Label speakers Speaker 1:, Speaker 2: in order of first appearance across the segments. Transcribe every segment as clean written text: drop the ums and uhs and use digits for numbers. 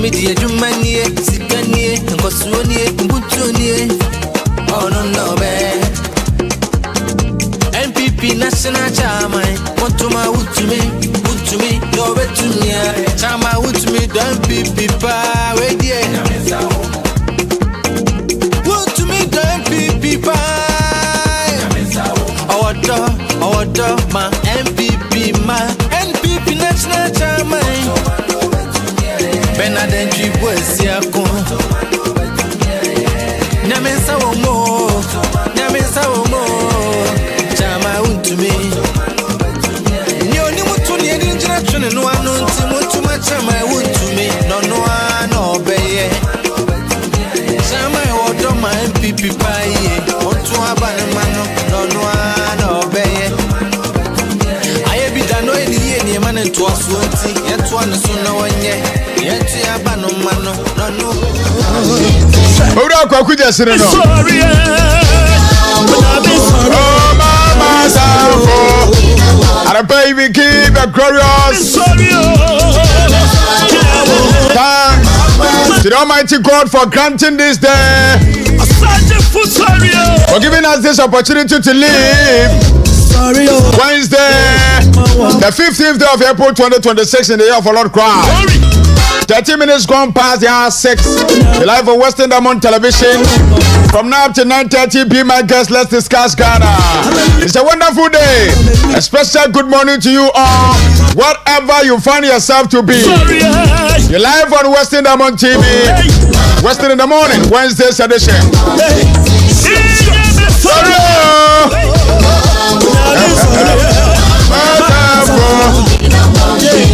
Speaker 1: me dear Jumanie, Sikanie, and Kosunie, Butunie. Oh no, man. MPP National Chama, want to my wood to me, no way to me. Chama wood to me, don't be pipa, wait, yeah. Wood to me, don't be pipa. Our dog, my MPP, National Chama. Benaden Jibois, Yako. Namesa Womo, Chama to me. You only want to need injection and one too much. Chama would to me, no, obey. Chama order my MPP pie, or to have a man, no, obey. I have been done any man to us, yet one sooner one yet.
Speaker 2: Ora kwa kuja sire no. Oh mama safo. And baby keep the glorious. Thanks to the Almighty God for granting this day. For giving us this opportunity to live. Wednesday, the 15th day of April 2026 in the year of our Lord Christ. 30 minutes gone past the hour 6. The live on Western Diamond Television. From now up to 9:30, be my guest. Let's discuss Ghana. It's a wonderful day. A special good morning to you all. Whatever you find yourself to be. You're live on Western Diamond TV. Western in the morning, Wednesday's edition.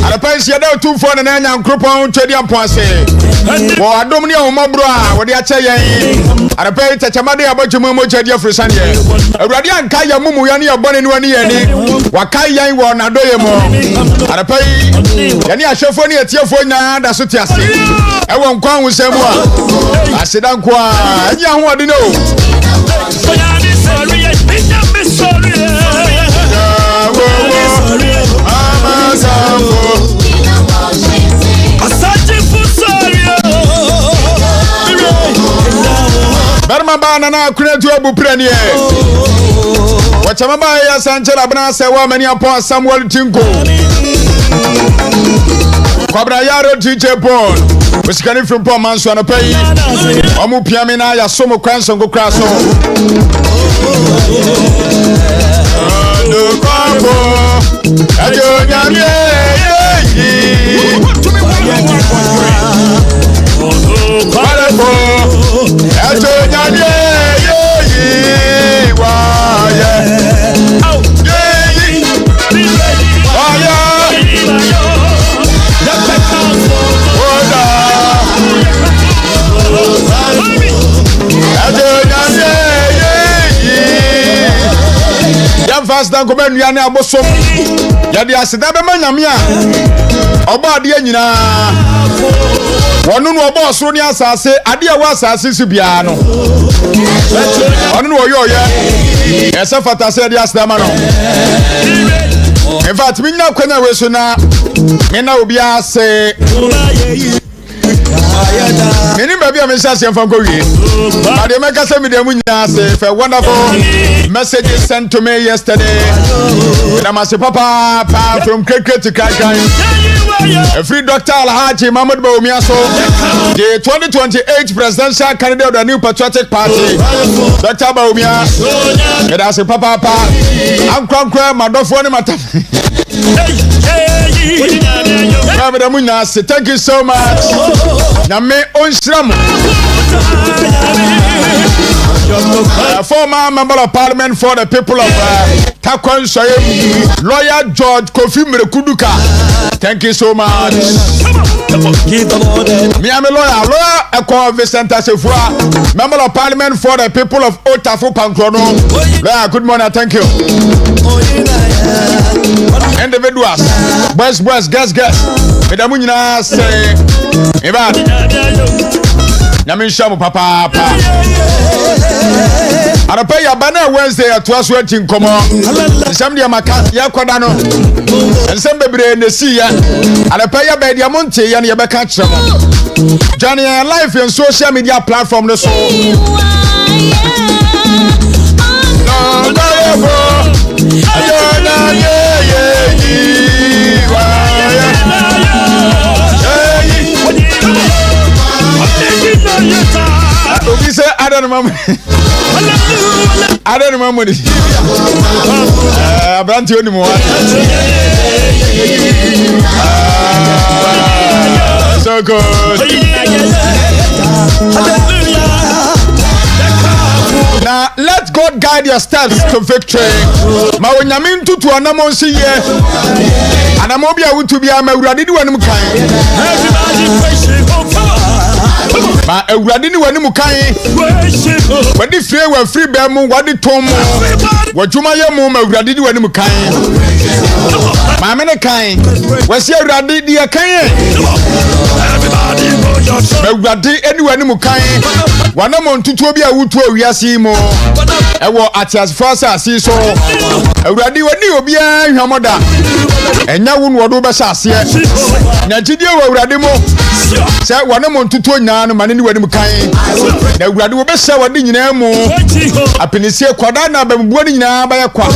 Speaker 2: And the place you know 2 4 and 9 group on 20 and point say. Well, I don't know my bro. What they are saying. And the place Tachamadi about you mumu chedia for Sunday. A radiant Kaya Mumu Yani a bonny one year. Wakaya won a doyemo. And the place Yani a chauffeur at your phone. That's what you say. I won't come with someone. I said, I'm quite young. What do you know? Berma bana na Konadu abu prenie. Wachama ba ya Sanchela bana se wa mani upon Samuel Tinko. Kwabra yaro DJ Paul. Wesikani from Paul Manso ana pay. Omu piame na ya somo kwanso ngo kraso. No kwabo. Ajo nyamie ye. Kwalefo. Ajo nyamie ye. Wa ye. Fast down come nua na abosom ya de aseda be manyame a oba ade anyina wonu no oba osoro ni asase ade a wa asase su bia no onu no oyoye ese fata se de aseda ma no in fact minna kwanya we so na na obi ase many baby I'm saying from Korea. But the make us me say a wonderful messages sent to me yesterday. And I'm say papa from Clergy to Kai. A free Dr. Alhaji Mahmoud Bawumiaso, the 2028 presidential candidate of the New Patriotic Party. Dr. Bawumia, and I say papa I'm crying my dog for him. Thank you so much. Name Onshram. Former member of parliament for the people of Takoradi, lawyer George Kofi Mrekuduka. Thank you so much. Me am a lawyer Eko Vincent Asefua, member of parliament for the people of Otafu Pankrono. Good morning, thank you. Individuals, boys, guess. Medamunyina say, Eba. Nyamishamu papa. Ana pay ya bana Wednesday at 12:20 komo. Nsam dia maka ya kwada no. Nsam bebre na si ya. Ana pay ya be dia monte ya na ye beka kyeremo. Johnny live in social media platform no so. Obi say I don't remember. I don't remember this. Abranti oni mo. So good. Now let God guide your steps to victory. Ma wonyamin tutu anamo nsi ye. Anamo bia wutu bia ma urade di wanum kan. Everybody praise ma awurade ni wani mu kan wadi free wa free be mu wadi tom wadwuma ye mu ma awurade ni wani mu kan ma me ne kan wasi awurade di kan ma awurade eni wani mu kan wana mo ntutu bi a wutu awiase mu ewo atias force asi so awurade wani obi ahwamoda enya wo no wodo be sase nya gidie wa awurade mu se wana mo ntutu nya no mane ni wani mu kan na awurade wo be se wadi nyina mu apinisie kwada na babuo ni nyina ba ye kwa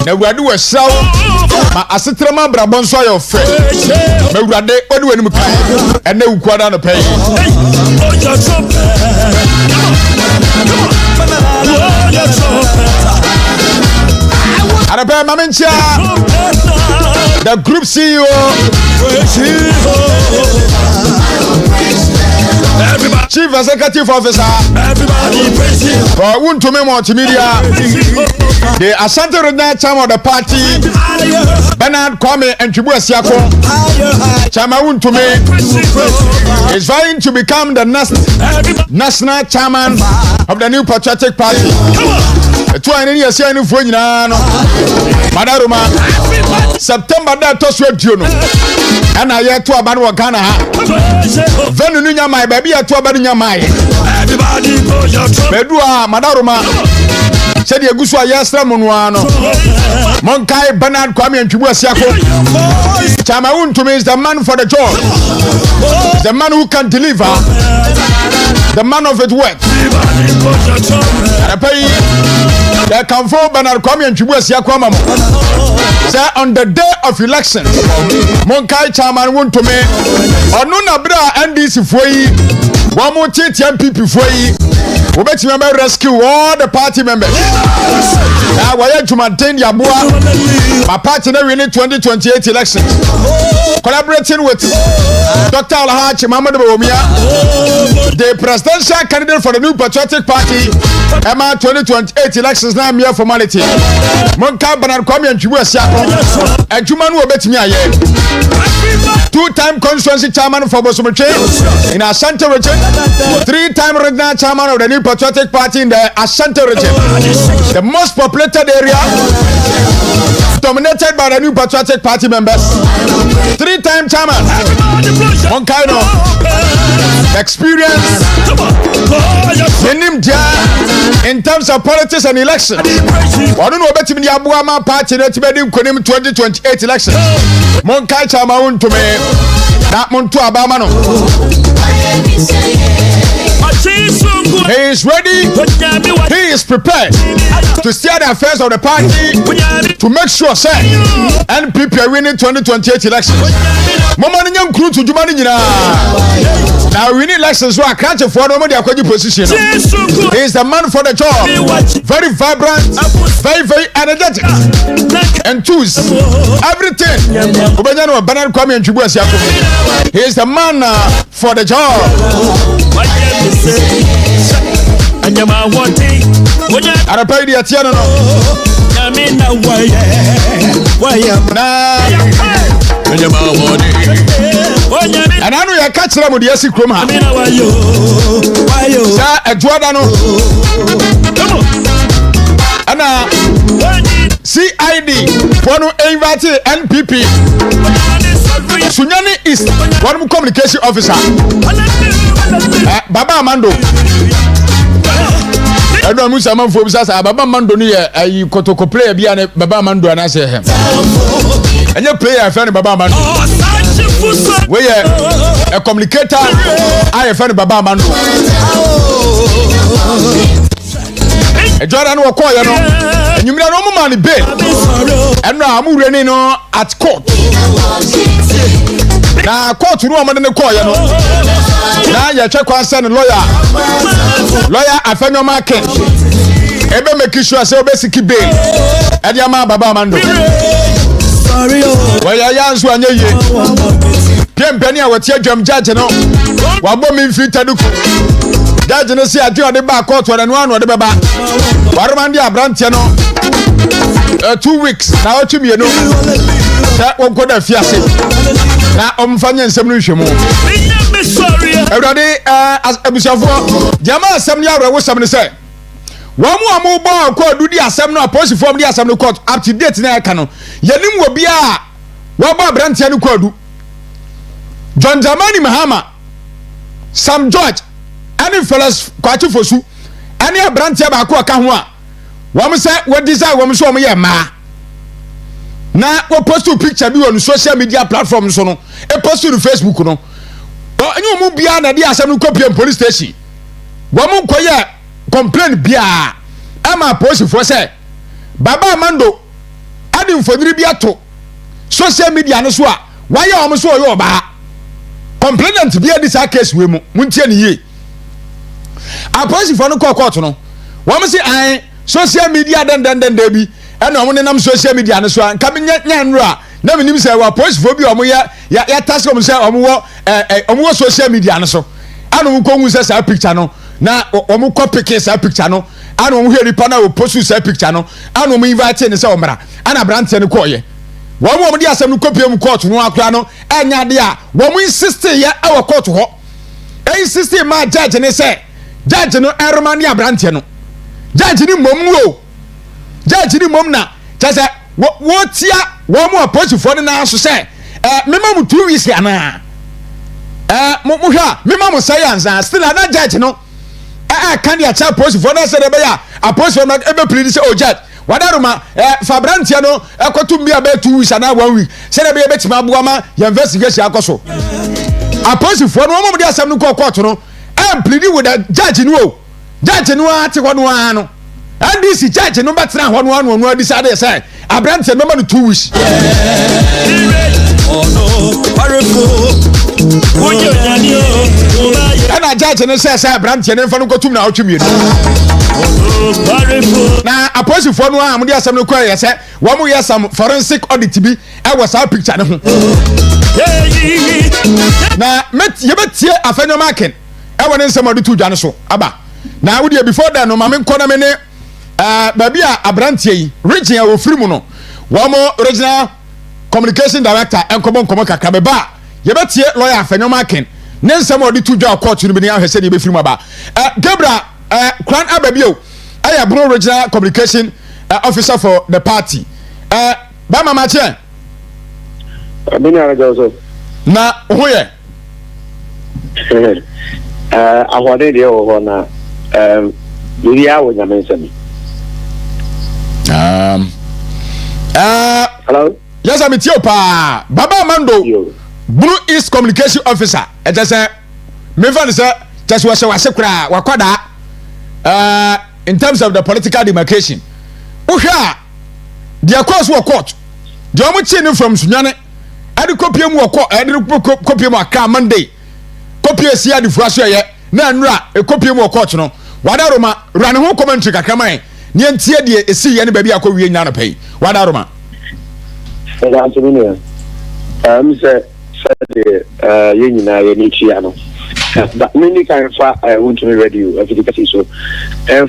Speaker 2: na awurade wo hraw ma asetrema brabon so ayo fe na awurade wadi wani mu kan ena wu kwada no pay Arabe Mamencha, the group CEO, everybody, Chief Executive Officer, everybody praising for to me multimedia, the Asante Rodna Chairman of the party, Bernard Kwame and Chibu Asiako, Chairman to me is vying to become the next national chairman of the new patriotic party. Twenty years in Fuinano, Madaruma, September that toss with you. And I yet to a Banu Ghana. Venunia, my baby, at Tuabania, my everybody, Bedua, Madaruma, said Yaguswa Yastra Munuano, Monkai, Bernard Kwame and Chibuasiako. Chamaun to me is the man for the job, the man who can deliver, the man of his work. I pay. They come for Bernard Kwame and Chibuasiako. Say on the day of elections, Monkai Chairman won to me. Onuna bra NDC foi. One more MPP foi. We bet you rescue all the party members. Now we have to maintain the Abua. My party now winning 2028 elections. Collaborating with Dr. Alhaji Mohamed Bawumia, the presidential candidate for the new patriotic party. Emma 2028 elections now mere formality. Monka Bernard Kwame and Chibuasiako. And Juman will bet me a year. Two-time constituency chairman for Bosomoche in Ashanti region. Three-time regional chairman of the new patriotic party in the Ashanti region. The most populated area dominated by the new patriotic party members. Three-time chairman. Monkaino. Experience. In terms of politics and elections. I don't know about the Abuama party that made him 2028 elections. Monkai Chamaun to me. That Montu Abamano. He is ready. He is prepared to steer the affairs of the party to make sure, say, NPP are winning 2028 elections. Mama Nyam crew to Jumani. Now we need elections so I can't afford nobody position. He is the man for the job. Very vibrant, very energetic, enthused. Everything. He is the man for the job. I pay the Atiano. And I know you catch them with the Yasi Kroma. Sir, a Jordan. And CID for no invite NPP. Sunyani is one communication officer. Baba Mando. I don't know some of us. Baba Mando near a Kotoko player be Baba Mando and I say him. And your player, friend Baba Mando. We a communicator. I have found Baba Mando. A Jordan will call you, and you know no money bed. And now I'm running at court. Now, court room and the call, you know. Now you check one son lawyer. I found your market. Ebe make sure say obesiki bail. E dia ma Baba Mando. Well, ya answer anye ye. Piempeni a wetie dwam judge no. Wa bom mfi taduku. Judge no say adwo de ba court wa no anu de beba. Warman dia brantie no. 2 weeks na o twimi no. Sa wonko da fiase. Na omfanye nsem no hwemu. Everybody abusiafo jama asem ya rewo sem ne say wamu amu bo ko dudi asem no aposi form di asem no court up to date na eka no yenim wo bia wo ba brantia no kwadu John Jamani Mahama Sam George any fellas kwachi fosu any brantia ba ko aka ho a wo say wo desire wo so wo ye ma na wo post picture bi on social media platform so no e post to Facebook no anyu mu bia na di asem no copy police station wo mu koye complain bia ama police for say Baba Mando adi mfodiri bia to social media no so a waye o mo so yo ba complainant bia dis case we mu muntie ne ye a police for no court no wo mo say an social media den da bi ena o mo ne nam social media no so an ka nya nra na menim say wa police for bi o mo ya task o mo say o mo social media no so anu ko hu say sa picture no na o mo copy case sa picture no anu o mo heri pa na o post sa picture no anu o mo invite ne say o mra ana brand ne ko ye wo mo di asem no copy am court no akura no enya de a wo mo insist ye e wo court ho insist ma judge ne say judge no erma ne brand no judge ni mom wo judge ni mom na tese wo tia wo mo approach for na so say mema mu 2 weeks ana mo hwa mema mo say anza still na judge no can dia cha approach for na say de be ya approach for na e be plead say oh judge wadaruma fabrantia no ekotum bia be 2 weeks ana 1 week say de be betima aboama ya investigation akoso approach for no mo de asem no court no plead with the judge no judge no ati hono ano and this judge no betra hono ano no decide say abrantia no man 2 weeks oh no ana judge no say abrantia no fa no kotum na otwumi na apostle for no am dey asem no kwa say wo mo yes some forensic audit bi e was our picture no ho na met ye betie afenyo market e woni nsem adu tu dwane so aba na wo dey before that no ma me nkona me ne baby a abrantie yi region a wo firi mu no wo mo regional communication director enkomo kakra be ba ye betie lawyer afenyo market ne nsem adu tu dwa court no bi ne ahwese ne be firi mu aba Gabriel Kran Ababio I bro regional communication officer for the party ba mama che
Speaker 3: Abina Jozo
Speaker 2: na hoye
Speaker 3: ahode de o na Yuria wo nyamensami hello
Speaker 2: yes I'm tio pa Baba Mando Blue East communication officer e just me fan say just wa sekura wakoda in terms of the political demarcation uhwa the course wo court the omo chin from Sunyane ade copy mu wo ade copy mu aka Monday copy esi ade fuaso ye na nura e copy mu wo court no wadaroma rane ho commentary kakraman ne entie de esi ye ne ba bi akɔwie nya no pɛi wadaroma
Speaker 3: say ye nyina ye ni chia no but many can fa want to be radio efficacy so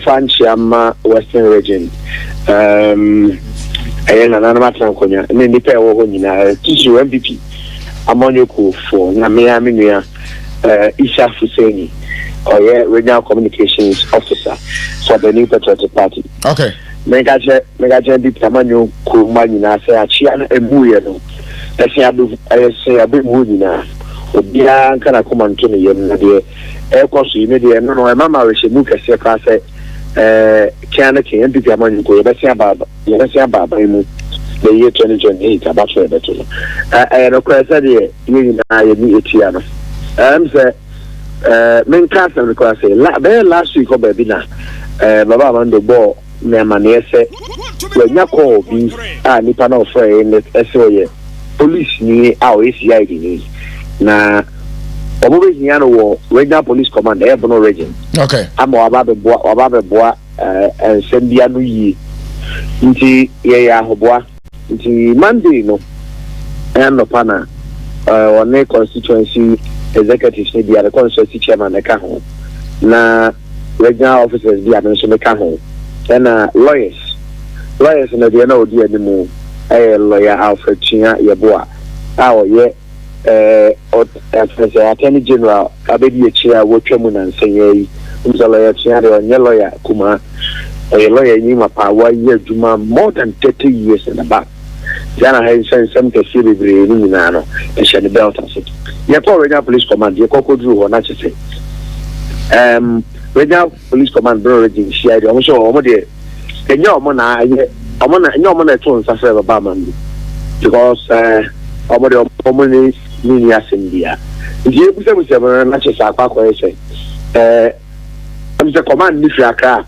Speaker 3: fan chiama western region ayena na matra nkonya ne ni pe wo nyina tissue MVP amonyoko for na me nua Isha Fuseni or regional communications officer for the New Patriotic Party.
Speaker 2: Okay.
Speaker 3: Mega di tamanyo ko manyina say achia na ebuye no say abu nyina obia kana komanto ne yem na de e kwaso yi ne de no e mama we shemu kase ka say kana ke MPP amanyo ko ye be sia baba mu the year 2028 about for better and of course said you na ye etiano say men cast and request say last week baby na baba man do ball na mane say when ya call bi nipa na ofre say police ni CID ni na obo be no wo regional police command Ebono region
Speaker 2: okay
Speaker 3: am wa ba boa sembia no yi nti ye ya hoboa nti Monday no no pana on constituency executives ni dia the constituency chairman eka ho na regional officers dia no so meka ho na lawyers na dia na odi animu lawyer Alfred Chia yeboa ye attorney general abedi echira wotwamu na nsanyai lawyer Chia de onye lawyer kuma a lawyer ni mapawa ye juma more than 30 years in the back Jana has some cashier ni na no e she the belt asset ye call regional police command ye call Konadu ho na chese regional police command bro region CID omo so omo de kenya omo na ye omo na to nsa fe baba man because omo de omo ni asendia ye bu se na chese akwa say am the command ni fi Accra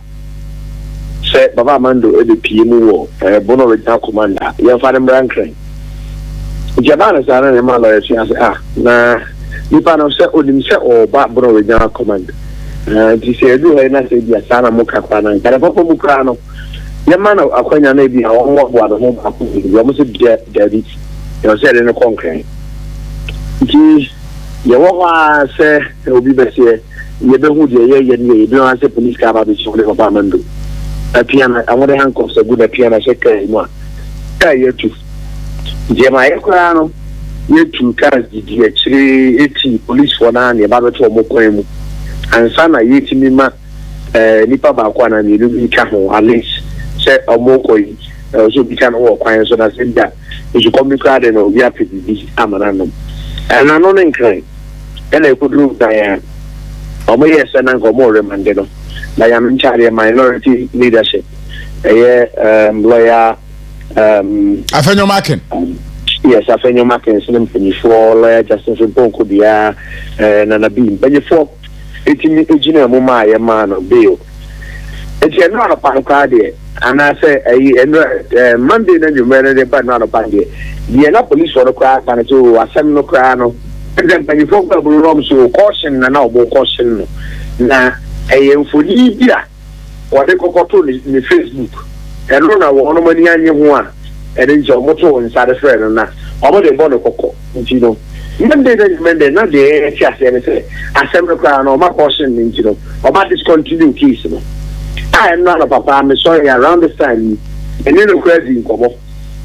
Speaker 3: say baba mando e de PM wo bono regional commander ye fa dem rankren jabana sana ne ma lawyer say na nipa no say odim say oba bono regional commander ti say do he na say dia sana mo kakwa na kada papa mu kra no ye ma na akwanya na bi a won wo ado ho ba ko ye mo say David ye say ne konkren ki ye wo wa say obi be say ye be hu de ye ni be wan say police ka ba be so le baba mando piano I want to handcuffs a good piano check mo kai yetu je ma ekura no yetu cars di achiri 80 police for na ne ba beto mo kwan mu ansa na yeti mi ma nipa ba kwa na ne lu ka ho at least say omo koyi so bi kan wo kwan so na say da you come me crowd no we have to be amana no and I no nkran ele kudru da ya omo yes na ngo mo remande no I am in charge of minority leadership. Lawyer
Speaker 2: Afenyo Makin.
Speaker 3: Yes, Afenyo Makin sinem for lawyer Justice Bonko dia na bim. But for etimi ejina mo ma ya man no bail. Eti no na pan ka de and I say Monday na you mere de pan na pan de. Ye na police for ka pan to asem no kra no. And then when you folk go rom so caution na obo caution na mfoni bia wode kokoto ni Facebook eno na wo no mani anye ho a ene nje omoto nsade frɛ na omo de bono kokko nti no mende na de fiase ne se asem kwa na oma caution nti no oma discontinue case no I am not papa I'm sorry around this time ene no crazy nkomo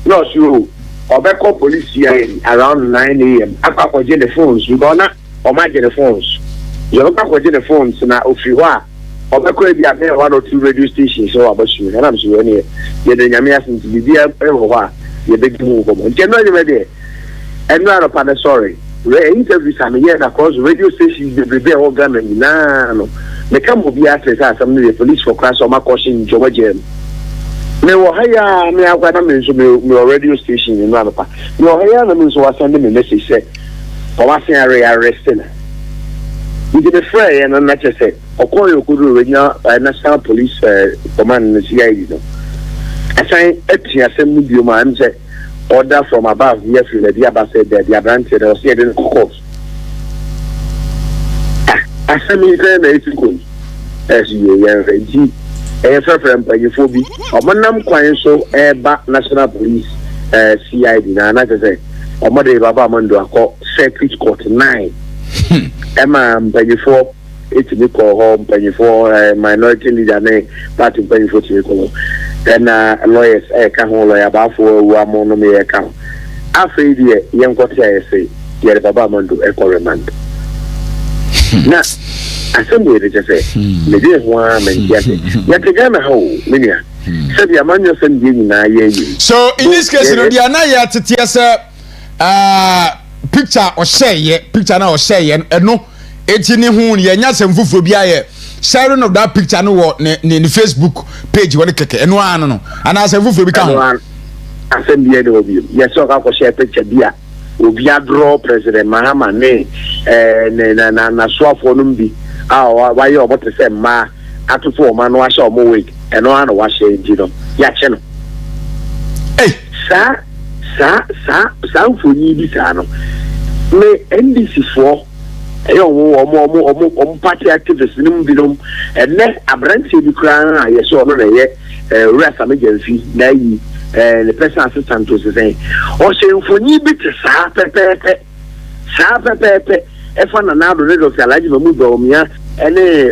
Speaker 3: no sure obeko police here around 9 a.m. akwa je the phones because na oma je the phones you look at the phones na ofiwa obekọ bi abe 1 or 2 radio stations so abashu na am so ne ye de nyame asin bi bia ho ha ye be gimu ko mo nke no nyame de enu ara pa sorry re interview sa me ye na cause radio stations be be ho Ghana ni na no me kam obi atlesa asam no police for class o ma caution jowa jam me wo haya me akwada me so me radio station ni no pa me wo haya na me so wa send me message say o wa sen arresting we did a fray and not just say, Okoyo National Police Command in the CID. I say, Assembly Bureau, say, order from above, yes, the Diaba said that they are granted or said in court. Assembly is very good. As you are ready, a friend by your phobia, or Manam Quine so, back National Police CID, and I say, or Mother Baba Mando, called Circuit Court 9. Emma before it's me call home before minority leader ne party before to call then lawyers can lawyer about for one me account after the young got say yeah baba mando remand na assembly they just say me dey one man yet Ghana how many say the man you send you na ye
Speaker 2: so in this case no dia na ya tete say picture or say picture na or say no eti ni hu ye nya sem fufuro bia ye sharing of that picture no wo ni Facebook page woni keke eno an no ana sem fufuro bi ka ho
Speaker 3: asem bi e de obi yes o ka ko share picture bia obi draw president Mahama ne na swafo no bi why you about to say ma atufo ma no ahye omo week eno ana wa share nji no ya che no sa mfoni bi sa no me NDC for omo party activists nim bi no ene abranti bi kra yes o no na ye rest emergency na yi the person assistant to say o se mfoni bi te sa pepepe e fa na na do Dr. Alhaji Mamu Bawumia ene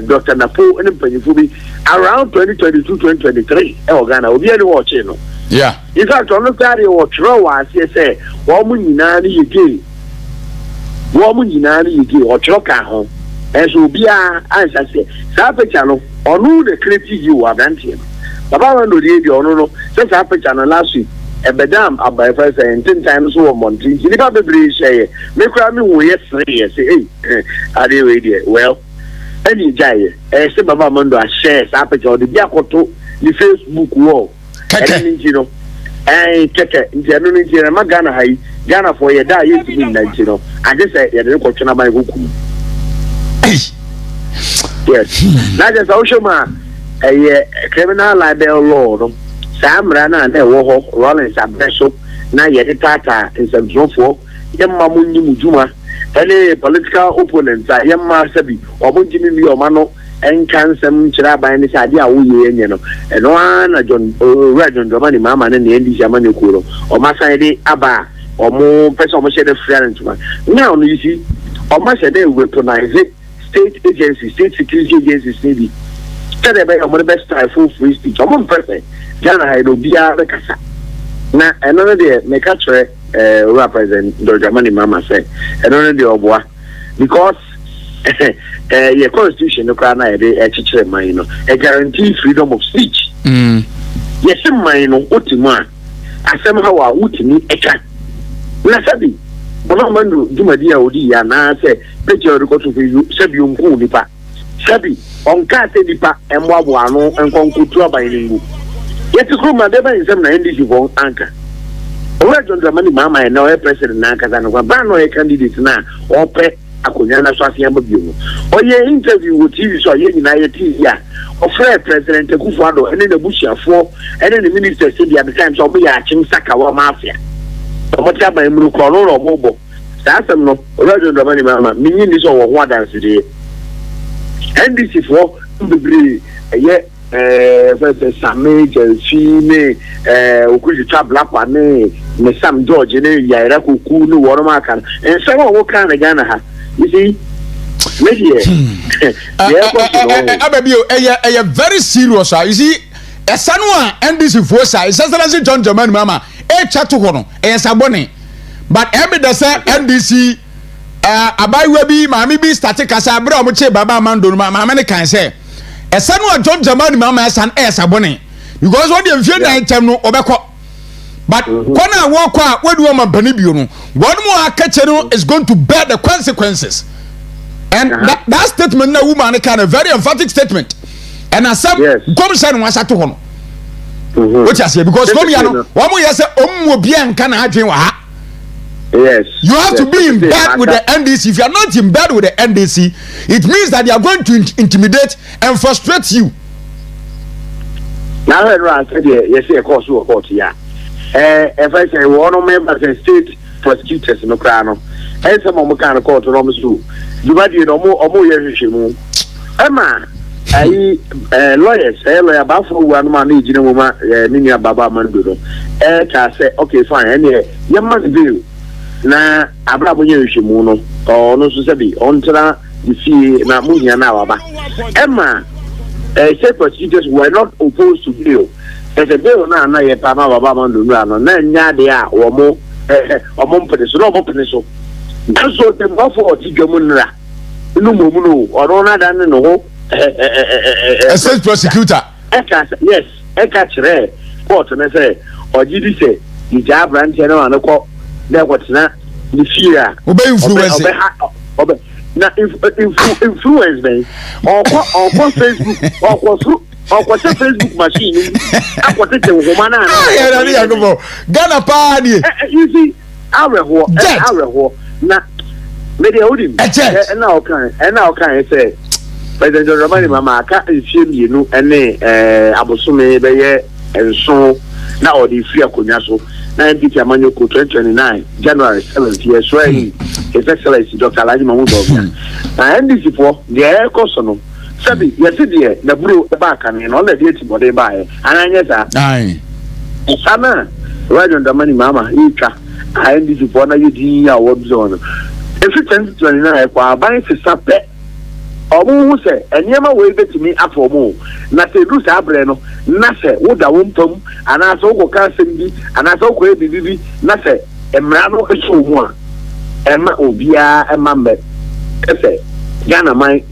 Speaker 3: Dr. Napo ene mpanyifo bi around 2022-2023 e Ghana obi ene watch no
Speaker 2: yeah
Speaker 3: in fact on the carry watch ro wa say wo mu nyina ni yege o chro ka ho enso obi a ansa say sa picture no onu the creative you abrantie baba wan do dey ono no say sa picture no last week ebedam abai first and 10 times so monthly ni ba bebre share me kra me wo yes say ade we dey well any jai say baba mando a share sa picture the bia koto ni Facebook wall any you know keke nti anu nti na magana hai Ghana for ye da ye timi na nti no I just say ye dey ko twena ban go kum yes na just also ma criminal libel law no samra na wo ho rolling sabreso na ye tata nsabzofo yemma munyi mujuma any political opponents yemma sabi obunjimi mi o ma no enkansem kira ban ni sade a wo ye enye no eno na John Dramani mama na NDC amane kuro o ma san de aba o mo person mo share the friend man now no you see o ma share dey weaponize state agencies state security agencies maybe tell them o mo best try full free speech o mo perfect Ghana ha do bia be kasa na eno no de me ka kire represent Dr. Dramani mama say eno no de oboa because your constitution no kana e chichire man no e guarantee freedom of speech yes man no otima asem ha wa utimi eka na sabi bona mando dumadi a odi ya na say picture record for you sabi onku nipa sabi onka se nipa emwabo anu enkonkutu abayiningu yeti kuma de ban sem na NDC for anka Owe John Dramani mama na o president na kaza no ba no e candidate na ope akonya na so asia babio no oye interview with TV so ye nyina ye TV a ofre president Akufo-Addo ene na busuafo ene na minister say the time so be ya achim saka wa mafia omoti aban mu ko no bobo sa asem no John Dramani mama minyi ni so wo ho adanse de NDC for bebre ye first Same Jelfine okuji tabla ne Sam George ne yaira kuku no woro maka en so wo kan na Ghana ha you see media
Speaker 2: ababio very serious you see esanu a NDC force is John Dramani mama chat to ho no sabone but evidence NDC abaiwa bi maami bi start kasa abra o mo che baba mando no mama ne kan say esanu a John Dramani mama esan sabone because what the fear na item no obekọ but kona wo kwa wedu o mabani bio no one more akachero is going to bear the consequences and that statement na woman kind of very emphatic statement and as some come say no asato ho no which I say because come ya no wo mo yese ommo bia nka na adwen wa ha.
Speaker 3: Yes.
Speaker 2: You have to be in bed with the NDC. If you are not in bed with the NDC, it means that they are going to intimidate and frustrate you.
Speaker 3: Now, I said, yes, of course, you are court, yeah. If I say one of members and state prosecutors in the crown, and some of the kind of court, Romus, you might be no more years. Emma, lawyers, lawyer Bafo, one man, you know, Minia Baba Mandudo. I say, okay, fine, and you must do. Na abrabo nyehwemu no no so sabi ontra the na munya na waba Emma state prosecutors were not opposed to bill as a bill na ye pa ma baba mando no na nya de a omo mpede no omo pede so so dem go for odidwamu nra no momu no oro na dan no ho
Speaker 2: state prosecutor
Speaker 3: yes eka kire court na say ogidi say ija branch na anko there what's not the fear
Speaker 2: influence
Speaker 3: na influence me or Facebook or or what's a Facebook machine? I was a woman.
Speaker 2: Ghana party.
Speaker 3: You see, our war, not maybe holding and now can I say, President Romani Mama, can't you know, and Abosume, and so now the free Kunyaso, 90 Manoko 2029, January 7th, year swearing His Excellency Dr. Alaji Mahmoud. And this is for the air cosono. Sabi, yesterday, the blue back and all the dates body by, and I guess I. Sana, right on the money, Mama, Ika, and this is for the award zone. If it's 2029, I buy to Sape. Omu say enyema we bet me afomo na se du sa breno na se wo da wo mpam ana so ko ka sem bi ana so ko ebibi na se emra no eso mu a ema obia ema me ese Ghana man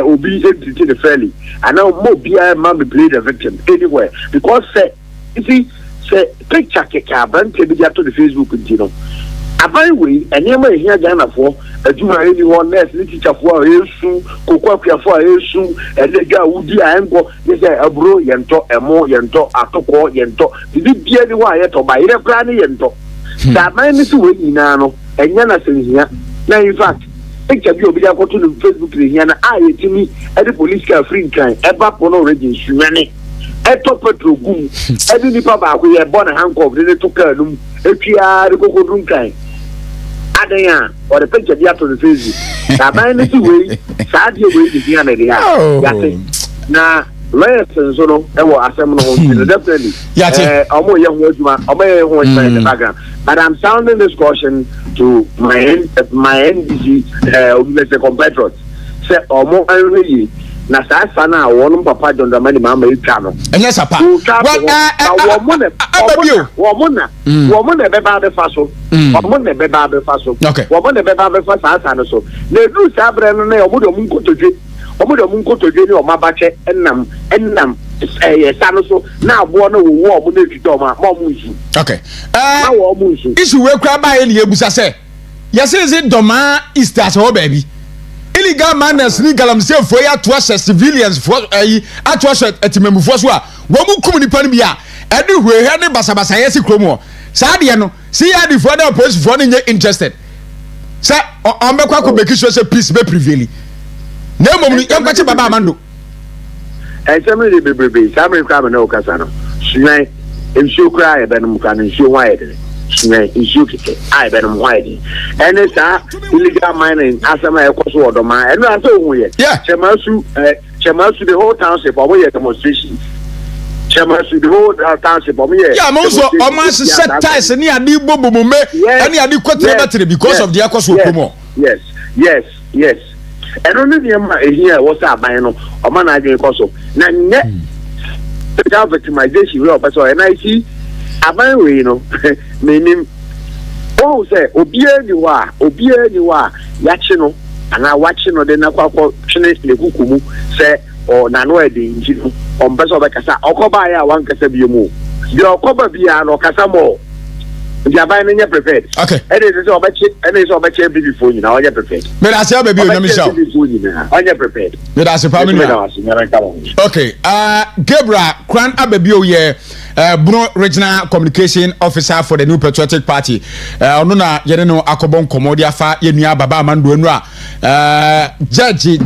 Speaker 3: obi editi the fairly ana mo obia ema me play the victim anywhere because say you see say picture keka brante bi ja to the Facebook ntino abai we enyema ehia Ghana for aduma any one nurse ni teacher for yesu kokwa for yesu elega udi ango they say abro yento emo yento atoko yento bibi bia ni wa yeto ba ire kra ni yento da man ni so we nyina no enya na senhia na in fact picture bi obi akọ to no Facebook ni hia na ayetimi e the police car free kan eba pono register ne eto petrol gum e bi nipa ba ko ye born handcuff de to car num etwia de kokodun kan Adaya or the picture to the Facebook. Now, by any way, Sadia way is here. Now, lawyers and so on, there were assembly definitely. I'm more young words, in the background. But I'm sounding this caution to my NDC compatriots. Say, or more only. Na sa sana wonu papa don da mani mama itwa no
Speaker 2: enye sapa
Speaker 3: wo mo na be ba be fa so wo mo na be ba be fa so wo mo na be ba be fa sa no so na du sa bre no na wo do mu nkotodwe ni o ma ba che ennam sa no so na abo no wo mo na twito ma mu nsu
Speaker 2: okay
Speaker 3: na wo mu nsu
Speaker 2: isu we kra ba ye ni ebusa se yesi doma east as ho baby illegal manners ni galamsey for ya to civilians for to etimemu for so a wo mu kum ni pani bia e de hwehwe ne basabasa yesi kromo sa de no see ya the for the police for no interested sa on be kwa ko be kiso se peace be prevail na mom ni yan kwache baba amando
Speaker 3: e semi de bebrebe sa me kwa me na okasa no sunai ensu kra e be no mka no ensu wa e de sunai ensu kike ai be no wa e de ene sa illegal mining asama e kwaso odoma eno asa ohun ye chemasu the whole township omo ye demonstration chemasu the whole township omo ye
Speaker 2: yeah mo so omo set ties ni adi bobomume ani adi kwatere because of the kwaso promo
Speaker 3: yes eno ni ma ehia wo sa aban no omo na adi kwaso na nye the victimization we opeso and I see aban we no meaning oh say obie ni wa yachi no ana wachi no de na kwakọ twene lekukumu say o na no e de njinu o mpeso be kasa okoba ya wan kasa bi mu de okoba bia no kasa mo the aban no nye prepared
Speaker 2: okay
Speaker 3: ene so obeche bi before you na onye prepared
Speaker 2: me da se baby o na Michelle
Speaker 3: onye prepared
Speaker 2: me da se family okay Gabriel Kran ababi o ye Bruno Regional Communication Officer for the New Patriotic Party. Ono na yene no akobon komodi afa yenua baba amando enu a judge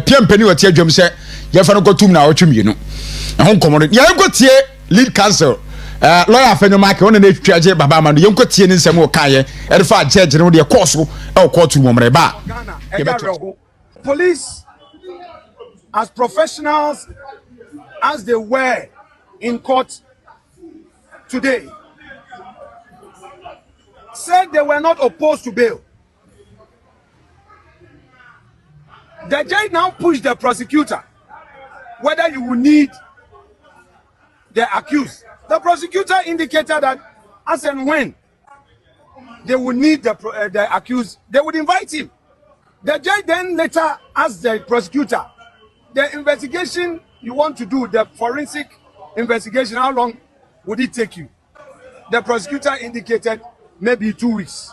Speaker 2: piempeni wati adwom se ye fa no kotum na otwem no. Ho komodi ye gotie lead counsel lawyer afenyo mark ono na twitwaje baba amando ye gotie ni nsem o kaye e fa judge no de course e court mo mre ba.
Speaker 4: Police as professionals as they were in court today said they were not opposed to bail. The judge now pushed the prosecutor whether you will need the accused. The prosecutor indicated that as and when they would need the accused, they would invite him. The judge then later asked the prosecutor, the investigation you want to do, the forensic investigation, how long would it take you? The prosecutor indicated maybe 2 weeks.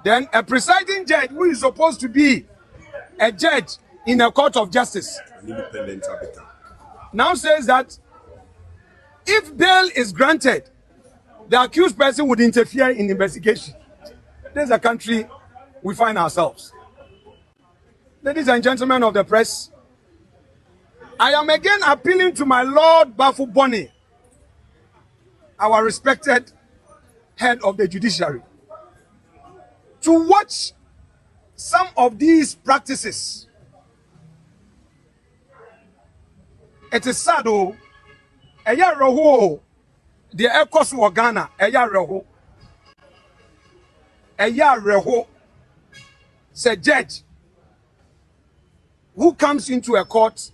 Speaker 4: Then a presiding judge who is supposed to be a judge in a court of justice, now says that if bail is granted, the accused person would interfere in the investigation. This is a country we find ourselves. Ladies and gentlemen of the press, I am again appealing to my Lord Bafu Boni, our respected head of the judiciary, to watch some of these practices. It is sad, oh, eya reho, the ekos wa Ghana, eya reho, say judge who comes into a court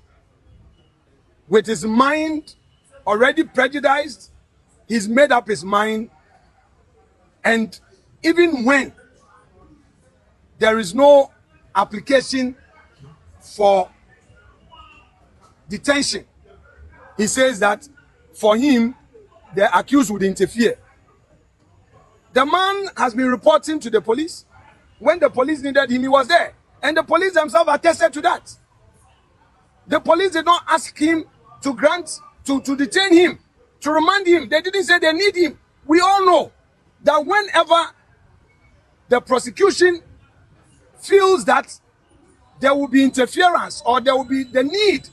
Speaker 4: with his mind already prejudiced, he's made up his mind, and even when there is no application for detention, he says that for him, the accused would interfere. The man has been reporting to the police. When the police needed him, he was there. And the police themselves attested to that. The police did not ask him to to detain him, to remand him. They didn't say they need him. We all know that whenever the prosecution feels that there will be interference or there will be the need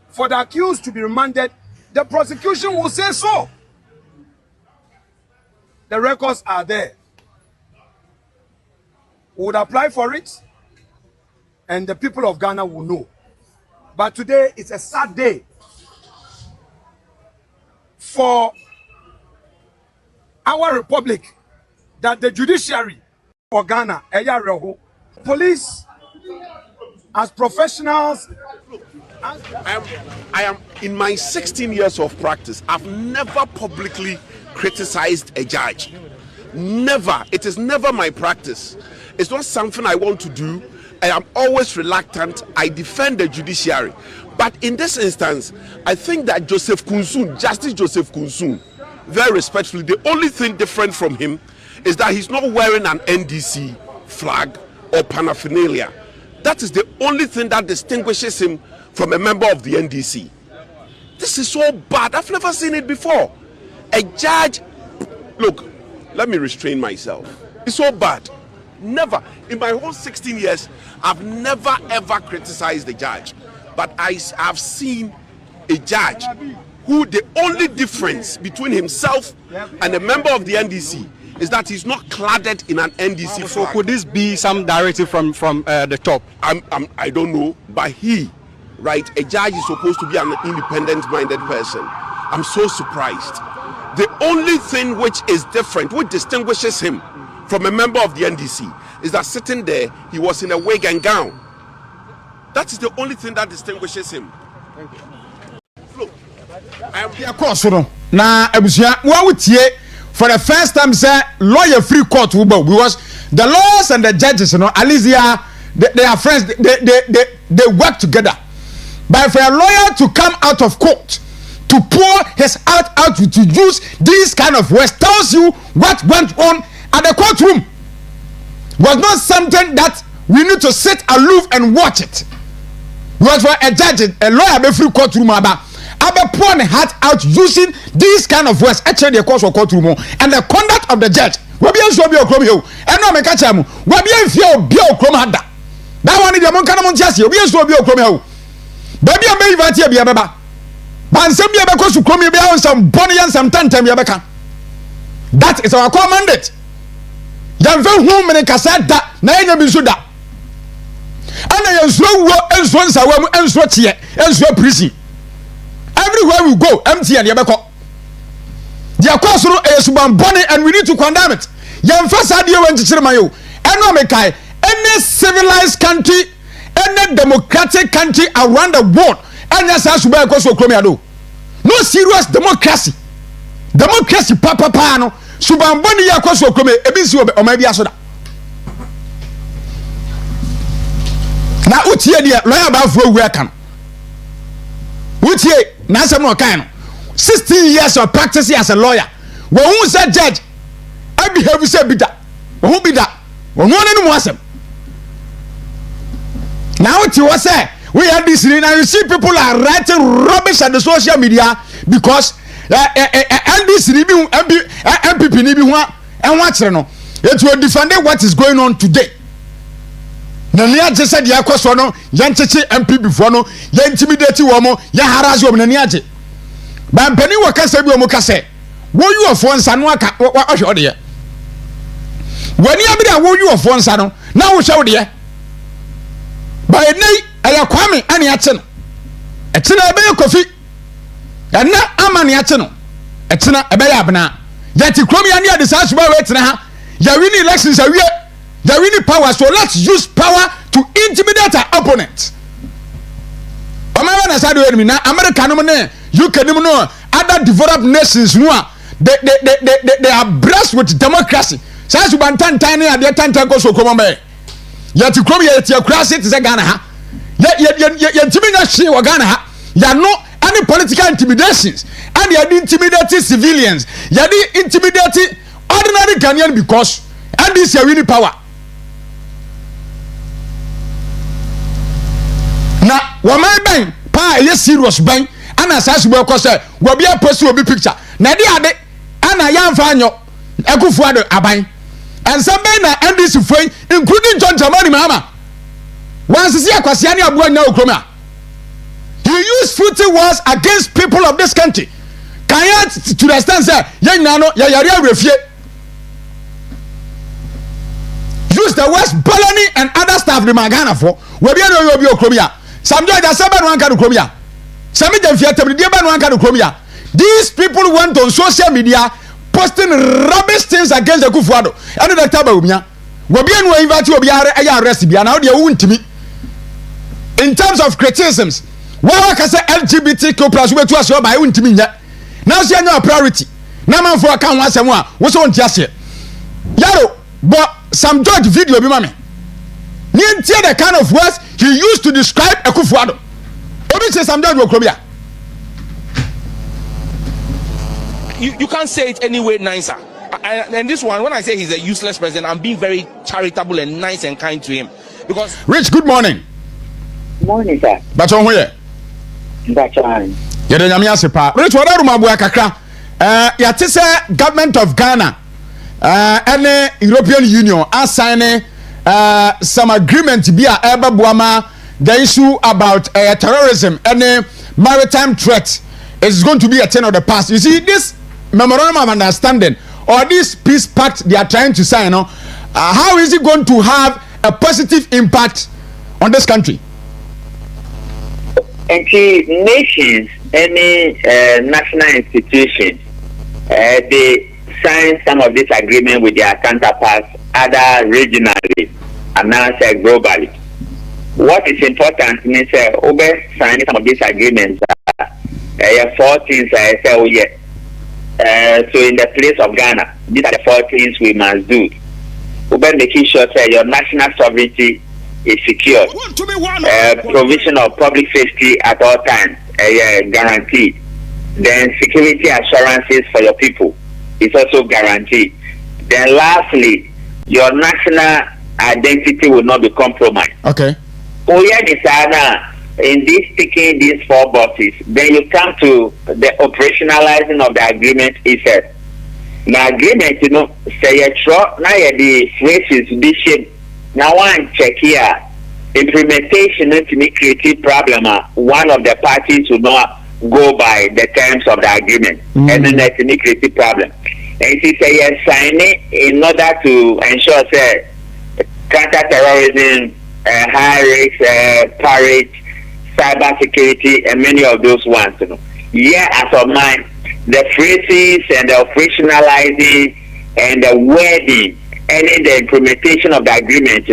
Speaker 4: for the accused to be remanded, the prosecution will say so. The records are there. We would apply for it, and the people of Ghana will know. But today it's a sad day for our republic, that the judiciary for Ghana, police, as professionals.
Speaker 5: I am in my 16 years of practice, I've never publicly criticized a judge. Never. It is never my practice. It's not something I want to do. I am always reluctant. I defend the judiciary. But in this instance, I think that Justice Joseph Kunsun, very respectfully, the only thing different from him is that he's not wearing an NDC flag or paraphernalia. That is the only thing that distinguishes him from a member of the NDC. This is so bad. I've never seen it before. A judge, look, let me restrain myself. It's so bad. Never, in my whole 16 years, I've never ever criticized the judge. But I have seen a judge who the only difference between himself and a member of the NDC is that he's not cladded in an NDC flag.
Speaker 6: So could this be some directive from the top?
Speaker 5: I don't know, but right, a judge is supposed to be an independent-minded person. I'm so surprised. The only thing which is different, which distinguishes him from a member of the NDC, is that sitting there, he was in a wig and gown. That is the only thing that distinguishes him. Thank you. Look, I am here.
Speaker 2: Na abusia wa wutie for the first time say lawyer free court because the lawyers and the judges, at least they are friends, they work together. But for a lawyer to come out of court to pour his heart out to use these kind of words tells you what went on at the courtroom was not something that we need to sit aloof and watch it. Because for a judge, a lawyer be free courtroom about pour the heart out using these kind of words actually the course of courtroom and the conduct of the judge. We be so be okrom here. And no me catch am. We be fear be okrom ada. That one is the mon kana mon tiase. We so be okrom here. Baby am be invite be abeba. Ban sem be abeko su krom be on some boni and some tantem be abeka. That is our core mandate. Yan ve hu me kasa da na enya bi so da. Ana yan so wo enso nsawa mu enso tie enso prison. Everywhere we go empty and yabeko. Their course no esuban boni and we need to condemn it. Yan fasa de wan chichire mayo. Eno me kai any civilized country, any democratic country around the world, and that's how suban ko so kromia do. No serious democracy. Democracy papa no suban boni ya ko so krome ebi si o ma bia so da. Na utie de lawyer ba fu awu aka no. Utie na asem no kan no 16 years of practicing as a lawyer. When who said judge I behave say bida. Who bida? Won no mu asem. Now utie was say we had this now you see people are writing rubbish on the social media because and this MPP ni bi ho and watch no it will defend what is going on today. Na ni age said ya kwaso no yan cheche MPP fo no ya intimidate wo mo ya harass wo na ni age ba mpani wo kasa bi wo mo kasa wo yu ofo nsa no aka wo hwe ode ye wani abida wo yu ofo nsa no na wo hwe ode ye ba enei aya kwame ani ache no etena ebe kofi na amani ache no etena ebe ya abna ya ti krom ya ni ade sa suba we etena ha ya win elections awie ya win power, so let's use power to intimidate our opponent. America side enemy na America no ne UK no no other developed nations no they are blessed with democracy. Say suban tantan ya de tantan ko so komo be ya ti krom ya ti akurase ti se Ghana ha ya timi na hwe wa Ghana ha ya no any political intimidations and ya intimidate civilians ya intimidate ordinary Ghanaian because and this ya win power. Na woman ben pa ye serious ben ana sasu be ko say wo bia post obi picture na de ade ana yamfa anyo ekufu ado aban and some ben na NDC foi including John Jamani mama once see akwase ani abu anya okroma he use filthy words against people of this country. Can you to understand say ye nyina no ya yare awrefie use the words baloney and other stuff the Ghana for we bia no obi okromia some judge asaba no anka no kromia some jamfia tabidi ba no anka no kromia. These people went on social media posting rubbish things against the Kufuado and the Taba umia we bia no invite obi arrest bia na de wuntimi in terms of criticisms wa ka say LGBTQ+ we to aso ba wuntimi nya now say no priority na man for kan wasem a wo so ntia se yaro but some judge video bi mame ni ntia the kind of words he used to describe Akufuado obi say some judge okrobia.
Speaker 7: You can't say it any way nicer. And this one, when I say he's a useless president, I'm being very charitable and nice and kind to him because
Speaker 2: Rich, good morning.
Speaker 3: Morning, sir.
Speaker 2: But on where
Speaker 3: That's fine.
Speaker 2: Yede nyame asepa Rich wada rumabu akakra ya te say government of Ghana and European Union assign some agreement bi a ebabuama the issue about terrorism and maritime threat is going to be a thing of the past. You see this memorandum of understanding or this peace pact they are trying to sign, how is it going to have a positive impact on this country?
Speaker 3: And nations, any national institutions, they sign some of this agreement with their counterparts, either regionally and now say globally. What is important means over signing some of these agreements, 4 things I say, oh yeah. So in the place of Ghana, these are the 4 things we must do. Over making sure that your national sovereignty is secured. Provision of public safety at all times, guaranteed. Then security assurances for your people is also guaranteed. Then lastly, your national identity will not be compromised.
Speaker 2: Okay.
Speaker 3: Oh yeah, in this ticking these 4 boxes, then you come to the operationalizing of the agreement itself. Now agreement, say now the phrases this shape. Now one check here, implementation to make creative problem. One of the parties will not go by the terms of the agreement, and then that's a creative problem. And she say yes, sign it in order to ensure say counter-terrorism, high risk, parade, cyber security, and many of those ones. Yeah, as of mine, the phrases and the operationalizing and the wording and the implementation of the agreement,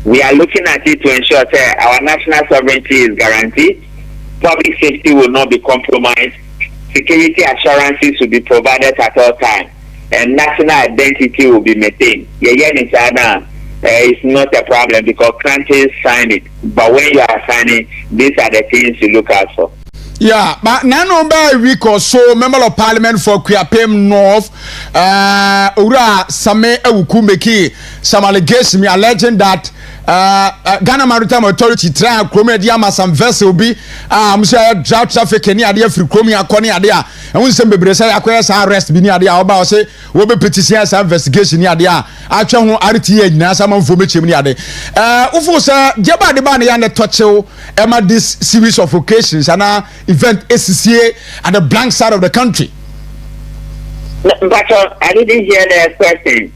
Speaker 3: we are looking at it to ensure that our national sovereignty is guaranteed, public safety will not be compromised, security assurances will be provided at all times, and national identity will be maintained. It's not a problem because countries sign it, but when you are signing, these are the things you look out for.
Speaker 2: Yeah, but now by a week or so, member of parliament for Kuapem North, Ura Same Ewukumeki, some allegations alleging that Ghana Maritime Authority try chrome dia ma some vessel bi am say drug traffic ni ade free chrome akoni ade a ehun sem bebre say akoya sa arrest bi ni ade a oba o say wo be petition sa investigation ni ade a atwe ho RTA nyina sa manfo mechem ni ade ufo say jeba de ba na ya ne touchew ema this series of occasions and event SCA at the blank side of the country.
Speaker 8: But I didn't hear the question.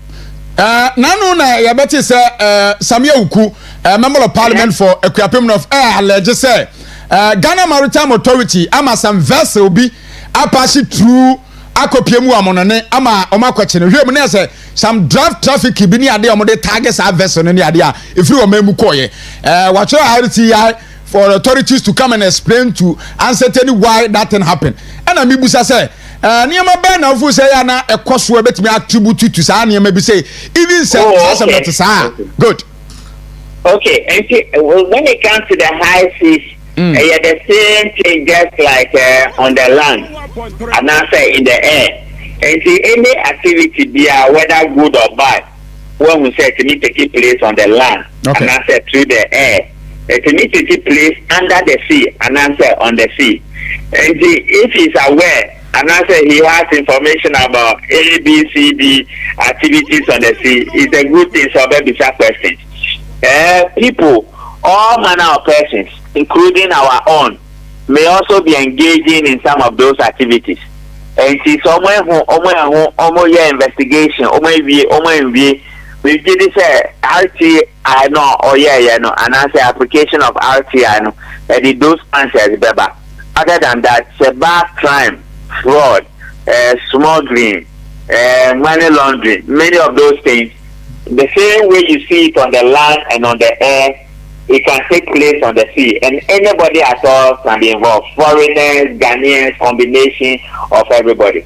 Speaker 2: Nanu na ya beti say Samia Uku member of parliament for Equiapem of allege say Ghana Maritime Authority ama some vessel bi apashi through akopiemu amonone ama omakwache ne hwem na say some draft traffic bi ni ade omode target sa vessel ne ade a efiri o memu koye wacho RTI for authorities to come and explain to uncertain why that thing happened. And amibusa say niema be na fu say ya na ekoso betimi attribute to say niema bi say even say good.
Speaker 8: Okay, and when it comes to the high seas, the same thing just like on the land and now say in the air. And see any activity be whether good or bad, when we say to me taking place on the land and now say through the air. It needs to take place under the sea and answer on the sea. And if he's aware and answer he has information about A, B, C, D activities on the sea, it's a good thing for baby questions. People, all manner of persons, including our own, may also be engaging in some of those activities. And see somewhere who investigation, we did this RT I know and answer application of RT I know and those answers beba. Other than that, it's about crime, fraud, smuggling, money laundering, many of those things. The same way you see it on the land and on the air, it can take place on the sea, and anybody at all can be involved. Foreigners, Ghanaians, combination of everybody.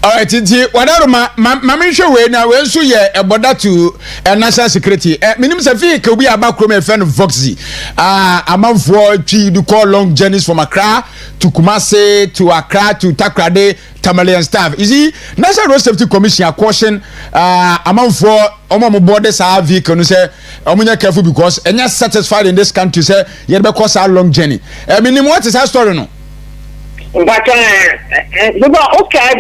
Speaker 2: All right, whatever my show we now we so ye a border to national security. Minimum say fit be about come friend Voxy. Amanfo twi do call long journeys from Accra to Kumasi to Accra to Takoradi, Tamale and staff. Is he National Road Safety Commission caution amanfo omo board sa vehicle no say omunya careful because enya satisfied in this country say ye be cause a long journey. Minimum what is that story no?
Speaker 8: But okay,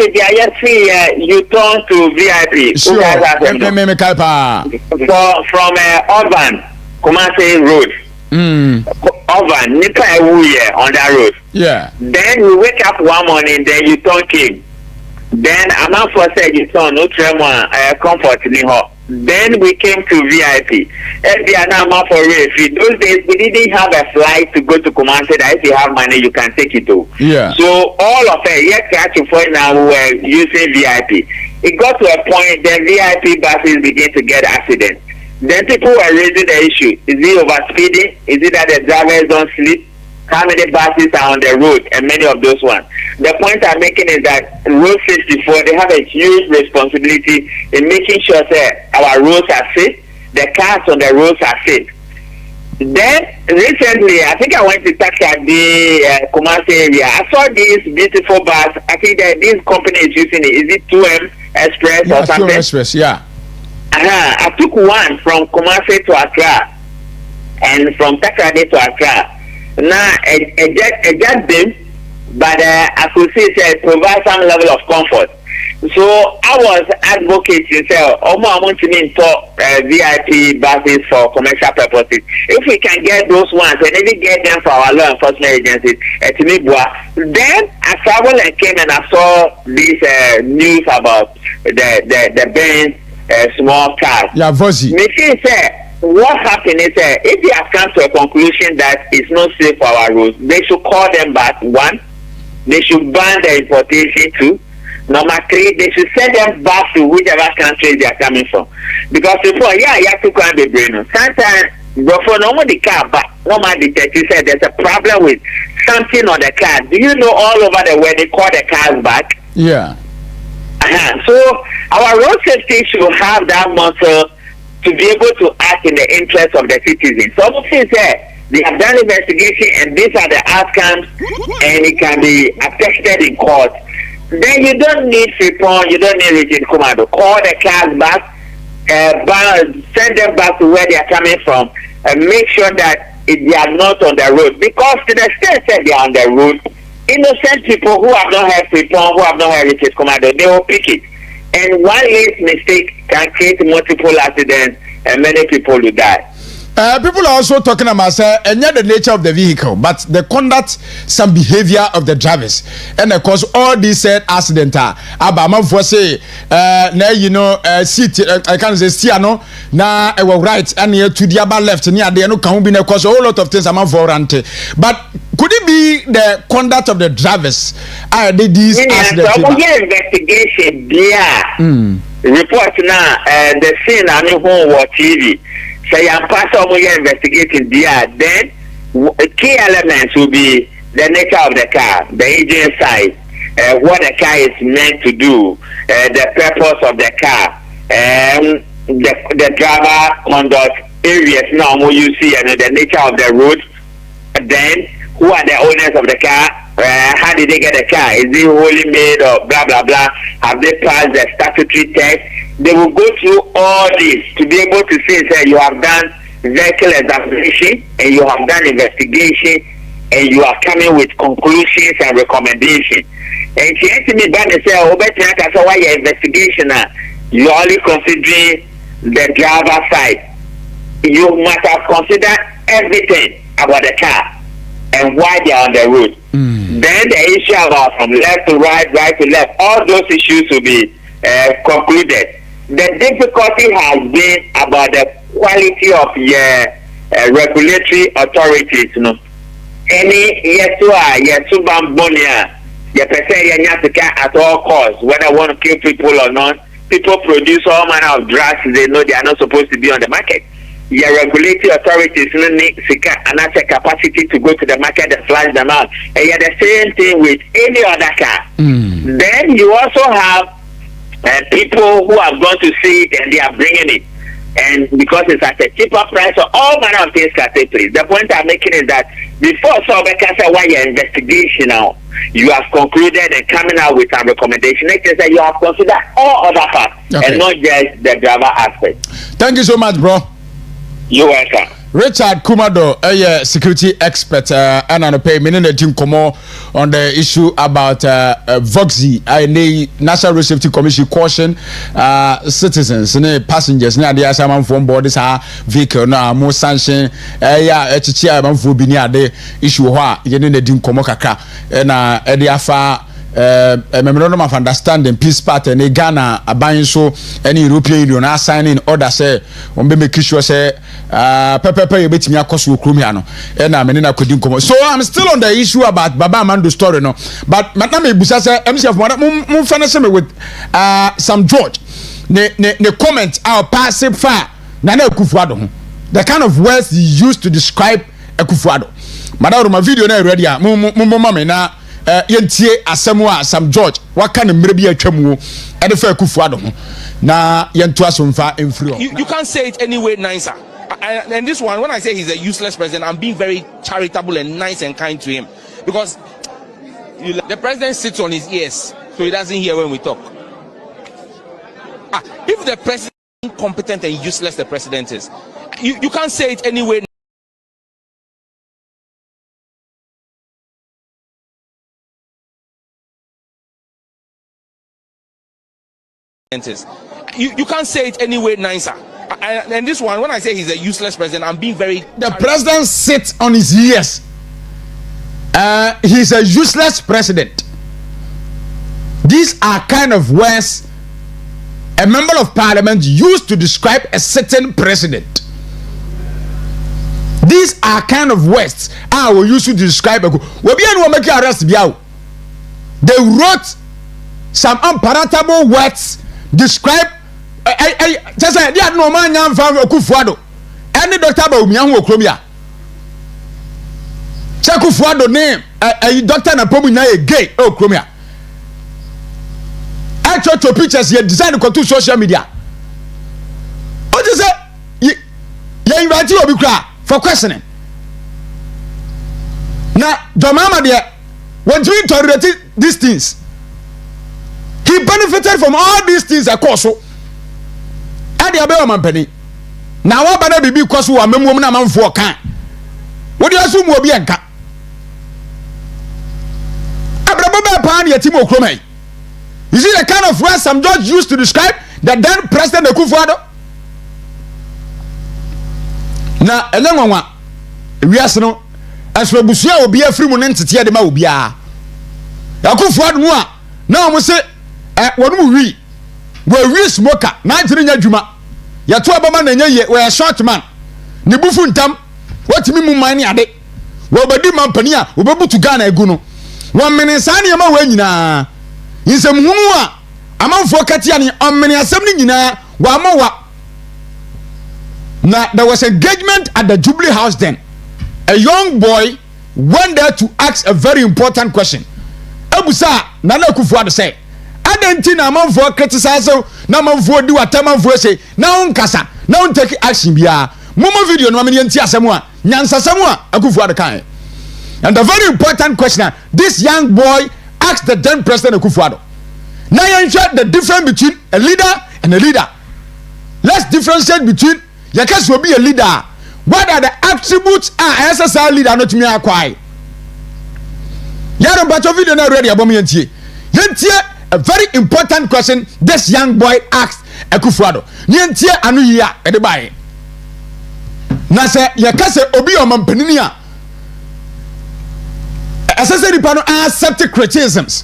Speaker 8: you turn to VIP.
Speaker 2: Sure.
Speaker 8: From Urban, Kumasi Road. Urban, Nipa on that road.
Speaker 2: Yeah.
Speaker 8: Then we wake up one morning, then you turn King. Then Amanfo said you turn no tremor, comfort in her. Then we came to VIP. Those days we didn't have a flight to go to Kumasi. That if you have money, you can take it to.
Speaker 2: Yeah.
Speaker 8: So all of it, yes, to point now we were using VIP. It got to a point then VIP buses began to get accidents. Then people were raising the issue: is it overspeeding? Is it that the drivers don't sleep? How many buses are on the road? And many of those ones. The point I'm making is that Road 54, they have a huge responsibility in making sure that our roads are safe, the cars on the roads are safe. Then recently, I think I went to Takoradi, Kumasi area. I saw this beautiful bus. I think that this company is using it. Is it 2M Express or something?
Speaker 2: 2M Express, yeah.
Speaker 8: I took one from Kumasi to Accra and from Takoradi to Accra. Now, a just them, but I could see it provide some level of comfort. So I was advocating, say, I want to mean VIP buses for commercial purposes. If we can get those ones and even get them for our law enforcement agencies, then I traveled and came and I saw this news about the Benz small cars.
Speaker 2: Yeah, Vozi.
Speaker 8: What happened is if they have come to a conclusion that it's not safe for our roads, they should call them back. One, they should ban the importation. Two, number three, they should send them back to whichever country they are coming from. Because before, you have to come the brain. Sometimes before no one the car back, no man detective said there's a problem with something on the car. Do you know all over the world they call the cars back?
Speaker 2: Yeah.
Speaker 8: So our road safety should have that muscle to be able to act in the interest of the citizens. So since they have done investigation and these are the outcomes and it can be attested in court, then you don't need Fripon, you don't need Rigid Commando. Call the cars back, send them back to where they are coming from, and make sure that they are not on the road. Because to the extent that they are on the road, innocent people who have not had reform, who have not had Richard Komado, they will pick it. And one least mistake can create multiple accidents and many people will die.
Speaker 2: People are also talking about and not the nature of the vehicle, but the conduct, some behavior of the drivers, and of course all these said accident are. Abama for say, now you know, seat I can't say stiano na right and near to the other left near the no can be cause a whole lot of things I'm for rante. But could it be the conduct of the drivers? These accidents?
Speaker 8: Investigation, report now. The scene I know home or TV. Say I'm part of investigating there. Then key elements will be the nature of the car, the engine size, what the car is meant to do, the purpose of the car, the driver conduct areas now you see, and the nature of the road. Then who are the owners of the car? How did they get the car? Is it wholly made or blah blah blah? Have they passed the statutory test? They will go through all this to be able to say that you have done vehicle examination and you have done investigation and you are coming with conclusions and recommendations. And she asked me back and said, "Oh, but why your investigation? You are only considering the driver side. You must have considered everything about the car and why they are on the road. Then the issue about from left to right, right to left, all those issues will be concluded. The difficulty has been about the quality of your regulatory authorities. You know, any yesu bambonia, you person at all costs, whether want to kill people or not. People produce all manner of drugs they know they are not supposed to be on the market. Your regulatory authorities need and that's a capacity to go to the market and flash them out. And you're the same thing with any other car. Then you also have people who have gone to see it and they are bringing it. And because it's at a cheaper price, so all manner of things can take place. The point I'm making is that before Sobeka said why your investigation now, you have concluded and coming out with a recommendation. Next is that you have considered all other parts and not just the driver aspect.
Speaker 2: Thank you so much, bro.
Speaker 8: You're welcome.
Speaker 2: Richard Kumado, a security expert, and I pay me team come on the issue about Voxy, the National Road Safety Commission caution citizens, passengers, they are some from board this vehicle now more sanction. I'm for being the issue. You need the team come kakra and they are a memorandum of understanding peace party and Ghana buying so any European Union are signing order say on be make sure say pepe you bet me across Ukrumiano and I'm in a couldn't come. So I'm still on the issue about Baba Mando story no, but madam Busa say MCF mo finish me with some George ne comment our passive far na Kufuado the kind of words he used to describe Kufuado madam my video na ready mo mama na yentie asemu Sam George waka ne mre bi atwamu e de fa Kufuado ho na yentu asomfa emfiri.
Speaker 7: You can't say it anyway nicer. And this one, when I say he's a useless president, I'm being very charitable and nice and kind to him because the president sits on his ears so he doesn't hear when we talk. If the president is incompetent and useless the president is, you can't say it anyway. You can't say it anyway nicer. And this one, when I say he's a useless president, I'm being very.
Speaker 2: The president sits on his ears. He's a useless president. These are kind of words a member of parliament used to describe a certain president. These are kind of words I will use to describe a. They wrote some unpalatable words. Describe just say they no man yan fam Kufuado any doctor ba omian ho okromia che Kufuado name doctor na pomu na e gay okromia I cho pictures ye design ko to social media o just say ye invite obi kra for questioning na domama de when you tolerate these things. He benefited from all these things, of course. And de abe o mampani na wa ba na bibi koso wa memum na manfo kan wo de asu mu obi enka abrabo be pa na yetimo okromai. You see the kind of words some judge used to describe the then President Akufo-Addo. Na elenwanwa wiase no aso busia obi afiri mu ne ntete de ma obi a Akufo-Addo mu a na omo se wonu wi we smoker na jiri nya dwuma ya to abama na nya ye we short man ne bufu ntam watimi mu man ne ade wo badi man pani a wo bebutu Ghana egu no wo mene sa ne ma wa nyina yinsem hunu a amanfo katia ne omene asem ne nyina wa amawa. Now there was engagement at the Jubilee House then. A young boy went there to ask a very important question. Ebusa Nana Akufo-Addo say, "Adenti na manfo criticize na manfo di wata manfo say na unkasa na untake action bia." Momo video no amene nti asemu a nyansasemu a Akufo-Addo kan. And the very important question, this young boy asked the then President Akufo-Addo. Now you the difference between a leader and a leader. Let's differentiate between Yakas will be a leader. What are the attributes as a leader not me acquire? Yaron Bacho video na ready about me yentie a very important question this young boy asked Akufo-Addo. Yentie anu ya e de bae. Na se yakase obi o mampanini a asese nipa no accept criticisms.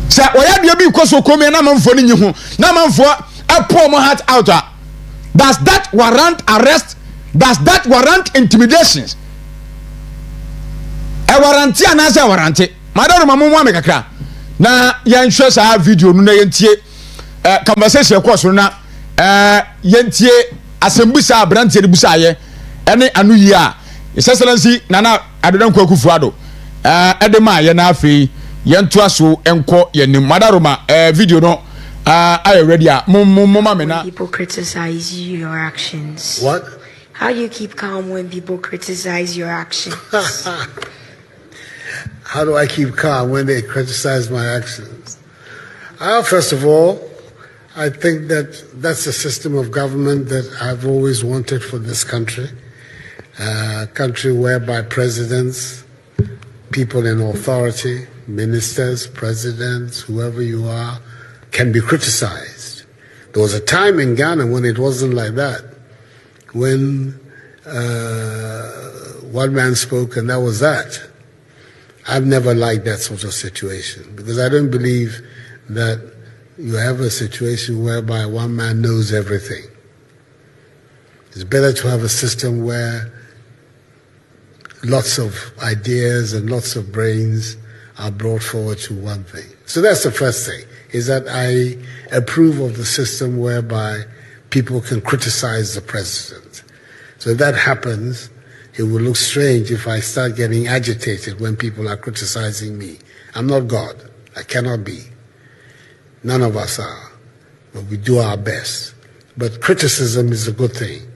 Speaker 2: Sa oya de bi koso komi na manfo ni nyi ho na manfo apo mo heart out. Does that warrant arrest? Does that warrant intimidations? A warranty and as a warranty. Madam Mamu me kakra. Na yan show sa video no na yentie conversation course na yentie asembusa abrantie de busa ye ene anu yi a His Excellency Nana Adodankwa Akufo-Addo edema ye na afei yentu aso enko yenim madaroma video no are you ready?
Speaker 9: People criticize your actions.
Speaker 10: What?
Speaker 9: How do you keep calm when people criticize your actions?
Speaker 10: How do I keep calm when they criticize my actions? First of all, I think that's a system of government that I've always wanted for this country. A country whereby presidents, people in authority, ministers, presidents, whoever you are, can be criticized. There was a time in Ghana when it wasn't like that, when one man spoke and that was that. I've never liked that sort of situation because I don't believe that you have a situation whereby one man knows everything. It's better to have a system where lots of ideas and lots of brains are brought forward to one thing. So that's the first thing, is that I approve of the system whereby people can criticize the president. So if that happens, it will look strange if I start getting agitated when people are criticizing me. I'm not God. I cannot be. None of us are. But we do our best. But criticism is a good thing.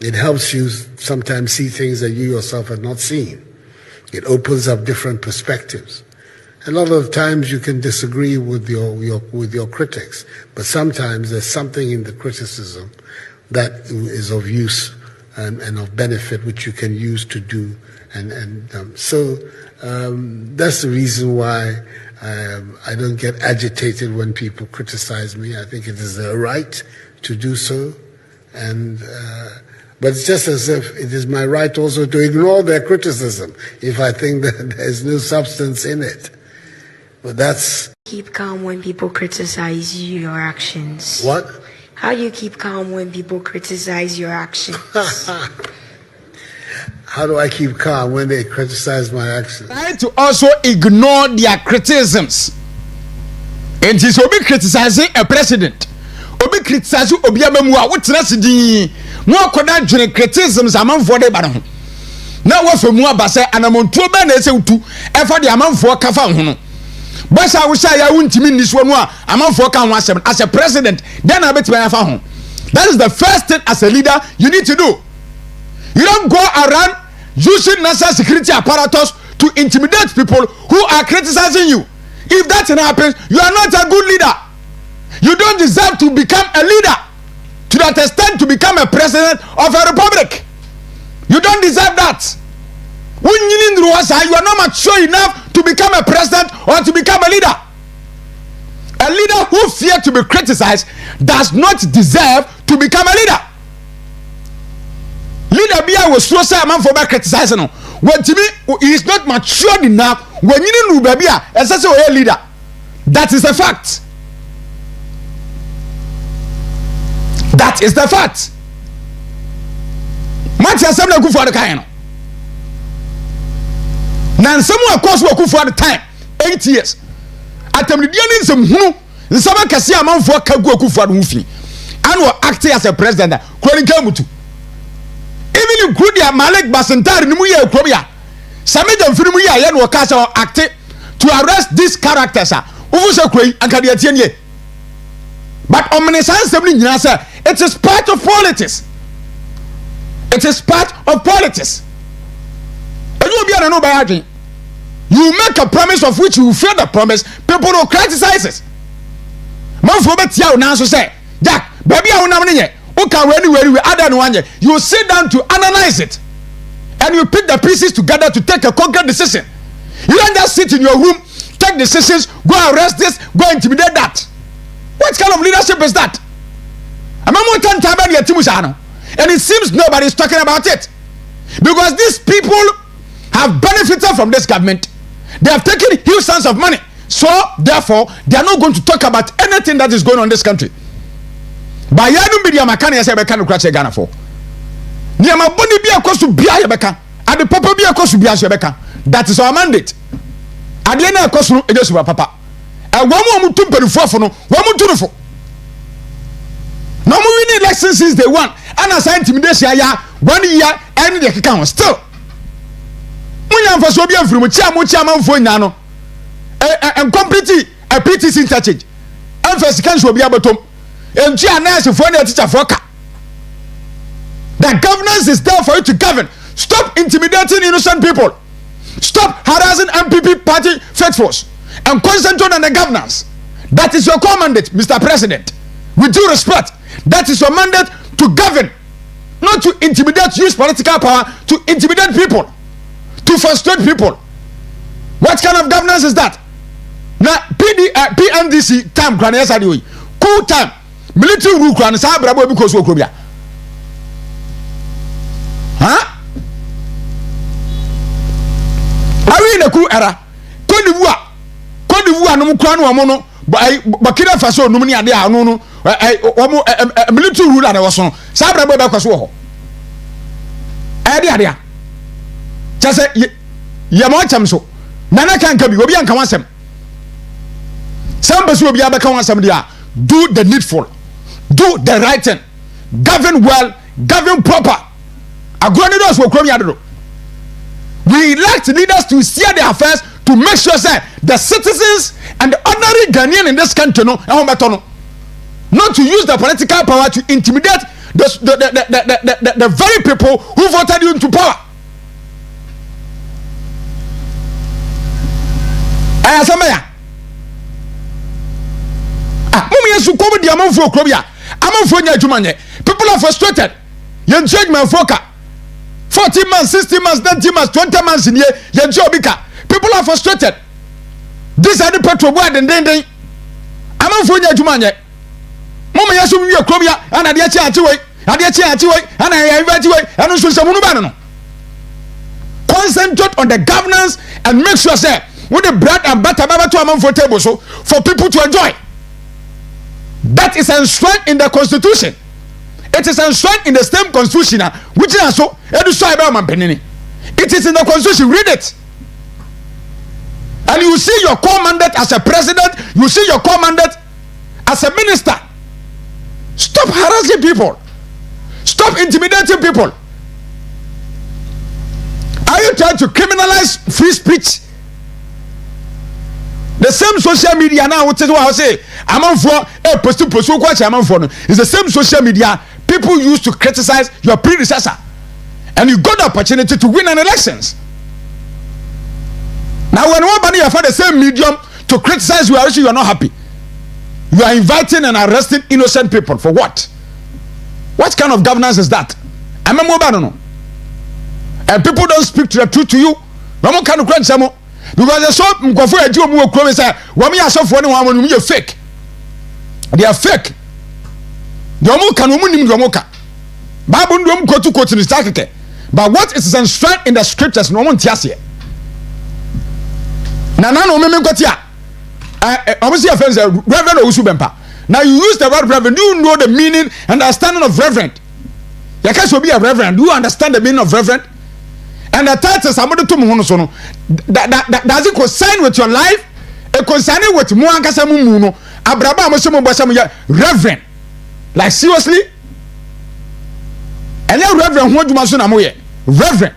Speaker 10: It helps you sometimes see things that you yourself have not seen. It opens up different perspectives. A lot of times you can disagree with your critics, but sometimes there's something in the criticism that is of use and of benefit which you can use to do. So that's the reason why I don't get agitated when people criticize me. I think it is their right to do so. But it's just as if it is my right also to ignore their criticism if I think that there's no substance in it. But that's...
Speaker 9: Keep calm when people criticize your actions.
Speaker 10: What?
Speaker 9: How do you keep calm when people criticize your actions?
Speaker 10: How do I keep calm when they criticize my actions?
Speaker 2: Try to also ignore their criticisms. And he's obi criticizing a president. Obi criticizing obi amemua. What's that? No koda june criticisms amanfo de ba no. Na wo fa mu abase anamonto ba na ese utu e fa de amanfo ka fa ho no. Basa wo sha ya wuntimi niso no a amanfo ka ho asem as a president then abeti ba fa ho. That is the first thing as a leader you need to do. You don't go around using national security apparatus to intimidate people who are criticizing you. If that happens, you are not a good leader. You don't don't deserve to become a leader to that extent to become a president of a republic. You don't deserve that. You are not mature enough to become a president or to become a leader. A leader who fears to be criticized does not deserve to become a leader. Leader Bia was so say man for by criticizing. When to me he is not mature enough when you know baby as a leader. That is a fact. That is the fact. Match assembly go for the kind. Now someone course work for the time 8 years. Atem the in some who some kase amanfo kagu akufo ado hufi and were acting as a president Kronika mutu. Even include the Malik Basantari ni mu ye krobia. Sameja mfiri mu ye no ka say act to arrest these characters. Ufu se kroi ankade atie nie. But omniscience ni nyina say it is part of politics. It is part of politics. And you be no by adwin. You make a promise of which you fail the promise, people will criticize it. Man for betia now so say, Jack, baby I will ye. Okay, anywhere we add one year. You sit down to analyze it. And you pick the pieces together to take a concrete decision. You don't just sit in your room, take decisions, go arrest this, go intimidate that. What kind of leadership is that? And it seems nobody is talking about it. Because these people have benefited from this government. They have taken huge sums of money. So, therefore, they are not going to talk about anything that is going on in this country. By Yanu Media Makani, I say, I can't crash a Ghana for. Niama Boni be a cost to Bia Yabeka, and the Papa be a cost to Bia Yabeka. That is our mandate. At the end of the cost, it is Papa. And one more to pay for no, one more to for. No more winning elections since day one. And as intimidation, 1 year, and the account still. Munyam for Sobian from Chaman for Nano and complete a PTC interchange. And first can be able to and Chiana for the teacher for that governance is there for you to govern. Stop intimidating innocent people. Stop harassing MPP party faithfuls and concentrate on the governance. That is your core mandate, Mr. President. With due respect, that is your mandate to govern, not to intimidate, use political power to intimidate people. To frustrate people. What kind of governance is that? Now, PNDC time, cool time, military rule, because we huh? Are we in a cool era? Cote d'Ivoire, no Mukrano, Mono, Bakina Faso, Numania, no, military rule, and I was on Sabra Bacaso. Adia. Just say, Yamacham so. Nana can come, you will be unconscious. Some person will be able to come somebody. Do the needful, do the right thing, govern well, govern proper. Agonidos will come here. We elect leaders to steer their affairs to make sure that the citizens and the ordinary Ghanaian in this country know, not to use the political power to intimidate the very people who voted you into power. Asamaya. Mummy is to come the amount for Krobia. Amount for Jumane. People are frustrated. You change my foka. 40 months, 60 months, 90 months, 20 months in here. You Jobika. People are frustrated. This are the petrol board and then they. Amount for Jumane. Mummy is to be a Krobia and a dear child. And I invite you and also some Munubano. Concentrate on the governance and make sure say with the bread and butter to amount for table so for people to enjoy. That is enshrined in the constitution. It is enshrined in the same constitution which is so it is in the constitution. Read it. And you see your core mandate as a president, you see your core mandate as a minister. Stop harassing people. Stop intimidating people. Are you trying to criminalize free speech? The same social media now, which is what I say, among for a post among for is the same social media people use to criticize your predecessor, and you got the opportunity to win an elections. Now, when one body have the same medium to criticize you, you are not happy. You are inviting and arresting innocent people for what? What kind of governance is that? I'm a mobile. And people don't speak to the truth to you. No kind of crunch because they saw go for a job who come say, "What me aso for anyone when you fake." They are fake. The omo kan omo nim the omo ka. Bible ndom quote quote in the but what is enshrined in the scriptures no one tiase. Na no me kwati a obviously offense Reverend Owusu Bempa. Now you use the word reverend. Do you know the meaning and understanding of reverend? You can't be a reverend. Do you understand the meaning of reverend? And the title somebody to me so no does it concern with your life? It concerning with mo ankasa mu no abraba mo so mo bosa mo reverend. Like seriously? And you reverend ho djuma so na mo ye reverend.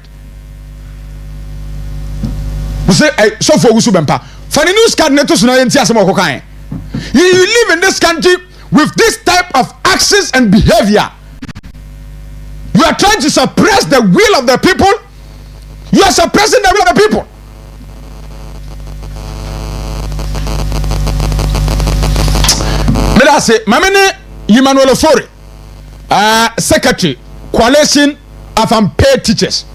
Speaker 2: We say so for Owusu Bempa. For the news card neto so na yenti asem okokan. You live in this country with this type of actions and behavior. You are trying to suppress the will of the people. You are suppressing the will of the people. Let us say, Mamene Emmanuel Ofori, Secretary, Coalition of Unpaid Teachers.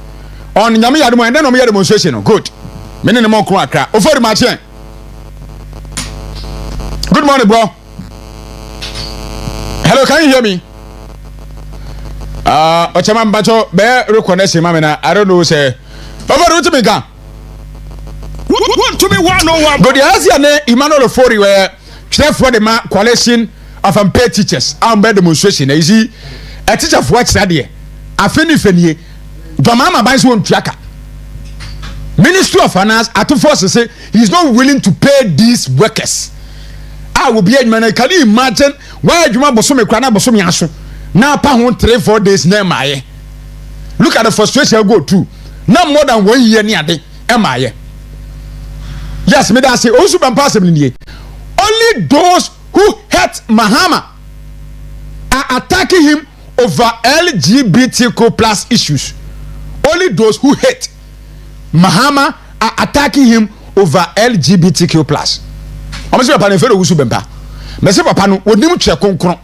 Speaker 2: On Yami Yadumo and then on your demonstration. Good. Many more Accra. Ofori Martin. Good morning, bro. Hello, can you hear me? Ochaman Bacho, bear recognition, Mamma. I don't know, say. Over to me, gun. To be 101. But the Asian Emmanuel Ofori were chef for the coalition of unpaid teachers. I'm by demonstration. You see, a teacher of what study. I finish the Mama buys one tracker. Ministry of Finance at two forces say he's not willing to pay these workers. I will be a man. Can you imagine why you want Bosome Krana Bosome Yasu? Now, 3-4 days near my. Look at the frustration I go through. Not more than 1 year near the MIA. Yes, me that say also been possible in the only those who hate Mahama are attacking him over LGBTQ plus issues. Only those who hate Mahama are attacking him over LGBTQ plus. I'm saying papa nefero Owusu Bempa. Me say papa no onim twe konkron.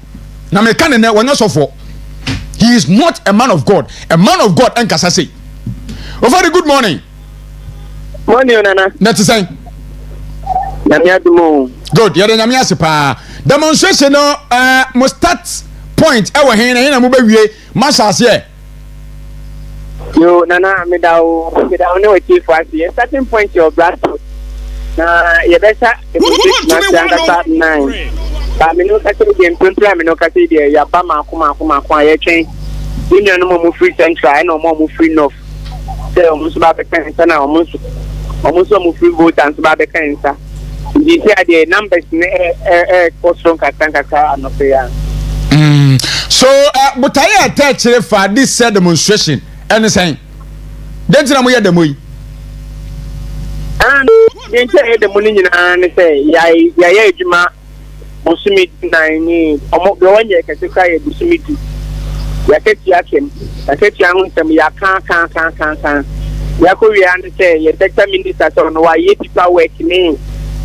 Speaker 2: Na me kan ne wonyo sofo. He is not a man of God. A man of God enkasa say. Over good morning.
Speaker 11: Morning Nana.
Speaker 2: Net say.
Speaker 11: Nyame adumo.
Speaker 2: Good. Yere nyame ase pa. Demonstration no must start point e wo hen na mo ba wie masa here.
Speaker 11: Yo Nana me da ne wati for ase. Starting point your blast. Na ye besa e na 9. Ba me no ka se game plan me no ka se dia ya ba ma ko ye twen. Union no mo free central na mo free north. Say o mo so ba be kan sa na o mo so mo free vote and so ba be kan sa. Di say the numbers ko strong kaka no pe ya.
Speaker 2: So but I attach for this demonstration and saying then na mo ye demo yi.
Speaker 11: And then say the money nyina say ya adwuma bosumi 9 omo be wonye kase kai bosumi 2 ya ketia kem ya ketia hunsem ya kan ya ko wi and say ya sector minister so no wa ye people work ni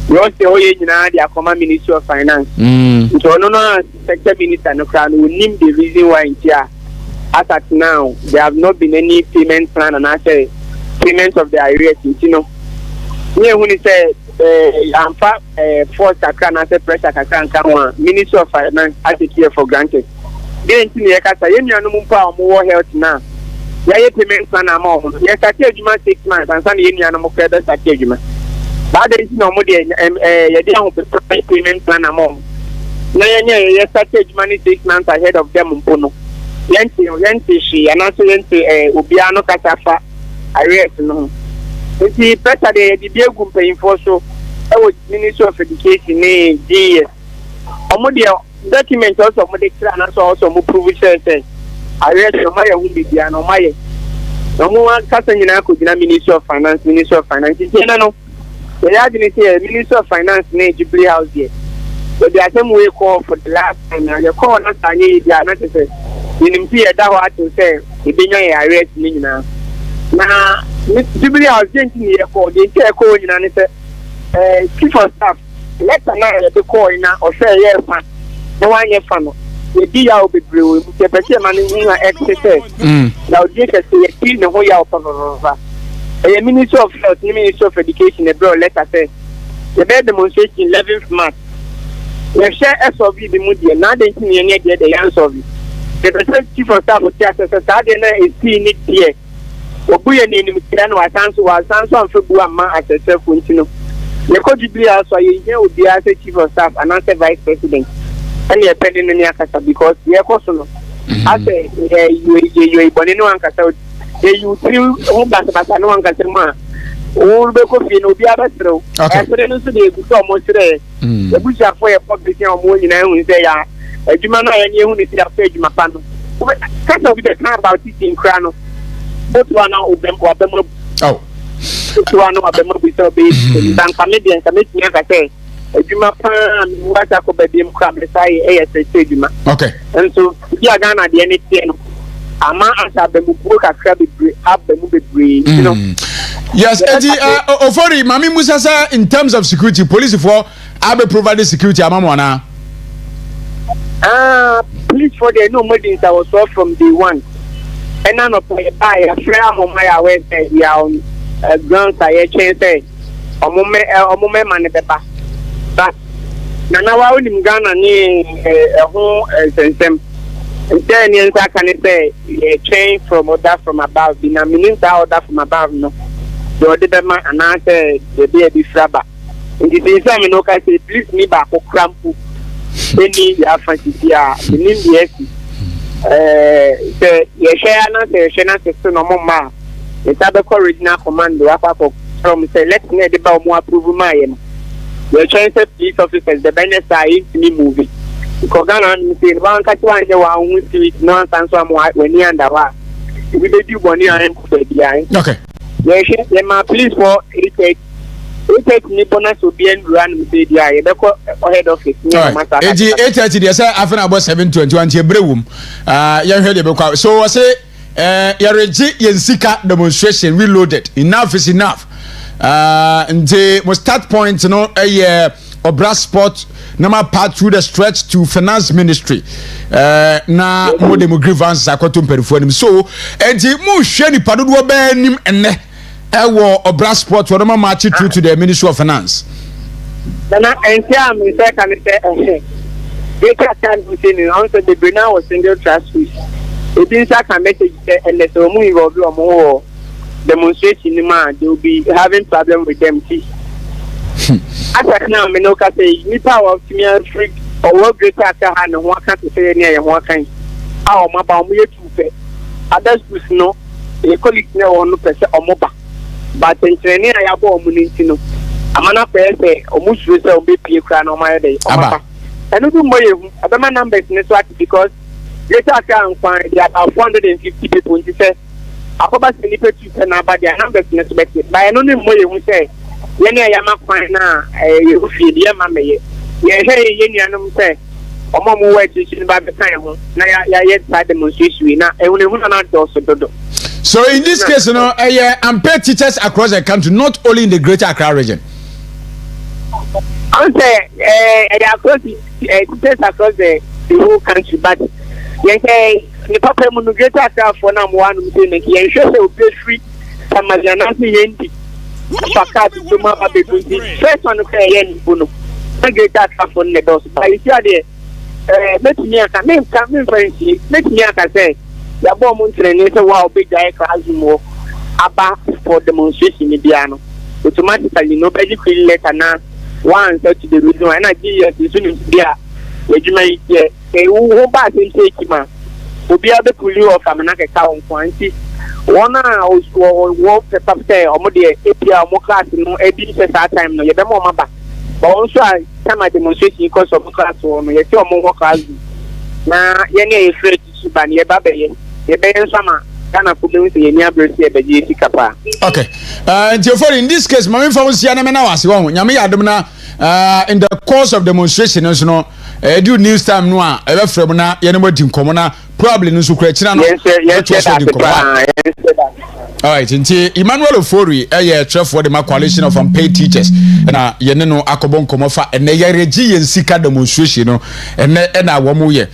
Speaker 11: you say o ye nyina dia come Ministry of Finance so no sector minister no kra no nim the reason why here as at now there have not been any payment plan and I say payment of the arrears you know we when he say amfa force Accra na say pressure kakra one Ministry of Finance as it here for granted then tin ye kasa ye nuanu mu pa omo health na ye payment plan am o ye start adwuma 6 months and san ye nuanu mu credit start adwuma ba dey tin omo dey ye dey ho payment plan am o na ye start adwuma 6 months ahead of them mpono yenti shi and also yenti obia no kasa fa arrears no. If pressure the be egu paying for so Ministry of Education DS omodia document also omodia and also mo prove say arrest no maye hu bibia no maye no mo kasa nyina ko dina Ministry of Finance tina no we had ni say Ministry of Finance na Jubilee House here so the same way call for the last time the call na tanye dia na say nim pie da ho ato say e benya arrest ni nyina na Jubilee House didn't hear for the entire call in and chief of staff letter na the coin na or say yes fan. No one yes fan. The dia will be brewing. The person man in exercise. Now just say kill the whole year of a Minister of Health, Minister of Education, the bro letter says the bed demonstration 11th March. We share SOV the moody and now they see any idea the answer of it. The President Chief of Staff of Justice is seeing it here. Obuye ni mkirano wa sanso amfebu ama asese funtino. Yeko jibli also ye obi as Chief of Staff and as Vice President. And ye pending ni akasa because yeko so no. As you boni no ankasa you feel who basa no ankasa ma. O be ko fi no obi abetro. Esere no so dey go so mo sire. The bush afọ ye public yan mo nyina hu say ya. Adwuma no ye hu ni ti afọ adwuma pa no. Kasa obi dey talk about it in Krano. Both one now obem. Oh. One now obem we so be. Dan comedian comedian ka say. Adwuma pa what I ko be dem kra be say ASA adwuma.
Speaker 2: Okay.
Speaker 11: And so ya Ghana dey anything no. Ama asa be mu ko kakra be abem be you know.
Speaker 2: Yes, Ofori, Mami Musa say in terms of security, police for abe provide security amamo na.
Speaker 11: Police for the no more things that was all from day one. And none of my buy a friend of my way say we are on grounds I change say a moment man pepper. But Nana in Ghana ni a home system. And then you can say a change from order from above. The minister order from above no. The other man and I say the baby fraba. In the same no can say please me back or crampu. Any ya fancy ya the name the share system no more. The Takoradi original commando from say let's need the bow more approve my the change police officers the business are into me movie. Because Ghana say one catch one who see it nonsense when you under what we do one year and
Speaker 2: okay.
Speaker 11: Yeah, my police for it take me bonus to be and run with the idea. Head office.
Speaker 2: 8:30 they say after about 7:21 ye brewum. You heard about so I say Yensika demonstration reloaded. Enough is enough. And the most start point you know Obra Sport number part through the stretch to finance ministry. Na mo demo grievance akoto perifo so enti mo hwe ni padodo ba nim enne ewo Obra Sport wo ma match through to the Ministry of Finance.
Speaker 11: Nana entia me say can say they can continue on so the Brina was single trust fees. It didn't say message and let them involved or demonstration they will be having problem with them too. As now me no can say me power of me freak or work greater and one can't say near one kind. Our mama we too others no a colleague no no person or mobile. But in training I have all money to know. I'm not say almost result be pay crown on my day. I don't know about numbers network because later I can find there are 450 people in say I probably snippet to about their numbers network. But I don't know who say when I am a fine now you feel dear mamma ye hey say or more way to by the time now yet side demonstration now I only want to also do.
Speaker 2: So in this case, you know, unpaid teachers across the country, not only in the Greater Accra region.
Speaker 11: I say across teachers across the whole country, but you say the problem in the Greater Accra for now one thing you sure say we free some of the announcement yendi. To my baby, first one okay yendi bono. The Greater Accra for the boss, but you see there, let me come friendly. Let me say. The bomb training so wow big guy class more about for demonstration in Biano. Automatically nobody will let now one such the reason why I give you the soon there. Which may who back in take man will be able to pull you off and knock a cow quantity. One hour walk the top there or more the APR more class no a time no you don't want back. But also I come at demonstration because of class one you see more class. Now you're afraid to ban your baby. Okay.
Speaker 2: In this case, my information na was one. Nyame yadom na in the course of demonstration, you know, do news time no a ebe frem na ye ne modi nkomo na probably no so kura china no
Speaker 11: yes that
Speaker 2: all right nti Emmanuel Ofori trefo de ma coalition of unpaid teachers na ye ne no akobo nkomo fa ene ye regi ye sika demonstration no ene na wo mu ye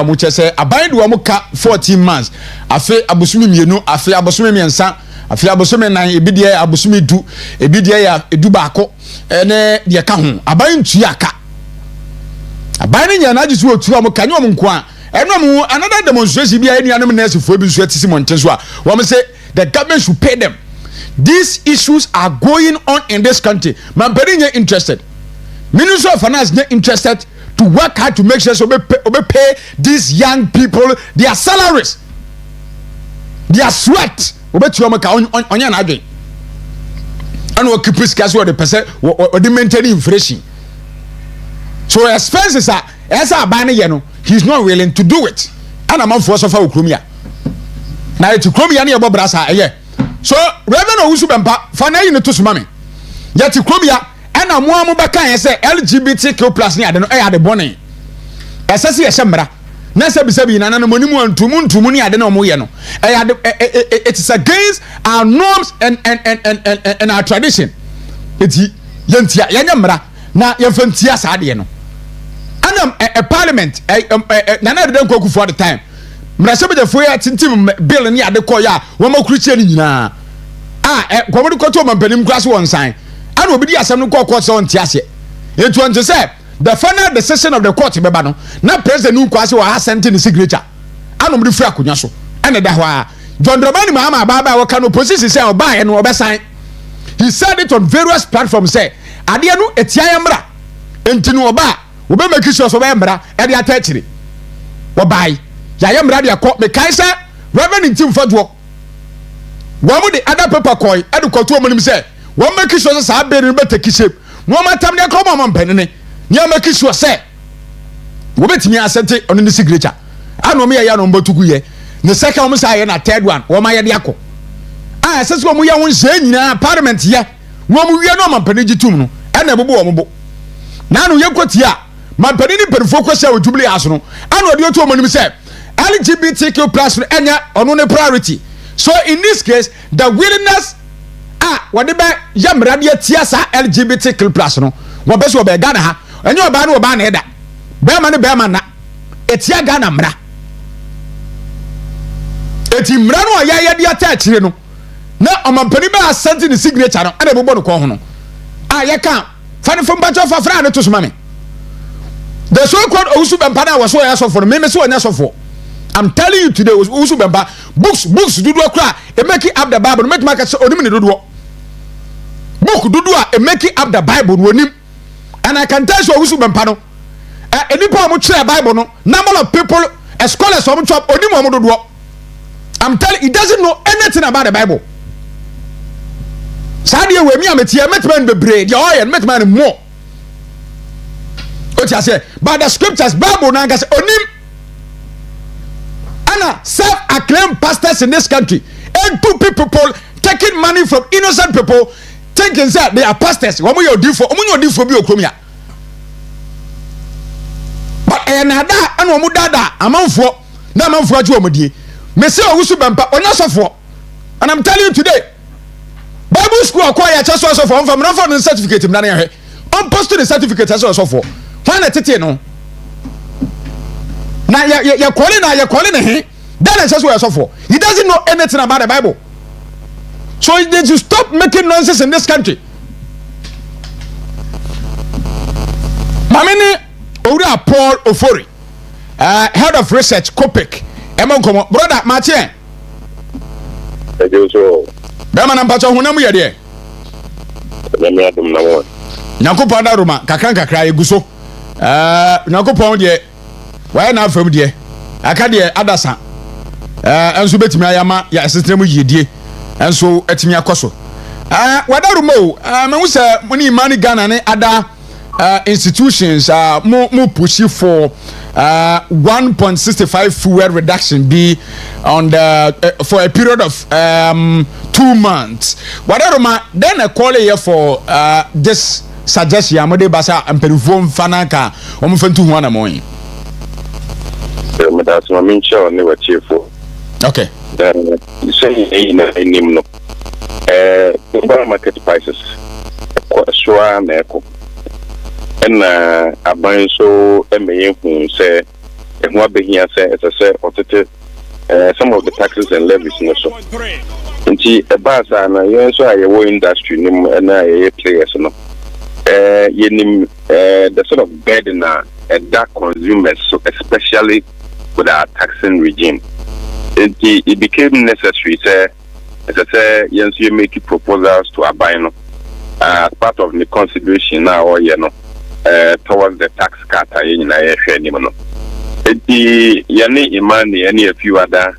Speaker 2: mu chese aban de wo mu ka 14 months afi abosumi mienu afi abosumi miensa afi abosumi nan ebidie abosumi du ebidie ya edu baako ene de ka ho aban ntua aka aban ne nya na agisu otu am kanyo am nko a eno mu another demonstration bi a enuanom nurse fo bi so atisi monten so a wo say the government should pay them. These issues are going on in this country. Man, very interested. Minister of Finance not interested to work hard to make sure so we pay these young people their salaries, their sweat. We bet you on your agri. And we keep this cash the percent or the maintain inflation. So expenses are as a banner, he's not willing to do it. And I'm on force of our Krumia. Now to Krumia near Bobrasa, so Reverend Owusu Bempa, Fana in the Tusumami. Yet to Krumia, and I'm one more can say LGBTQ plus near the bonnet. As I see a sembra, Nasa Bisabi, and Anonymous to Moon to Muni, I don't know Moyano. It's against our norms and our tradition. It's Yantia Yanamra, now Yanfantia Sadiano. And a parliament, none don't go for the time. Mrasebe de foya tintim bill ni ade koya wo ma Christian nyina komodu koto mampanim class one sign and obi di asem no court so ntiase it want to say the final decision of the court beba no na president nu kwase wa sent in signature and obi free akonya so and da ho a John Dramani Mahama baba wo kan opposition say oba ye no obe sign. He said it on various platforms say ade no etia yamra enti no oba obe make sure so be mra e de atachiri obai ya mra dia ko me kaisa reverend team fadwo wo mu the other paper coin e de koto omonim say wo make sure say be be take shape no matam dia ko mama mpanene nya make sure say wo betimi asente on the signature anu me ya no mbotugu ye the second one say na third one wo ma ye dia ko sese wo mu ya won se nyina parliament ye wo mu wie no mampane gitum no e na bebo wo mo bo na anu ye kotia mampane ni perfo ko say ojubli aso no anu odi otu omonim say LGBTQ plus enya ono ne priority. So in this case, the willingness whatever yamra dia tiasa LGBTQ plus no wo beso wo be Ghana ha enyo ba na wo ba na eda be ma ne be ma na etia Ghana mra eti mra no ya dia ta akire no na omampani ba asante ne signature no ana bebo no ko ho no ye kan fani fo mbacho fa fra ne to suma me the so called Owusu Bempa na was so ya so for me so anya so for. I'm telling you today, Owusu Bempa books do cry. It make it up the Bible. Make market so only do book do it make it up the Bible. And I can tell you Owusu Bempa no. Any people who share Bible no. Number of people, scholars from chop only mo do. I'm telling you, he doesn't know anything about the Bible. Sadia we me ametia met man be bread. Your oil met man more. What you say? But the scriptures Bible na say onim. Anna self-acclaimed pastors in this country and two people taking money from innocent people thinking that they are pastors. But another and Omudada among for Naman for Jomudi. Monsieur Owusu Bempa or not so for. And I'm telling you today, Bible school acquire just also from not for the certificate in Nania. I'm posting the certificate as also for. Find a titino. Now you're calling him. That is just what I saw for. He doesn't know anything about the Bible. So he needs to stop making nonsense in this country. Mamini Ora Paul Ofori, head of research, Kopek. Brother Martin.
Speaker 3: Thank you so.
Speaker 2: Bema na mpacho hunamu ya die.
Speaker 3: Nyame adum na won.
Speaker 2: Nyankopon da roma kakra eguso. Nyankopon de why na afam de. Aka de adasa. Enso betimi ayama ya sistremu yedie. Enso etimi akoso. Wadaru mo me hu se moni mani Ghana ne ada institutions more pushing for 1.65 fuel reduction be on the for a period of 2 months. Whatever then a call here for this suggestion amode basa amperifo mfana ka omfantu ho anamoy
Speaker 12: that's my main show ne wa chiefo
Speaker 2: okay
Speaker 12: say na enim no market prices so na eko na aban so emeye hu say ehua behia say otete some of the taxes and levies no so nti ebasa na yen so ayewo industry nim na aye players no yenim the sort of burden that consumers, so especially with our taxing regime. It became necessary, as I say, yes, you make proposals to Abino as part of the consideration now, or towards the tax cut. The Yani Imani, any a few other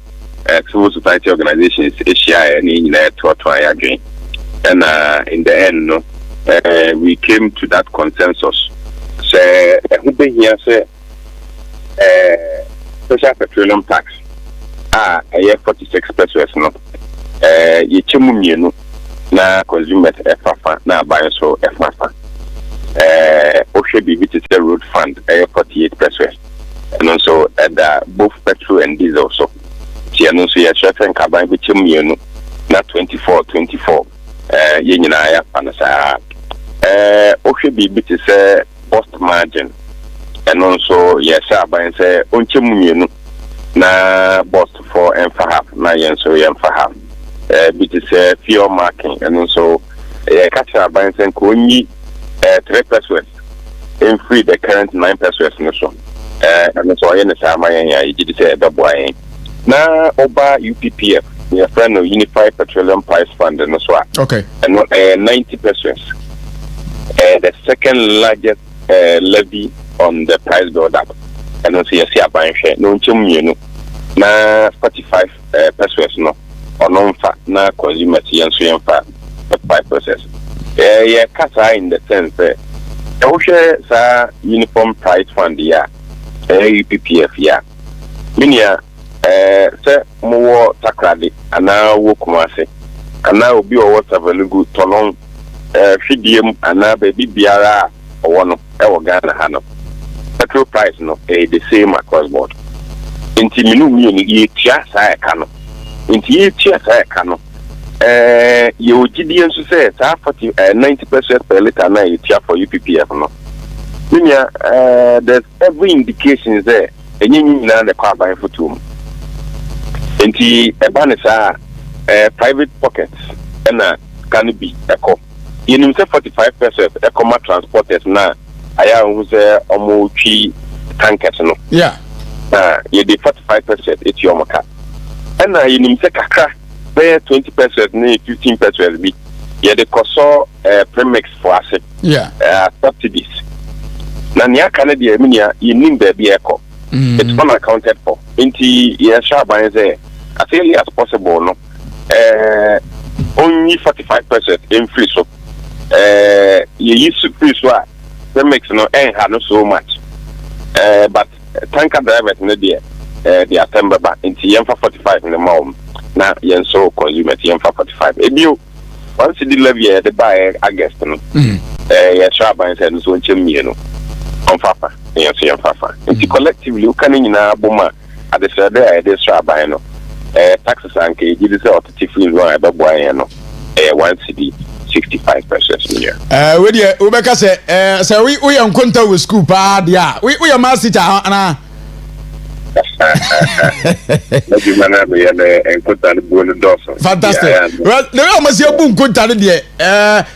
Speaker 12: civil society organizations, Asia, and in to try again. And in the end, no. We came to that consensus. Say, who be here say, special petroleum tax. A year 46 pesos no. Ye chemu na consumers efafa na buy so efafa. Oshe bibi to road fund 48 pesos. And also both petrol and diesel so. Tiano so ye share carbon bi chemu na 24. Ye nyina ya panasa. Oshe bibi to say post margin. And also yes, I say unchemu na bust for and for half na yen so yen for half. Bit is fuel marking and also catch up by saying konyi 3 pesos in free the current 9 pesos no so. And so yen say my yen you say double yen. Na oba UPPF your friend of Unified Petroleum Price Fund no so.
Speaker 2: Okay.
Speaker 12: And 90 pesos. The second largest levy on the price build up. And also you see a buying share no chum na 45 pesos no or non fat na consumers yen so yen fat 5%. Yeah kasa in the sense that sa uniform price fund ya UPPF ya minia se mo Takoradi ana wo Kumasi ana obi o what available tonon fidiem ana baby biara o no e wo Ghana ha no petrol price no the same across board. Inti minu ye tia sa eka no. Inti ye tia sa eka no. Ye ogidi enso say sa 90 pesos per liter na ye tia for UPPF no. Minya there's every indication there enyi nyina na kwa ban fotum. Inti eba ne sa private pockets na can be eko. Ye nim say 45 pesos eko transporters na aya who say omo tankers no.
Speaker 2: Yeah.
Speaker 12: You did 45% it's your market. And you need to kakra pay 20 pesos, 15 pesos be. You the cost premix for us.
Speaker 2: Yeah.
Speaker 12: Subsidies. Now, near Canada, you need the vehicle. It's unaccounted for. Into your shop by as early as possible. No, only 45% in free. So, you use free swap. Premix no ain't had not so much. But tanker drivers no there they are temper back into yen for 45 in the mom na yen so consumer yen for 45 ebio once the levy the buy August no yeah sure buy say so nchemi no on fafa yen so yen fafa into collectively you can nyina boma at the side there dey sure buy no taxes and ke give say authority no e be boy yen no 1 cedi 65 pesos million.
Speaker 2: We dey we be ka say we am contact with school pa dia. We am master teacher ana. Fantastic. Well, the way am say bu contact dey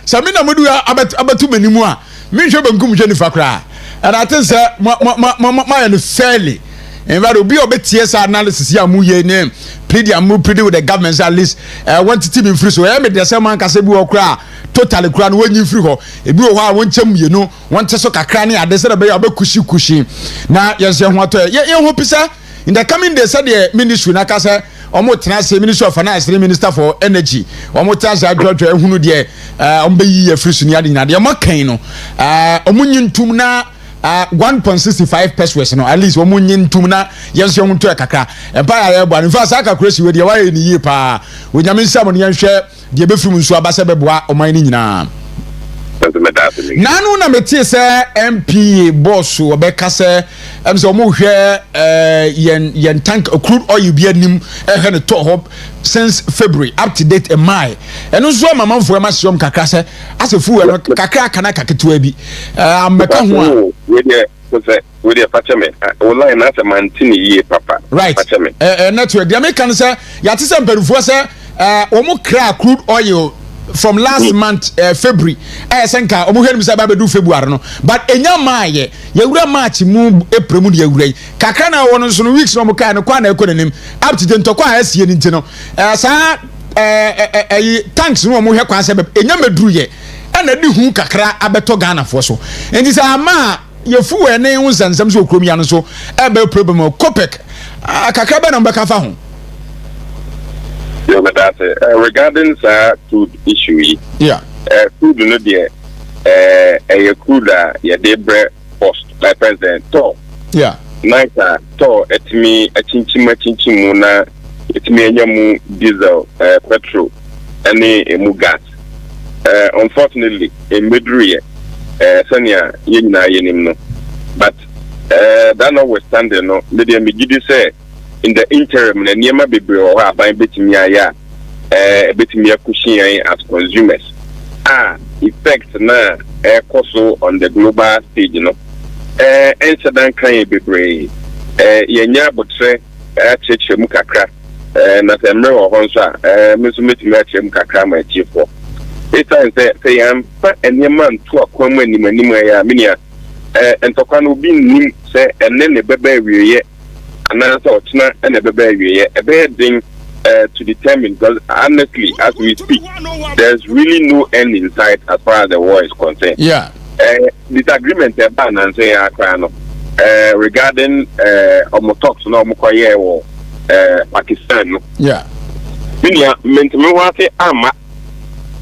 Speaker 2: sami na modu abatu manimu a me hwe bankum hwe ni fakra. And I think say my fairly and that will be a bit TSR analysis ya mu ye name plead with the government at least want to team in free so I made the same man can say be okra totally kra no when free ho e bi o ho a won cham ye no won te so kakra ne ade se da be kushi na yes ye ho to ye ho pisa in the coming days said the ministry na ka say omo tena say ministry of finance minister for energy omo tena say adwodo ehunu de ombe yi ye free so ni ade na de makan no omo nyintum na 1.65 pesos no at least womun ntum na yenso yom to kakra empire ya bua in fact aka crazy we de wa ye ni yi pa onyame nsam no yenhwe de befrum nsu abase beboa oman ni nyina Nanu na metie say MPA boss obeka say em say omo hwe yen tank crude oil bi anim he ne to hop since February up to date in May. Eno so mamanfo ma siom kakra say asefu no kakra kana kaketua bi ambeka ho a
Speaker 12: we dey patchame online na mantini ye papa
Speaker 2: right network the American say ya tise mperufo say omo kra crude oil from last month February senka omo hwenu say ba bedu February no but enya maaye yewura March mu April mu yewura kakra na wono so no weeks no mo kai no kwa na ekononim up to the ntokwa asie ni ntino sa tanks no omo hwe kwa say enya meduru ye na di hu kakra abeto Ghana fo so enti say ama yefu we ne hu zansam so okrom ya no so ebe problem Copec kakra be na mbeka fa ho.
Speaker 12: Yeah, but that's regarding food issue.
Speaker 2: Yeah.
Speaker 12: Food no there. A crude they bread post like President to.
Speaker 2: Yeah.
Speaker 12: Nice to etimi chinchimu na etimi enyamu diesel petrol any emu gas. Unfortunately, in Midri sanya yina yenim no. But that notwithstanding no, media me say in the interim na niema bebre o ha ban betimi aya betimi akushia as consumers effect na koso on the global stage no incident kan bebre yenya botre chechemu kakra na semre o honso meso metimi achemu kakra ma chifo it say am pa niema nto akwamu animanim ya minia entokwa no bi nim say enne ne bebe wiye and then so and a baby to determine because honestly as we speak there's really no end in sight as far as the war is concerned.
Speaker 2: Yeah.
Speaker 12: Disagreement ban and say regarding talks no Pakistan.
Speaker 2: Yeah.
Speaker 12: Minia mentally want say ama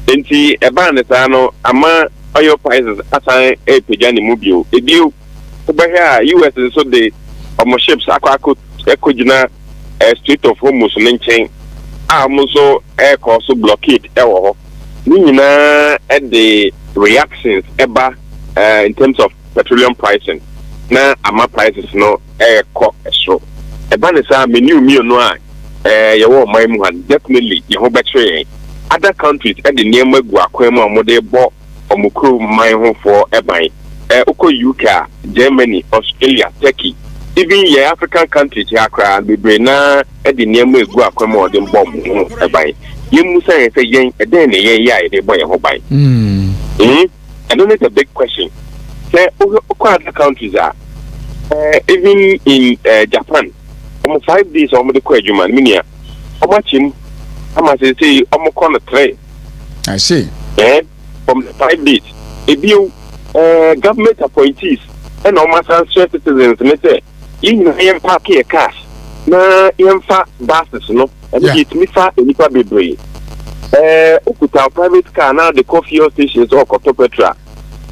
Speaker 12: enti ban no ama oil prices assign a pejani mobile e deal over here US so they omo ships akwa ekojina Strait of Hormuz nchen amuso air course blockade ewo ho ni nyina the reactions eba in terms of petroleum pricing na ama prices no ko so eba ne sa menu no a yewo man mu han definitely ye ho betray other countries the niam egu akwan mu amode bo omukro man ho for eban uko UK, Germany, Australia, Turkey. Even your African countries, Accra, be na the name will go across the bomb by. You must say, then they buy a hobby. I don't know, it's a big question. Say, other countries are even in Japan, almost 5 days almost the question, man, minia. How much him? How much they say, almost on a tray.
Speaker 2: I see.
Speaker 12: From 5 days. If you government appointees and almost citizens, and they say, you park your cash. Na yemfa buses no and it me fa enipa bebre okuta private car na the coffee stations or Kotopetra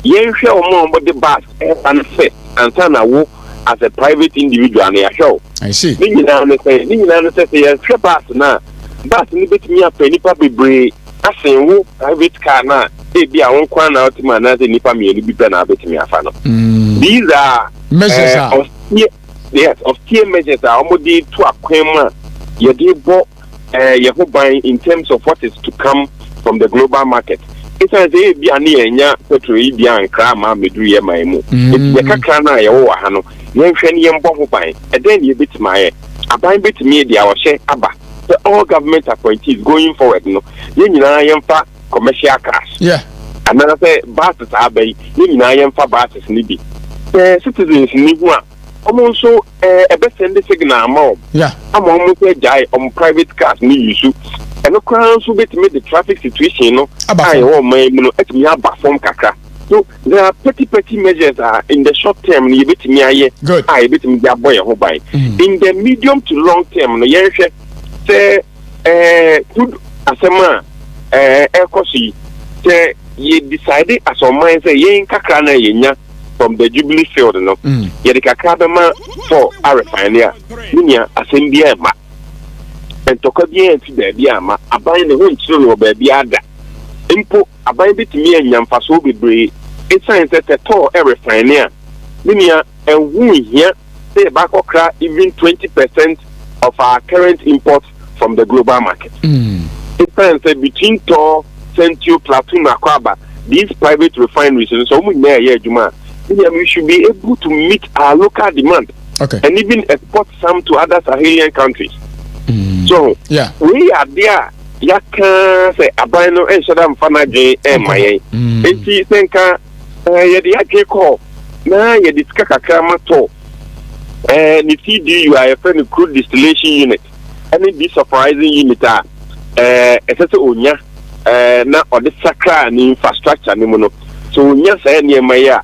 Speaker 12: yenhwe omo the bus and fit and turn awo as a private individual na show.
Speaker 2: I see.
Speaker 12: Ni nyina no say yenhwe bus na bus ni betimi afa enipa bebre asen wo private car na e bia won kwa na otima na se enipa me bi pe na betimi afa no. These are measures yes, of key measures are almost to acquire your debo in terms of what is to come from the global market. It's as a be anya petrol and crama medu maimu. It's the kakana ya hano, yen bomb buying, and then you bit my a buying bit media or share abba. The all government appointees going forward, no, yen fa commercial cars.
Speaker 2: Yeah.
Speaker 12: Another say buses are bay, yen fa buses nibi. Citizens niwa. Also, a best send the signal more.
Speaker 2: Yeah,
Speaker 12: I'm almost a guy on private cars, me issue. And the crowns will make the traffic situation. No, I want my at me about from Kakra. So there are petty measures in the short term. You bet me,
Speaker 2: good.
Speaker 12: I bet me that boy who buy. In the medium to long term, no, yes, say, good as a man, Ekosi, say, ye decided as a man say, ye in Kakra na yenya. From the Jubilee field, no, Yadika Kabama for a refiner, Minia, Assembia, and Tokabia and Tibiama, a buying the whole children of baby ada. impo aban bitimi anyamfaso bebre esan se teto refine linia enwu hia say back okra even 20% of our current imports from the global market. Esan se between Tor, Central, Plateau, Akwaba, these private refineries, so we should be able to meet our local demand and even export some to other Sahelian countries. So we are there. Yaka say abano and Shadam Fanaje and my enti senka yedi ake call na yedi skaka kama to ni TD you are a friend of crude distillation unit and it be surprising unit esese onya na ode sakra ni infrastructure ni mono so onya say ni emaya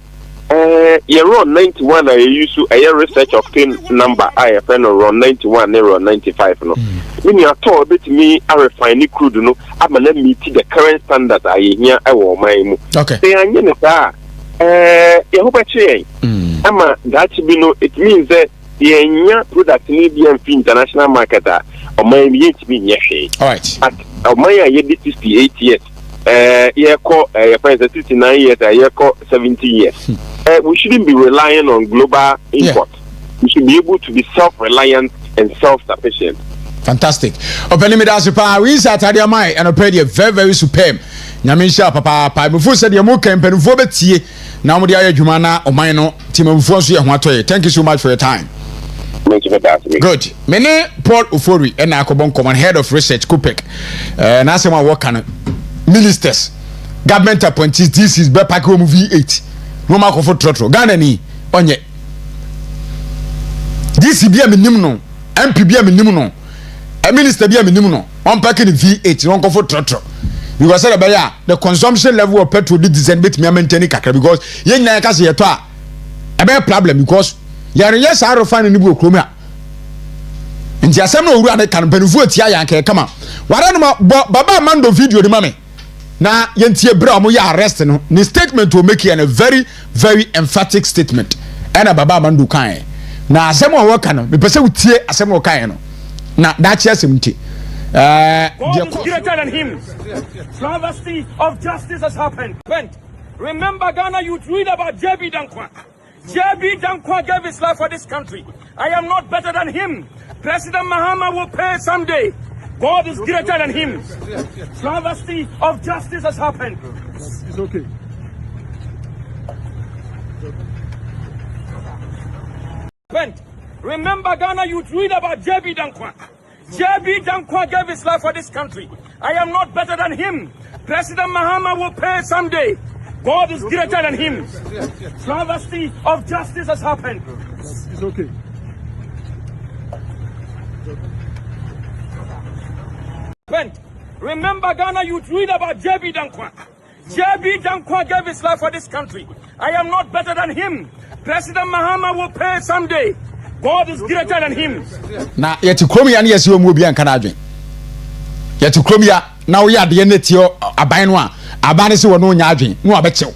Speaker 12: you run 91 I use a research octane number I friend run 91 run 95 no when you are told bit me a refine crude no I'm gonna meet the current standard I here I will my they are in you hope I ama that be no it means that the product need be international market or my be all right at my 68 years year call 69 years year call 70 years we shouldn't be relying on global import. We should be able to be self-reliant and self-sufficient.
Speaker 2: Fantastic. Open me that's pa we Saturday mai and open very very superb. Nyamisha papa before said you mo can penfo betie na mo dia adwuma na oman no timamfo so ye ho atoye. Thank you so much for your time. Good. Mene Paul Ofori and Akobon Common Head of Research Kupek. Na asema work kan ministers government appointees this is Bepa Home V8. No ma ko for trotro Ghana ni onye this bia minim no MP bia minim no a minister bia minim no on pack in V8 no ko for trotro because say the consumption level of petrol diesel bit me maintain kakra because yen na ka se yeto a be problem because yare yes are refine ni bu okrom a nti asem no owura ne kan panufu atia yan ka kama wara no baba mando video ni mame na yentie bra mo ya arrest no ni statement will make a very very emphatic statement and baba mandu kan na asem o work no me pese utie asem o kan no na da che asem nti
Speaker 4: greater than him. Travesty of justice has happened. Remember Ghana youth read about JB Dankwa. JB Dankwa gave his life for this country. I am not better than him. President Mahama will pay someday. God is greater than him. Travesty of justice has happened. It's okay. Remember Ghana youth read about JB Dankwa. JB Dankwa gave his life for this country. I am not better than him. President Mahama will pay someday. God is greater than him. Travesty of justice has happened. It's okay. Remember Ghana youth read about JB Dankwa. JB Dankwa gave his life for this country. I am not better than him. President Mahama will pay someday. God is greater than him.
Speaker 2: Na yeti kromia na yesi omu obi anka na adwen. Yeti kromia na wo ya de ne tio aban no a aban se wo no nya adwen no abechew.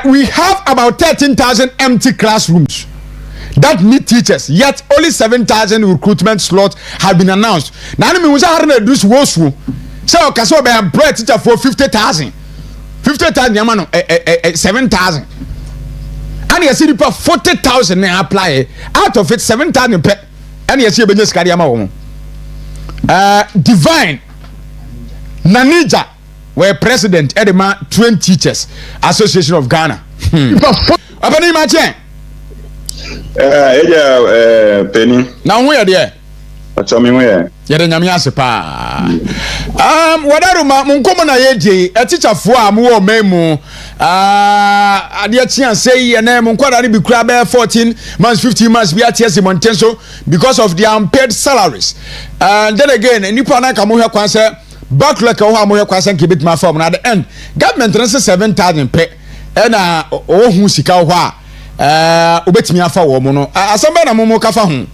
Speaker 2: We have about 13,000 empty classrooms that need teachers, yet only 7,000 recruitment slots have been announced. Now, we have reduced wosu. So, Kaso be employ teacher for 50,000. 50,000, yamano, 7,000. And you see the 40,000 apply. Out of it, 7,000 pe. And you see business carrier Divine Nanija were president Edema Trained Teachers Association of Ghana. Apa ni mache?
Speaker 13: Penny.
Speaker 2: Now where there?
Speaker 13: What's on me where?
Speaker 2: Yere nyame ase pa. Wadaruma munkomo na yeje a teacher fo am wo memu ade chia say na munkwada ni bi kura be 14 months 15 months bi atia montenso because of their unpaid salaries. And then again nipa na ka mo hwe kwan say backlog ka ho amoye kwasan ke bit ma form na the end government na 7,000 pe na ohun sika ho a obetimi afa wo mo no asamba na mo ka fa ho.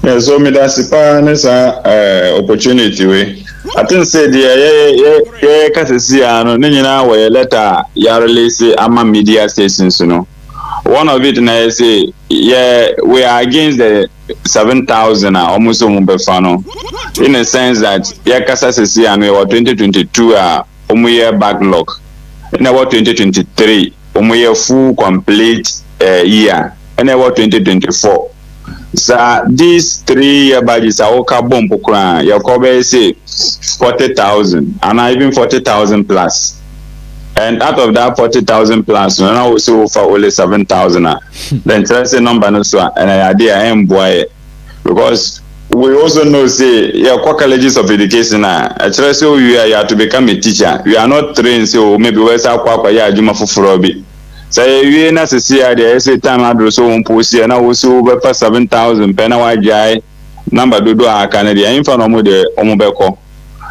Speaker 13: Yes, so me that's the opportunity we. I think say the kasisi ano ne nyina we letter ya release ama media stations no. One of it na say we are against the 7,000 almost umubefano. In a sense that yakasa sisi anu wa 2022 umuye backlog. In about 2023 umuye full complete year. In about 2024. So these 3 year budgets are all carbon pokra. Your cover say 40,000 and even 40,000 plus. And out of that 40,000 plus, we now also for only 7,000. Then tell us the number no so and idea am boy because we also know say colleges of education actually so you have to become a teacher. You are not trained so maybe we say ya juma fufuro. Say you na see there say time address so post here na also be 7,000 pena wa jai number dodo Canada info no mo de omobeko.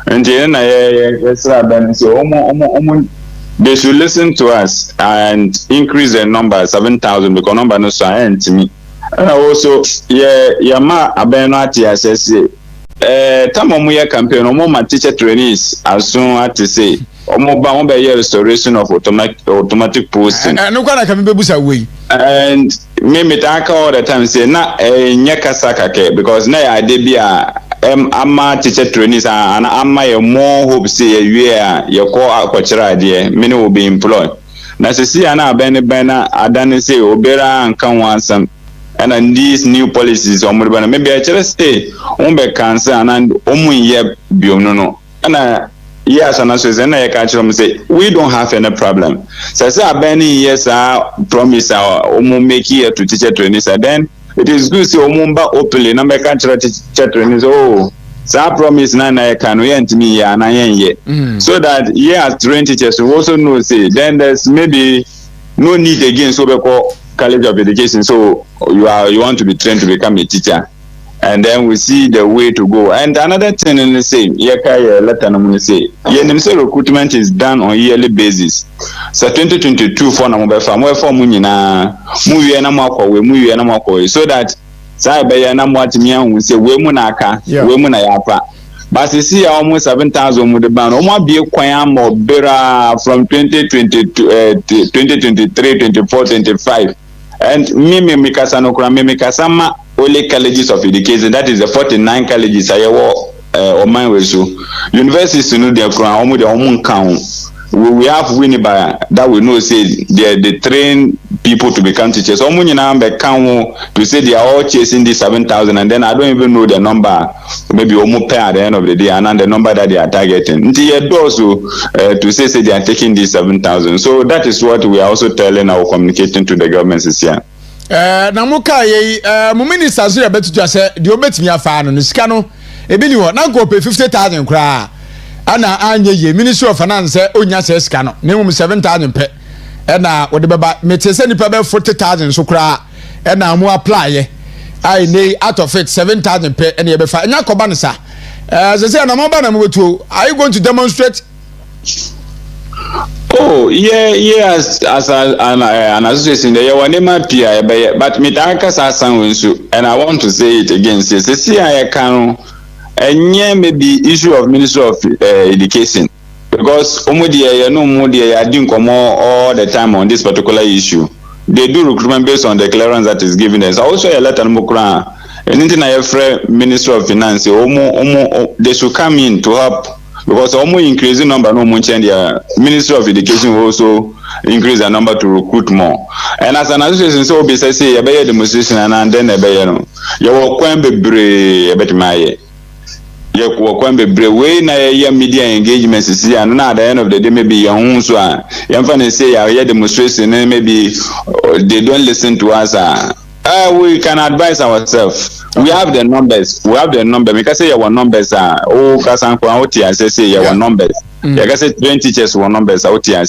Speaker 13: And na yes ben so they should listen to us and increase the number 7,000 because number no so to me. And also ma abeno ati assess tamomuya campaign omo teacher trainees as soon as to say omo ba restoration of automatic posting
Speaker 2: no kwala ka mebusa we
Speaker 13: and me talk all the time say na nyaka sakake because na ya de bia ama teacher trainees and ama your more hope say year your call akọchira there many will be employed na sisi ana ben adane say obera nkan wansam and these new policies maybe I just say cancer and ye biono and yes and as I catch them say we don't have any problem so say yes promise our make here to teacher trainees and then it is good to omumba openly number teacher trainees so promise na can we ent me ya na yen so that as trained teachers we also know say then there's maybe no need again so we call college of education so you want to be trained to become a teacher and then we see the way to go. And another thing in the same recruitment is done on yearly basis. So 2022 for number from where for munina muye na makwa so that say be na mwati mia we say we munaka we munayapa. But you see almost 7,000 with the ban. Omo be kwan mo bera from 2022 2023 24 25 and me mikasa no kura me mikasa ma only colleges of education that is the 49 colleges ayewo oman weso universities no dey kura omo dey omo nkan we have Winneba that we know say they train people to become teachers. Omo nyina be kan to say they are all chasing this 7,000 and then I don't even know the number maybe omo pay at the end of the day and the number that they are targeting. Until also to say they are taking this 7,000. So that is what we are also telling our communicating to the government this year.
Speaker 2: Na muka ye mu minister so betu just say the obetimi afa no sika no ebi ni ho na go pay 50,000 kra ana anye ye ministry of finance onya se sika no ne mu 7,000 pe na wo de baba metese ni pe 40,000 so kra na mu apply ye ai nei out of it 7,000 pe na ye be fa nya koba no sa say na mo ba na mo betu are you going to demonstrate?
Speaker 13: Oh, yes, as an association, there were never peer, but Mitaka Sasan, and I want to say it again. See, I can, and yeah, maybe issue of Ministry of Education because Omodia, no more, I didn't come all the time on this particular issue. They do recruitment based on the clearance that is given us. Also, a letter Mokra, and international Ministry of Finance, they should come in to help. Because almost increasing number no more change the Ministry of Education will also increase the number to recruit more. And as an association, so be say a better demonstration and then a better no. You will quite be brave, bet my you will quite be brave. Way na your media engagements is here, and at the end of the day, maybe your own so. You can say a demonstration, and maybe they don't listen to us. We can advise ourselves. We have the numbers. We have the number. Because say our numbers are say our numbers. Because say 20 teachers our numbers out here.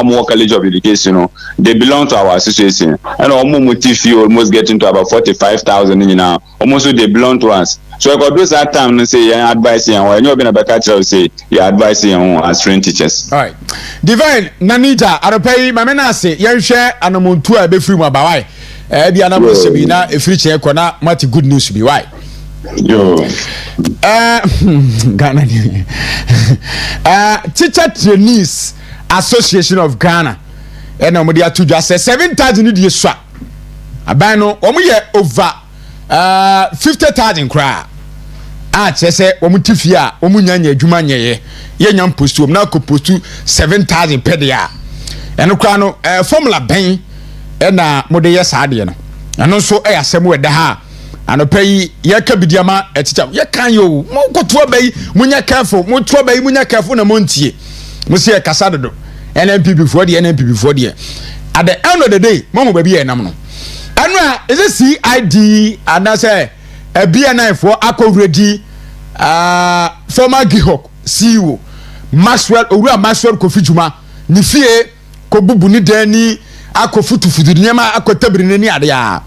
Speaker 13: More college of education. They belong to our association. And almost getting to about 45,000 now. Almost they belong to us. So I got those that time and say you're advising or you're being a catcher say you're advising as trained teachers.
Speaker 2: All right. Divine Nanita, I pay my menase, you share and I'm on tour be free my bawai. Ebi anamo sebi na efiri che kona mati good news be why
Speaker 13: yo
Speaker 2: Ghana teacher trainees association of Ghana and omo dia to just 7,000 ni die swa aban no omo ye over 50,000 kra a chese wo mutifie a wo munya nya adwuma nyeye ye nya postu na ko postu 7,000 per dia eno kra no formula ben na mode ye saade no eno so asem we da ha anopai ye ka bidiama eticha ye kan yo mo koto bai munya careful mo to bai munya careful na montie mo se kasa dodo NNPP for the NNPP for the at the end of the day mo ba bi enam no eno is it CID and say a BNI for Takoradi former Gihok CEO Maxwell Owura Maxwell Kofijuma ni fie ko bubu ni dani akofutufudu nyama akotabiri ni ade ya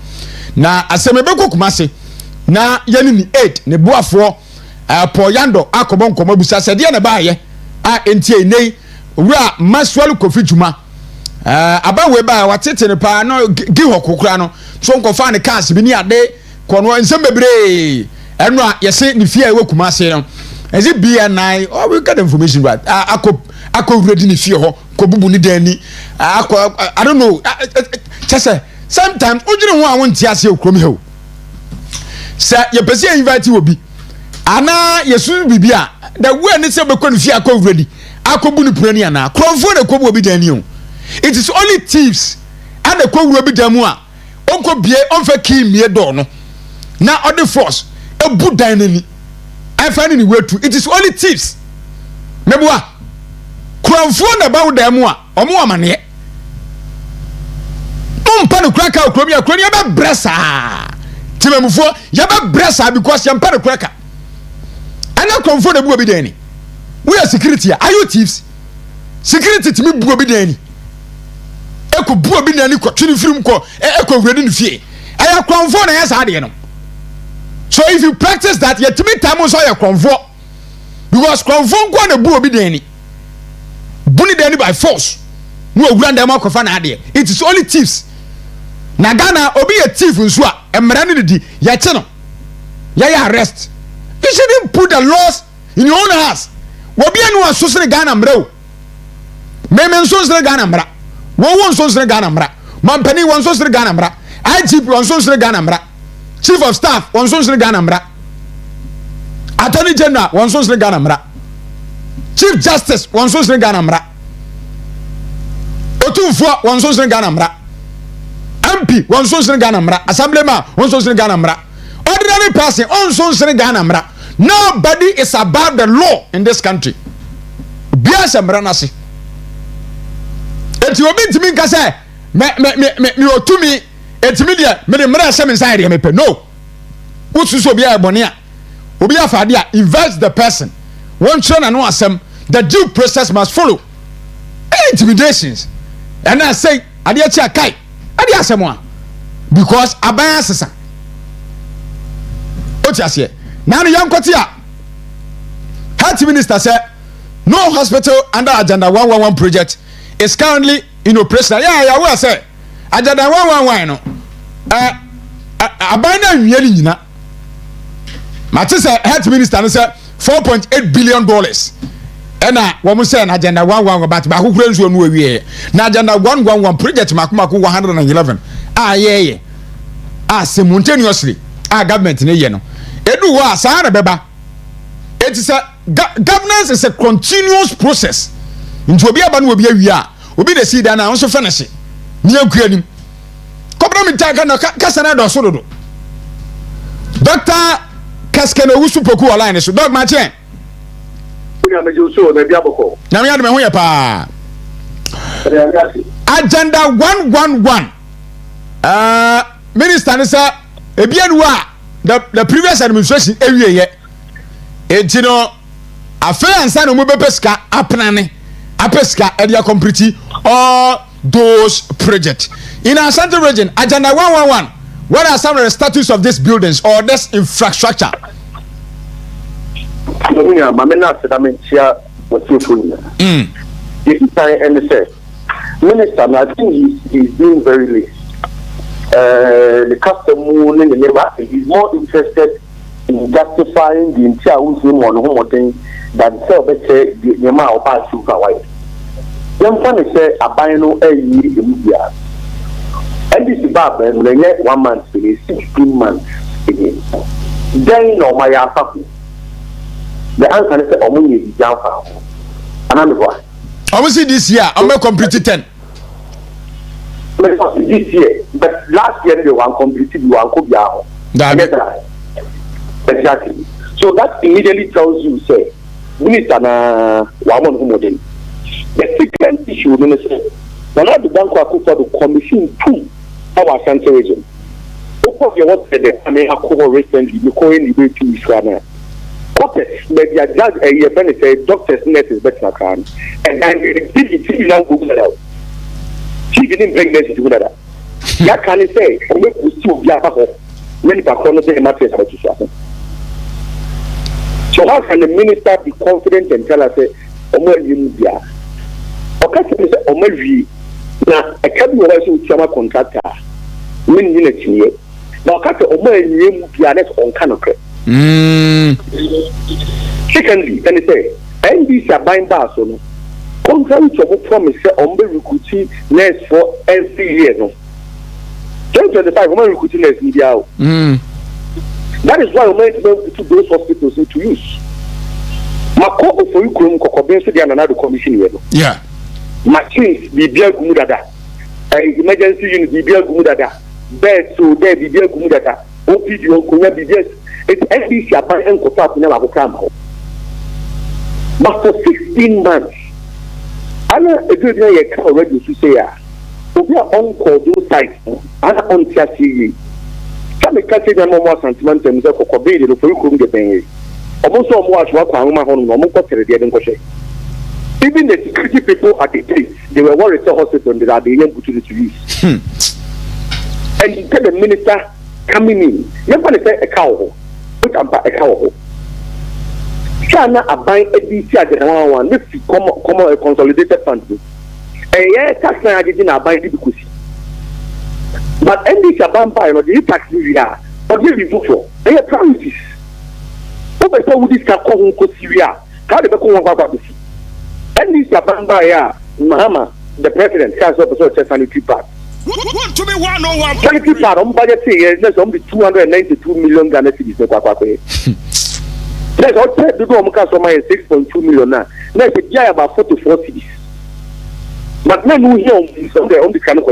Speaker 2: na aseme be Kumasi na yani ni 8 ne boafo Poyando akobon komo busa sede na baaye a entie nei Owura Maxwell Kofijuma abawe ba watete ne pa no Gihok kokura no so nkofa ne cars bi ni ade kono nsem bebre eno a yese ni fie we Kumasi no ezi BNI or we get information right Takoradi ni fie ho ko bubu ni dani I don't know chese sometimes ojire ho a wonti ase okrom he o se ye pese invite obi ana yesu bibia the way ni se be ko ni fie Takoradi akobu ni prani ana kromfo de ko bu obi dani o it is only thieves and the ko obi damu a onko bie onfa ki mie do no na other force ebu dan ni I find in the way to it is only thieves mebua kromfo na ba damu a omo amane umpa no kraka okromi akroni aba bresa timemufo ya ba bresa because ya mpa no kraka ana kromfo na bu obi dani we are security are you thieves security timi bu obi dani eko bu obi dani ko twini firim ko eko wredi ni fie aya kromfo na ya sa de no. So if you practice that, you timi time so your convo because convo go na bu obi dani buni dani by force no owura dem akofa na ade it is only thieves na Ghana obi a thief nso a emra ne di ya che no ya arrest. You shouldn't put the laws in your own hands. Obi anu asosre Ghana mra o memen sosre Ghana mra wo sosre Ghana mra mampani won sosre Ghana mra IGP won sosre Ghana mra Chief of Staff won sosre Ghana mra Attorney General won sosre Ghana mra Chief Justice won sosre Ghana mra Otumfo won sosre Ghana mra MP won sosre Ghana mra Assemblyman won sosre Ghana mra ordinary person won sosre Ghana mra. Nobody is above the law in this country. Biasa mra nasi eti obi ntimi nka say me otumi etimi dia me de mra se me sai de me pe no ususo obi a bone a obi afade a invest the person one chona no asem the due process must follow intimidations and I say ade a chia kai ade asem a because aban asesa o tia se na no yankoti a health minister said no hospital under agenda 111 project is currently in operation. Yeah, we say agenda 111 no abana nwie nyina mate say health minister say $4.8 billion ena wo say na agenda 111 but ba kokura nsuo no awie na agenda 111 project makomako 111 ye simultaneously government ne ye no edu wa sa na beba it is a governance is a continuous process into obi aba no obi awia obi de sida na won so finish ni akuanim kobra mi taka na kasana do so dodo Dr. Kaskeno wusu poku online so dog ma chen
Speaker 3: ya mejo so na bia boko
Speaker 2: na me adme ho ye pa agenda 111 minister ne sa ebianu a the previous administration ewie ye etino afansa no mo bepeska apnane apeska edia complete all those projects in our central region. Agenda 111, what are some of the status of these buildings or this infrastructure?
Speaker 3: Minister, I think he's being very late. The customer, he's more interested in justifying the entire home thing than say the amount of parts you can wipe. Young family say a bino a year in India. And this is bad, and 1 month, 16 months. again. Then no my asafu. The answer is omuni jamfa. Another one.
Speaker 2: Obviously this year I'm going to complete 10.
Speaker 3: This year, but last year they were completed one copy. Exactly. So that immediately tells you, say, we need an one who model. The second issue, minister, when I began to for the commission to our central region. Of your what said, I may have covered recently, you call in the way to Israel. Okay, maybe a judge, a friend said, doctors, nurses, better can. And then the now Google it out. She didn't bring this to that. That can say, we still be a many people say matters about to happen. So how can the minister be confident and tell us, Omo India? Okay, say Omo V. Now, I can't be also with some contractor. Many minutes here. Now, can't Omo India that's on canopy. Secondly, can I say, NBC are buying bars on contrary to what promise on the recruiting nurse for every year. No, 2025, women recruiting nurse media. That is why we made to those hospitals need to use. My call for you, Kokobensu, the another commission.
Speaker 2: Yeah.
Speaker 3: Machines, Bibia Gumudada, emergency unit, Bibia Gumudada, bed so there, Bibia Gumudada, OPD, Okuya, Bibia. It's NBC about and Kotap never come. But for 16 months, I know a good day already to say, we are on call those sites, and on TSC. Some catch them more sentiment and for Kobe, the Furukum get paid. Almost so much work on my home, no more the even the security people at the place, they were worried to hospital and they are being able to use. And you get the minister coming in, you're going to say a cow. Put up a cow. China are buying a DC at the one, this is common a consolidated fund. And yeah, tax now didn't buy the because. But NBC are buying by the tax area, but you vote for. They are promises. Over so this can come Syria. How the Bako about this? NBC are buying by Mahama, the president, has also sanitary part.
Speaker 4: Want to be 101.
Speaker 3: Sanitary part on budget say there's only 292 million Ghana cedis. Let's all take the government cost of 6.2 million now. Let's say about 44 cities. But now we hear on the Canada.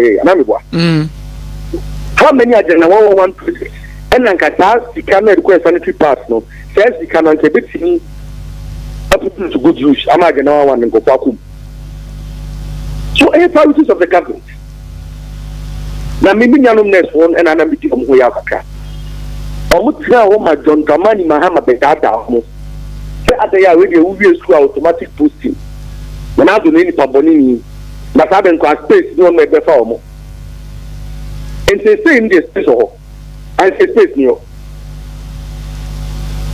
Speaker 3: How many are there 101 projects? And then Qatar, the Canada request sanitary parts no. Says the Canada bit up to good use. I'm not gonna one and go back home. So any priorities of the government. Now maybe no next one and I'm meeting on Accra. My John Kamani Mahama Betata. Say at the year we will school automatic posting. When I do any Pabonini, but I've been quite space no make the form. And say in this space and say space new.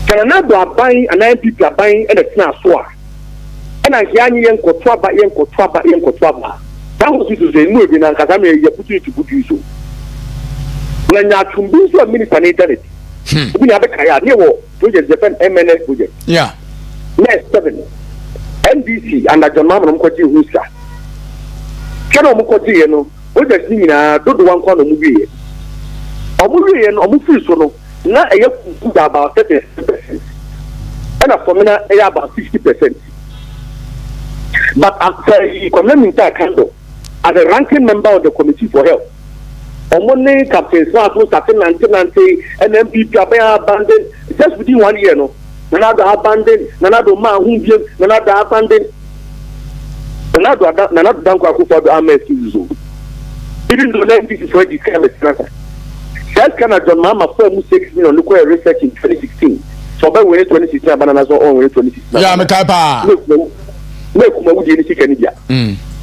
Speaker 3: Can another buying and 9 people are buying and a snack swar. And I hear you and Kotwaba. That was to say no in Ankazami, you put it to good use. When you are to be so minister internet. We have a career near project Japan MNS project.
Speaker 2: Yeah.
Speaker 3: Next 7. NBC and John Mamma Mukoti Huska. Kano Mukoti, no, what does mean? Don't one corner movie. A movie and a movie solo, not a year about 30%. And a formula about 60%. But after the community candle, as a ranking member of the Committee for Health, on Monday, Captain Smart was starting 1990 and then people are abandoned just within 1 year. No, another abandoned, another man who gave, another abandoned, another Danko for the army. Even though this is where this kind of stress. That's kind of John Mama 4 million nuclear research in 2016. So by when 2016, bananas are on 2016.
Speaker 2: Yeah, I'm a type of.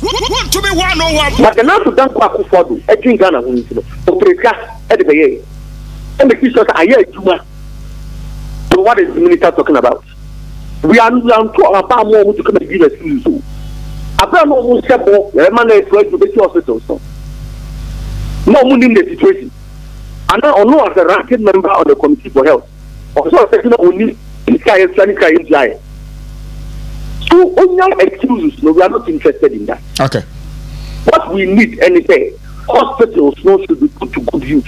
Speaker 4: Want to be 101.
Speaker 3: But now to Danko for do, I think Ghana who is to Prah at the year. And the Christians are here. So what is the minister talking about? We are talking about more to come and give us news. Abraham almost said, "The man is going to the hospital." No one in the situation. And now, no, as a ranking member of the Committee for Health, also saying only in Sky Giant. So, only excuses. No, we are not interested in that.
Speaker 2: Okay.
Speaker 3: What we need, anything, hospitals no should be put to good use.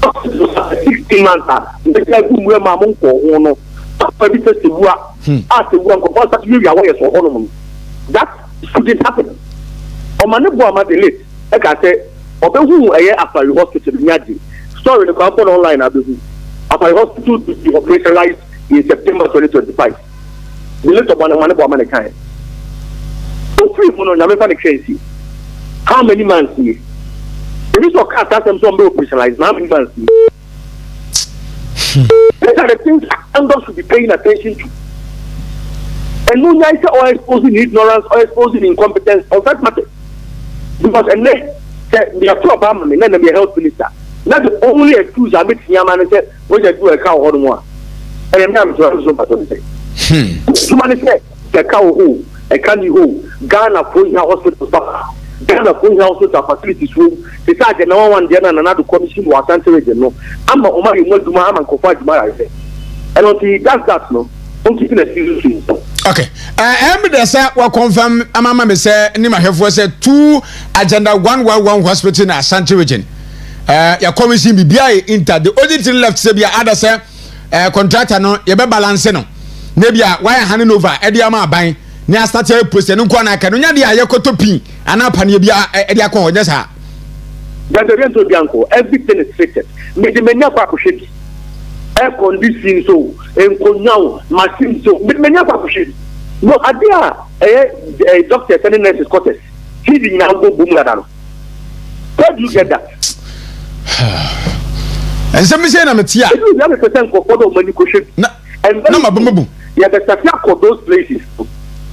Speaker 3: Hospitals are 16 months. They say we are among no. That shouldn't happen. Like I said, after the hospital story the company online after the hospital to be operationalized in September 2025. The list of one kind. So free for no crazy. How many months here? If you talk about some operationalized, how many months here? These are the things Congress should be paying attention to. And no nicer or exposing ignorance or exposing incompetence on that matter. Because unless they are pro Obama, and then the health minister. That's the only excuse I make Yaman and said, when they do a cow or more. And I'm to say. Someone said, the cow who, a candy who, Ghana Point Hospital staff, Ghana Point Hospital facilities room, besides the number one general and another commission was answering the no. I'm a Omar, you want to Maham and Kofa Jumara. And until he does that, no, don't keep in a serious.
Speaker 2: Okay. Evidence will confirm Amama me say Nima have was 2 agenda 111 hospital in Ashanti region. Your commission BBI inter the only thing left say be other say contractor no ye be balance no. Nebia why handing over Ediama ban na start here post no kwa na ka no nya dia ye kotopi ana pa ne bia edia kwa onye sa.
Speaker 3: That the rent of Bianco, everything is fitted. Me the menya kwa kushedi. Air conditioning so now machine so many no idea a doctor sending nurses quarters he did now go boom that where do you get that
Speaker 2: and some say na metia
Speaker 3: you have a percent for photo money question and no mabubu yeah the staff for those places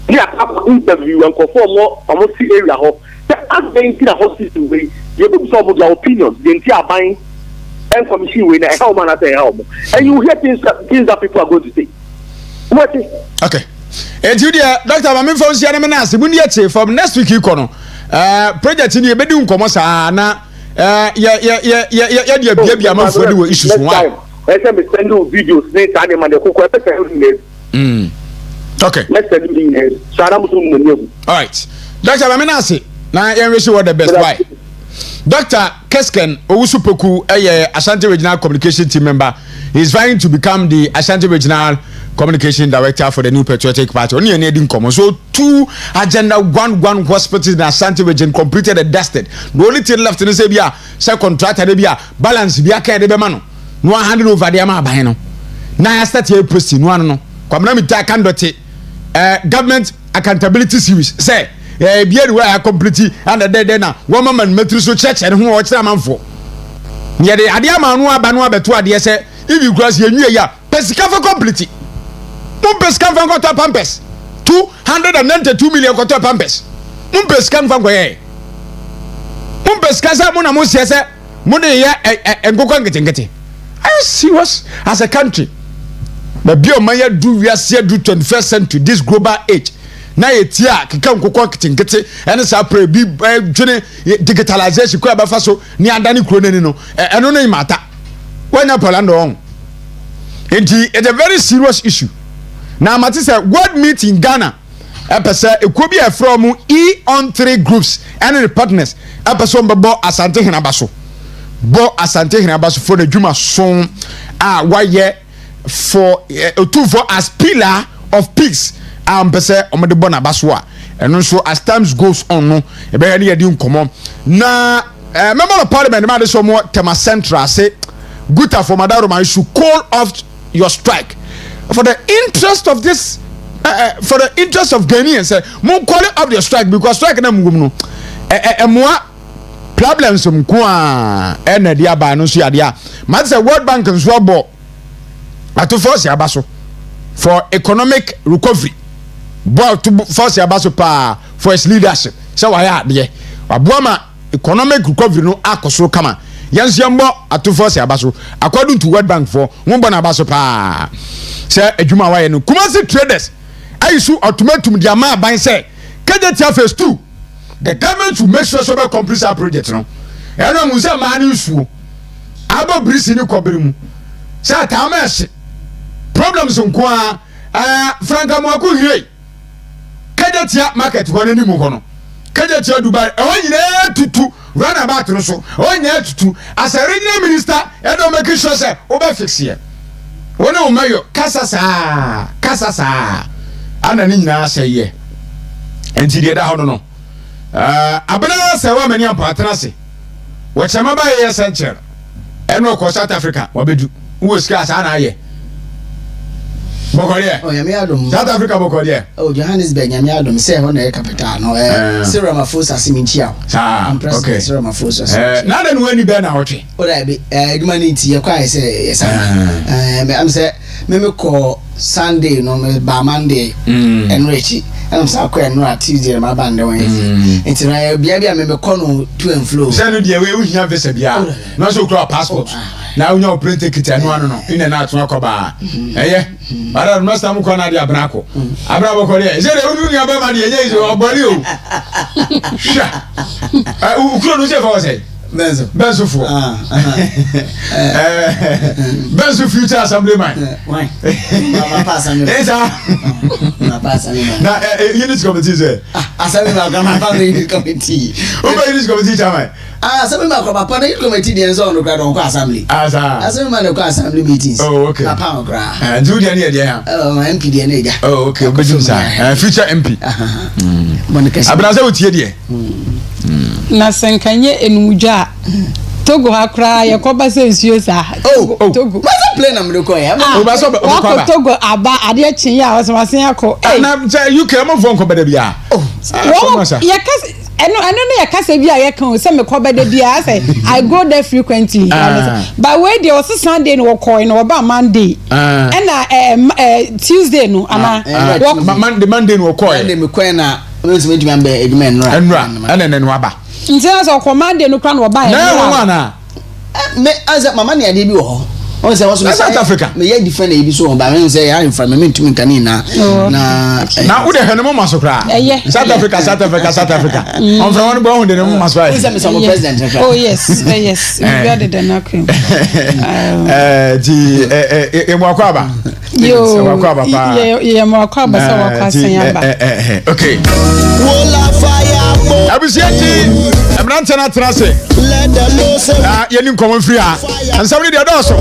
Speaker 3: they are interview and conform more almost area ho the ask them in the hospital way you put some of their opinions the entire buying and commission with a how man at a help. And you hear things that people are going to say. What is
Speaker 2: okay? Julia, Dr. Mamin from Siananas, Bundiache from next week you kono. Project in your bedroom comosa na baby among for the issues. Why?
Speaker 3: Let's send you videos next time and the cook.
Speaker 2: Okay.
Speaker 3: Let's send you
Speaker 2: all right. Dr. Maminasi, now I wish you all the best. Why? Dr. Kesken Owusupoku, Ashanti Regional Communication Team member, he is vying to become the Ashanti Regional Communication Director for the New Patriotic Party. Only a needing common. So 2 agenda 1 hospitals in Ashanti region completed and dusted. The only thing left in the Sabia, second contract and balance be a care de mano. No one handed over the Ama Bahino. Now I start here posting one no. Come let me take government accountability series. Say beer where complete and the dead na woman metro so church and who watch man for. Near the Adiama no abanwa beto ade say if you cross ye nwe ya pesika for complete. Pesika for got pampers 292 million got pampers. Pesika for go ye. Pesika sa mo na mo se mo de ya engokwa ngete. Are you serious as a country? The biomaya do we are do 21st century this global age. Na etia keka nkokọ kitinkete ene sa pre bi dwene digitalization ko abafa so ni adani kuro nani no eno no imata wanya polando on enti it's a very serious issue na amati say world meet in Ghana epese ekobi e from E on3 groups and the partners epese mbebo asante hinabaso bo asante hinabaso for the juma son why for as pillar of peace pese omede bona baswa eno so as times goes on no e be ya di nkomo na member of parliament ma de so mo tema central say Guta for Madaro man should call off your strike for the interest of this for the interest of Ghanaians mo call off your strike because strike na mugum no moa problems mko a na dia ba no so ya dia ma say World Bank nso abo ato force ya baso for economic recovery but to force abaso pa for its leadership so why ade waboama economic recovery no akoso kama yansiambo ato force abaso according to World Bank for won na abaso pa say adwuma waye no Kumasi traders ayisu automatum dia ma ban say KJT phase 2 the government to make sure so be complete our project no eno mu say ma ni su abo brisi ni kobiri mu say atamashi problems nko Franka Mwaku here. KJT market one ni mu hono. kaje tia Dubai e won nyina tutu run about no so won nyina tutu as a regional minister e don make sure say oba fix here wona o mayo kasasa ana ni nyina say ye enti de da ho no abena se wa mani ampa atrase wo chama ba ye central eno ko South Africa wabedu wo sika sa na ye Bokorie.
Speaker 14: Oh, yami adom.
Speaker 2: South Africa Bokorie.
Speaker 14: Oh, Johannesburg yami adom say ho na capital no Cyril Ramaphosa siminchia.
Speaker 2: Ah, okay.
Speaker 14: Cyril Ramaphosa.
Speaker 2: Na da no ani be na hotwe.
Speaker 14: O da be eduma ni ti ye kwa say yes. Me am say me call Sunday no me ba Monday enrichi. I'm so quite no Tuesday my band won. Enti na bia me call no to and flow.
Speaker 2: Say no dia we hia visa bia. No so call passport. Na unya operate ticket anu anu no. Ina na atun akoba. Ara master mu kona dia brako. Abra Bokorie. Say dey unu nya ba ma dey eye so obori o. Sha. Ukro no say for say. Benzo for. Benzo future assemblyman.
Speaker 14: Why? Mama pass am. Mama pass am.
Speaker 2: Na unit committee say.
Speaker 14: Assemblyman grandma pass unit committee.
Speaker 2: Oba unit committee chairman.
Speaker 14: Assemblyman grandma pass unit committee dey so on grad on assembly. Assemblyman dey assembly meetings.
Speaker 2: Oh, okay.
Speaker 14: Papa grad.
Speaker 2: And do dey near there.
Speaker 14: Oh, MP dey near.
Speaker 2: Oh, okay. Obejum say. Future MP. Abna say utie dey.
Speaker 15: Na senkanye enumuja Togo Accra yakoba se nsuo sa Togo
Speaker 14: masa play na mreko ya
Speaker 15: wako Togo aba ade chin ya wasen akọ
Speaker 2: na say UK mo fon ko beda bia
Speaker 15: yakase eno no yakase bia yakan se me ko beda bia say I go there frequently but where there was Sunday no ko no ba Monday and Tuesday no ana
Speaker 2: Monday no ko
Speaker 14: Monday me ko na me djuma mbe edjuma
Speaker 2: enra ana no aba
Speaker 15: ntia so command no kra no ba ya
Speaker 2: na na
Speaker 14: me aza mama ne ade bi wo on say was
Speaker 2: South Africa
Speaker 14: me ye defend e bi so ba me say ya infra me ntumi nkani na
Speaker 2: wo de hene mo maso kra South Africa on from one bo de mo maso ai
Speaker 14: say me some president
Speaker 15: oh yes we got it na cream
Speaker 2: di mo akwa ba
Speaker 15: yo mo akwa ba so wakwa sen ba
Speaker 2: okay wola fire abisiati emrante na trase yeni nkomo free ha ansawri de doso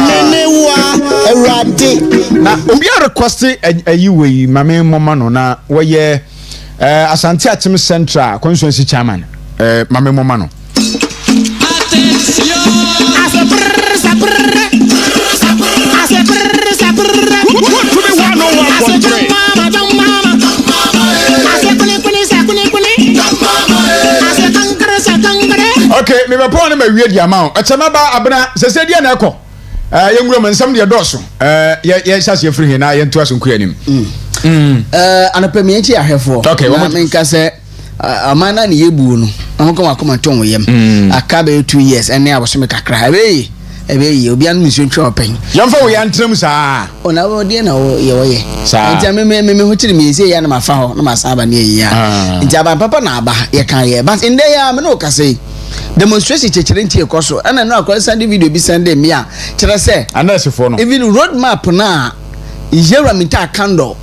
Speaker 1: nenewa erade
Speaker 2: na obi a request ayiwe mame moma no na woye Asante Atim Central constituency chairman mame moma no okay me be pon na wie dia ma o chama ba abna sese dia na ekọ yenwuro mansam dia doso ye sase free na ye nto aso kuanim
Speaker 14: anapa me enchi ahefo
Speaker 2: okay
Speaker 14: na menka se amana ne yebu no ahokoma akoma ton yem akabe 2 years ene abosome kakra ebe obi anu nsuo ntwa open
Speaker 2: yamfa wo ya ntram saa
Speaker 14: ona wo de na wo ye wo ye ntia me ho chiri me se ya na mafa ho na masaba ne ye ya ntia ba papa na aba ye kan ye but inde ya me no kase demonstration chechere ntie koso ana no akwa send video bi send me a kire se
Speaker 2: anesefo no
Speaker 14: even road map na ijera minta kando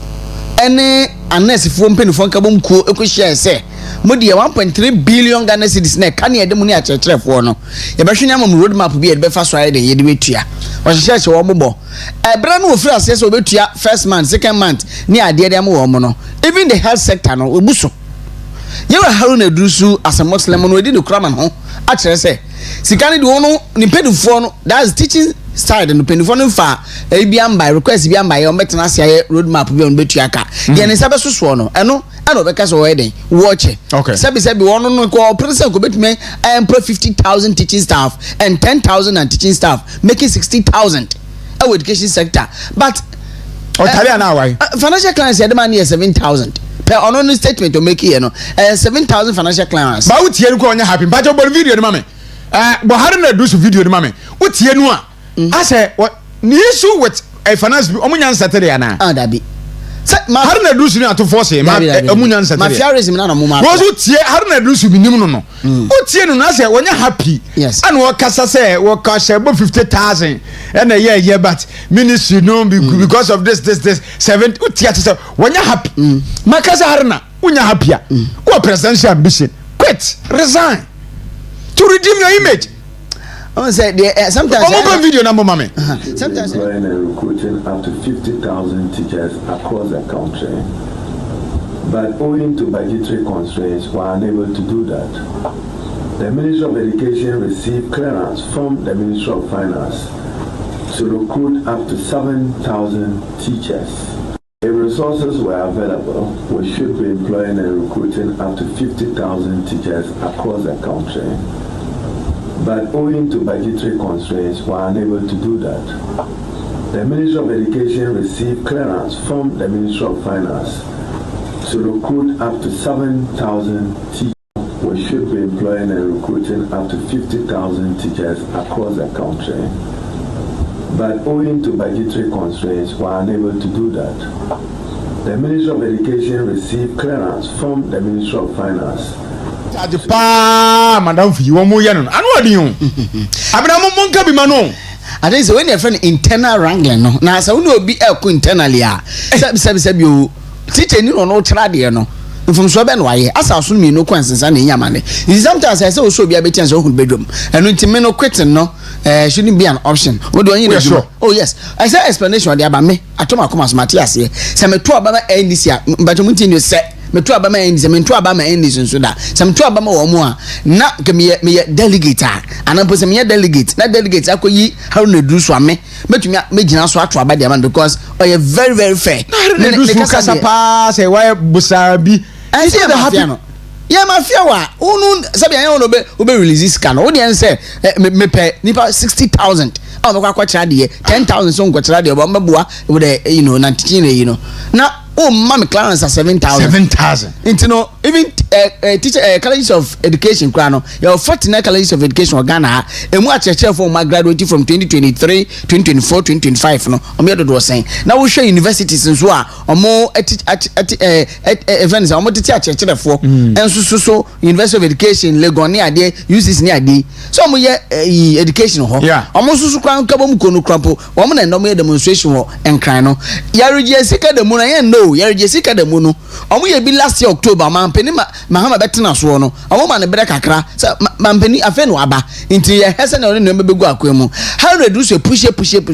Speaker 14: ene anesefo mpenifo nkabom kuo ekohia se modi 1.3 billion Ghana cedis na ka ne yede mu ne akyerkyerefo no ye behwe nyam road map bi ye be fa so aye de ye de betua o hyehyɛ wo bobo ebra no ofiri ase se obetua first month second month ne ade de am wo mo no even the health sector no obuso ye wa Haruna Durusu as a Muslim no edi no kraman ho a kyerɛ se sikane de wo no ni pedifo no that's teaching side no pedifo no fa bi am by request bi am by o metena ase aye road map bi on betua ka ye ne sabe so no eno ano beka so weden watch sabi wono no ko president ko betime employ 50,000 teaching staff and 10,000 and teaching staff making 60,000 our education sector but
Speaker 2: Otale na why
Speaker 14: financial clients had money 7,000 per on statement to make here no 7,000 financial clients
Speaker 2: ba utie ko onya happy ba jo video ni mame Buhari na do so video ni mame utie nu a ase ni issue with a finance omunya nsatere ana
Speaker 14: dabi
Speaker 2: Haruna Durusu ni ato force ma emunya nsatere
Speaker 14: mafiarism na mo ma
Speaker 2: wo tie Haruna Durusu bi nim no utie nu na se wonya happy and wo kasa se wo ka shebo 50,000 and a year but ministry no because of this 7 utie se wonya happy makasa Haruna unya happy ko presidential ambition quit resign to redeem your image.
Speaker 14: Sometimes
Speaker 2: open video number mama.
Speaker 16: Sometimes employing and recruiting up to 50,000 teachers across the country, but owing to budgetary constraints, we are unable to do that. The Ministry of Education received clearance from the Ministry of Finance to recruit up to 7,000 teachers. If resources were available, we should be employing and recruiting up to 50,000 teachers across the country. But owing to budgetary constraints, we are unable to do that. The Ministry of Education received clearance from the Ministry of Finance to recruit up to 7,000 teachers. We should be employing and recruiting up to 50,000 teachers across the country. But owing to budgetary constraints, we are unable to do that. The Ministry of Education received clearance from the Ministry of Finance.
Speaker 2: Madam, you want more? I know what you. I'm not going
Speaker 14: I think so when you're friend internal wrangling, no. Now, so no be internally. Sabi you teacher you no trade no. From Swaben why as I assume no consequences and yamane. Sometimes I say also be a bit chance open bedroom. And when no quitting no shouldn't be an option. What do you need? Oh yes. I say explanation there about me. I told my Kumas Matthias here. Some 2 about end this year, but you say me 2 about my end, some 2 about my end is so that some 2 about more na me delegate and I'm posing me delegate. That delegate I could ye how to do so me. But you make us what to about them because I am very, very fair.
Speaker 2: Pass a wire busabi.
Speaker 14: I say the happy. Yeah, my fear wa. Sabi I want to be release this scan. Audience say me pay nipa 60,000. Oh, no kwa chadi 10,000 so kwa chadi but mabua with the na teaching now. Oh, mommy clearance at 7,000.
Speaker 2: 7,000.
Speaker 14: Into no even teacher colleges of education krano. Your 49 colleges of education Ghana. And what church for my graduating from 2023, 2024, 2025. No, I'm here to do saying. Now we show universities and so or more events. I'm to teach church for and so University of Education Legonia there uses near D. So I'm here education ho.
Speaker 2: Yeah.
Speaker 14: I'm also so crown kabum kono crampo. Woman and no more demonstration and crano. Yari Jessica the moon no. Yari Jessica de Muno. Omu be last year October, man penny Mahama Betina Swono. A woman a better Accra, so man penny a fen waba into your Hessan or no Beguaquemo. How reduce a push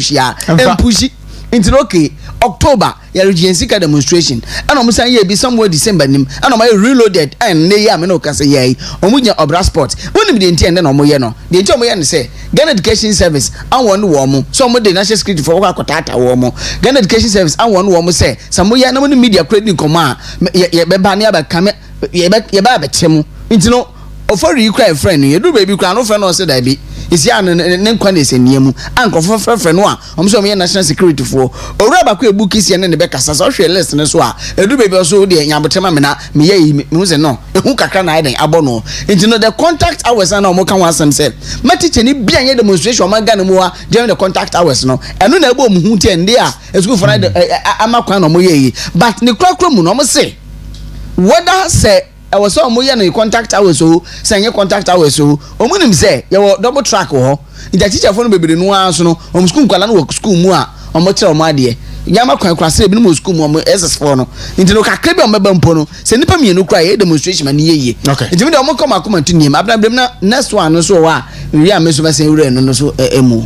Speaker 14: ya and push it into okay. October, Yari Jessica demonstration. And almost a year be somewhere December and I'm reloaded and nay, I'm no cassa yay. Omuja or brass sport. Wouldn't be the intent and Omoyano. The Tomoyan say, Ghana Education Service, I want warm. Some of the national security for Wakotata warm. Ghana Education Service, I want warm say, some way no media credit command. Yebania by Kame, Yeba Chemu. Into no, offer you cry friend, you do baby crown of friend or said I be. Is yan and quantis in Yemu, Uncle for friend one. I'm so national security for. Or rather, queer book is yan and the Becca social listeners. A do baby also the Yabatamana, me, Musa no, who can I abono. Into no the contact hours and Mokan was and said, my teacher need be a demonstration, my Ganamua during the contact hours no. And no neighbor who ten there is good for Amakan or Moye. But the clock room almost say, whether say, I was so moya no contact hours so say contact hours so omunim say you double track ho the teacher for no bebre no anso no school kwala no school mu a omo kire omo ade yama kwan kwase bi no school mu omo SS4 no nti no kakra bi omo ba mpo no se nipa mienu kra ye demonstration man yeye nti me de omo come akoma to nim abram na next one no so wa wi a me so ba say wure no so emu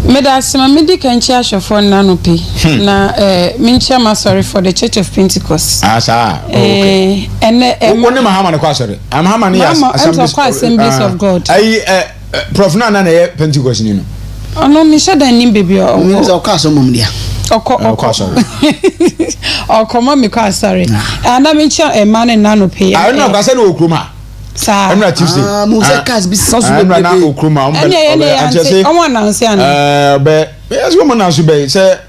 Speaker 15: Medasima medical chair for nanope na mincha ma sorry for the Church of Pentecost.
Speaker 2: Okay.
Speaker 15: And
Speaker 2: one Mahama kwa sorry. I'm Hamani
Speaker 15: Assemblies of God.
Speaker 2: Prof na Pentecost ni no.
Speaker 15: Ono mi shada nim baby o.
Speaker 14: Mi so kwa so mum dia.
Speaker 2: Okwa sorry.
Speaker 15: Okoma mi kwa sorry. Ana mincha man nanope.
Speaker 2: I know kwa say no okruma.
Speaker 15: Sa
Speaker 2: I'm not Tuesday.
Speaker 14: Musa cars be so
Speaker 2: I'm not okruma.
Speaker 15: I want to answer.
Speaker 2: But yes, woman answer be say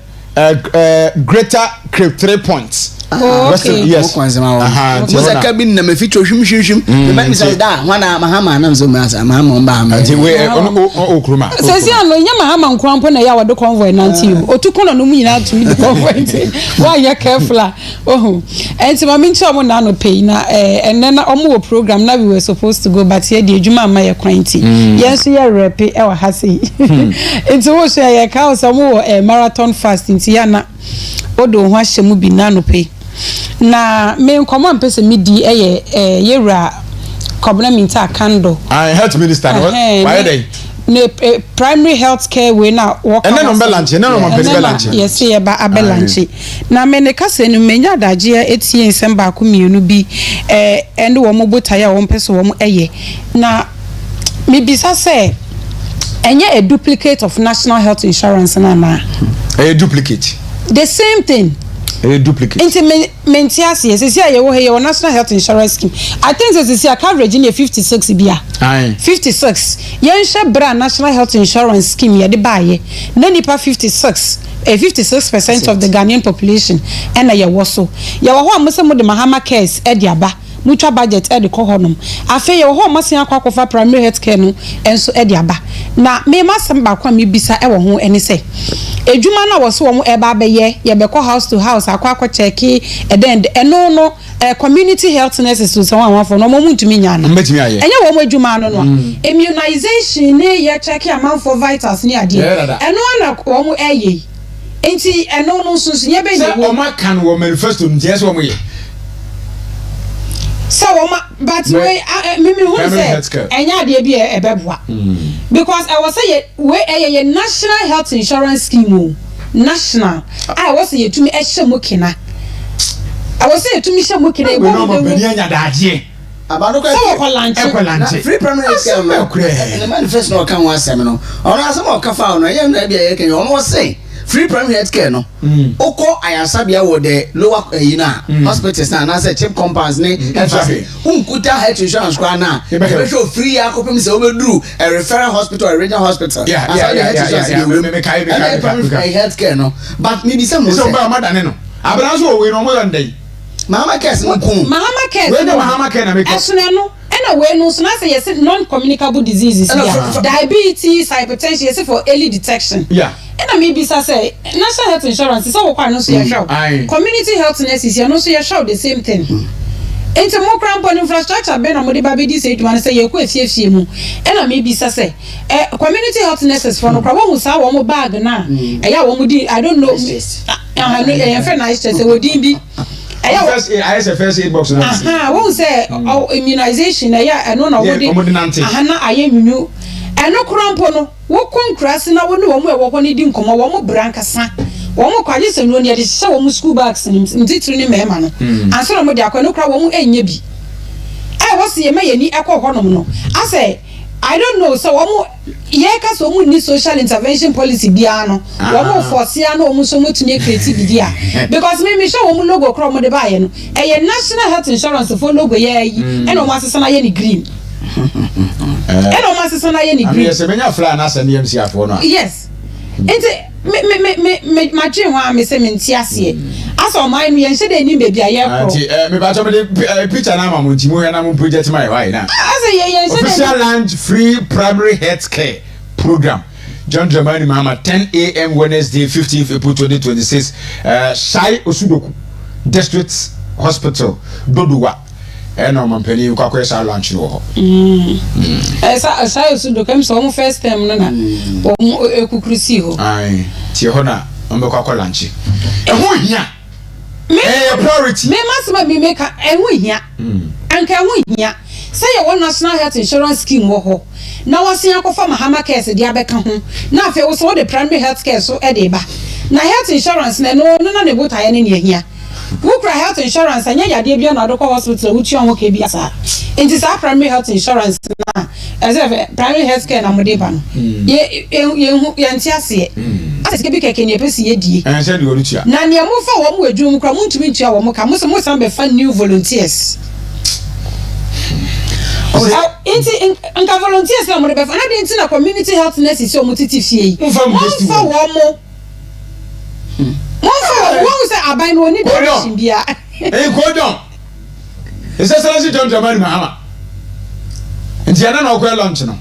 Speaker 2: greater crib 3 points.
Speaker 15: Oh, okay.
Speaker 14: Yes. Musa cabin na me feature shim. The man says that one Mahama na so Mahama mba.
Speaker 2: Ati we okruma.
Speaker 15: Say say no nya Mahama nkrampo na ya wado convoy nanti o tukono no mu nyina to the convoy. Why you careful? Oh. Enti ma mincha mo na no pay na and then omo program na we were supposed to go but here the adwuma ma ye kwanti. Yes we are rep e wa ha sei. Enti wo so ye ka o so mo marathon fast enti ya na odo ho ahye mu bi na no pay. na me nkɔmɔ mpɛsɛ mi di yɛwura kɔbena minta kando
Speaker 2: health minister no why dey
Speaker 15: ne primary health care we na work
Speaker 2: and no balance no balance
Speaker 15: yes ye ba abalance na me ne kase no menya daje etie nsem ba ko mienu bi ende wo mo botaye wo mpese wo mo na me bisa say enye a duplicate of national health insurance na
Speaker 2: a duplicate
Speaker 15: the same thing
Speaker 2: a duplicate
Speaker 15: mentias yes see aye wo here national health insurance scheme I think this is coverage in 56 bia 56 yen she bra national health insurance scheme ye de baye na nipa 56% of the Ghanaian population and ye wo so ye wo ho amse mo de mahama cares e de aba mutual budget e de ko honom afa ye wo ho amse akwakofa primary health care no enso e de aba na me masem ba kwa me bisa e wo ho ene se ejuma na wo so wo e ba ye be ko house to house akwa check e den eno community health nurses so wan for no mo ntumi nya na enye wo mo ejuma no no immunization ne ye check am for vitals ne ade eno na wo mo eye enti eno no so ye be
Speaker 2: ye wo ma kan wo manifesto nties wo mo ye
Speaker 15: so but we me who say enya de bi e beboa because I was say we a national health insurance scheme national I was say to me e hye mokina I was say to me hye mokina e
Speaker 2: go no be nya daje
Speaker 14: abano
Speaker 15: ko
Speaker 14: free primary health care no the manifesto no kan wa asem no ona asem o ka fa no ye na bia ye kan ono say free primary health care no oko ayansabia wo the lower hospitals na say cheap compounds ne unkuta health insurance kwa na e be show free akopem say obeduru a referral hospital or regional hospital
Speaker 2: me kai
Speaker 14: health care no but me be say mo
Speaker 2: so ba madane no abran so we no mo yandai
Speaker 14: mama cares no kun
Speaker 15: mama cares
Speaker 2: we no mama care na me ko
Speaker 15: esuna no ena we no so na say yes non communicable diseases diabetes hypertension yes for early detection ena me bisa say national health insurance so kwa no so ya show community health nurses ya no so ya show the same thing enti mo cramp infrastructure be na mo de babedi say to say ye ko efiefie mu ena me bisa say community health nurses for no kwa wo sa wo mo bag na ya wo mo di I don't know ya fe nice say wo din bi
Speaker 2: first aid box na
Speaker 15: won say immunization ya eno na wo di na aye minu eno cramp no wo konkras na wo ne wo mo e wo ni di nkomo wo mo brankasa wo mo kwaje se no ne de hye wo mo school bags ntitiri ni mema no anso na mo de akwa no kra wo mo enye bi wo se ye mayani ekọ honom no I say I don't know so wo mo ye ka so mo ni social intervention policy bia no wo mo force ya no wo mo so mo tuni create bi dia because me show wo mo logo kra mo de ba ye no national health insurance for logo ye yi e no mo asesa na ye ni green eno masesa na ye ni green
Speaker 2: yes menya fly na asa NMC afo no
Speaker 15: yes ente me matwe ho a me se menti ase asa o man ye nse de ni baby aye ko
Speaker 2: anti me ba to me picture na ma mo nti mo he na mo project my why na
Speaker 15: asa ye nse de
Speaker 2: official launch free primary health care program John Dramani Mama 10 a.m. Wednesday 15th April 2026 Shai Osudoku District Hospital Doduwa eno mampeni kwa kwesa lunch wo ho
Speaker 15: esa yosudo kem so mo first time no na o ekukrisi ho
Speaker 2: ai tie ho na ombe kwa lunch ho hia priority
Speaker 15: me masema bi make ho hia anka ho hia say your national health insurance scheme wo ho na wasen akofa mahama cares dia beka ho na afi wo so the primary health care so e de ba na health insurance na no na ne botaye ne hia Prah health insurance anya yade bia na adoko hospital wutu onwo ke bia sa enti sa primary health insurance na as primary health care na mode ba no ye ntiase asike bi keke ne pesi ye die
Speaker 2: se de olutua
Speaker 15: na ne mo fa wo mo adwum kra mo ntumi ntua wo mo ka mo san be fa new volunteers enti nka volunteers na mode be fa na de enti na community health nurses so mo titi fie yi mo fa wo mo What was abai no ni direction bia
Speaker 2: go down ese John Dramani Mahama nti ana na okwe lunch no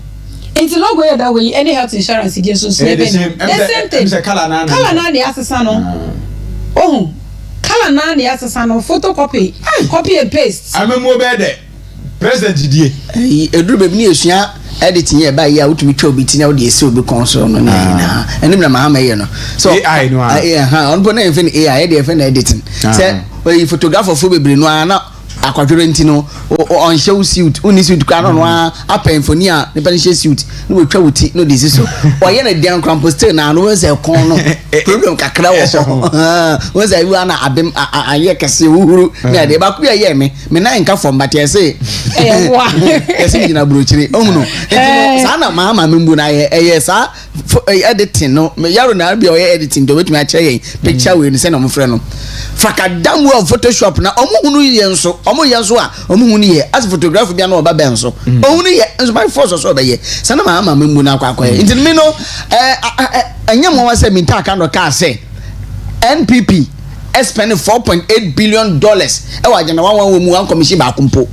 Speaker 15: nti no go that way any health insurance dey so the same thing
Speaker 2: kala na
Speaker 15: dey asesa no kala na dey asesa no photocopy copy and paste
Speaker 2: amemo be de president die
Speaker 14: eduru be ni esua editing here by ya utumi twa obi tina de ese obi console no na enim na Mahama ye no so
Speaker 2: AI no
Speaker 14: on put na even AI dey even editing say we photographer for bebre no ana akwadwere ntino on show suit uni suit kwa no apen foni a ne pa show suit no we twa wuti no this so oye na dan crampo still na no we say kon no problem kakra wo so we say you ana abem aye kese uhuru na de ba ku ye me na nka from but ye say wa ese gina brochire ohunu enti sa na mama membu na ye sa editing no me yaro na bia oye editing do wetumi a che picture we ni say na mo frɛ no fakadam wo photoshop na omuhunu ye nso omo ye nso a omuhunu ye as photographer bia na oba ben so ohunu ye nso by force so be ye sana mama membu na akwa enti me no anya mo wa say minta aka no ka say NPP spending $4.8 billion e wa jana wan mu an commission ba kumpo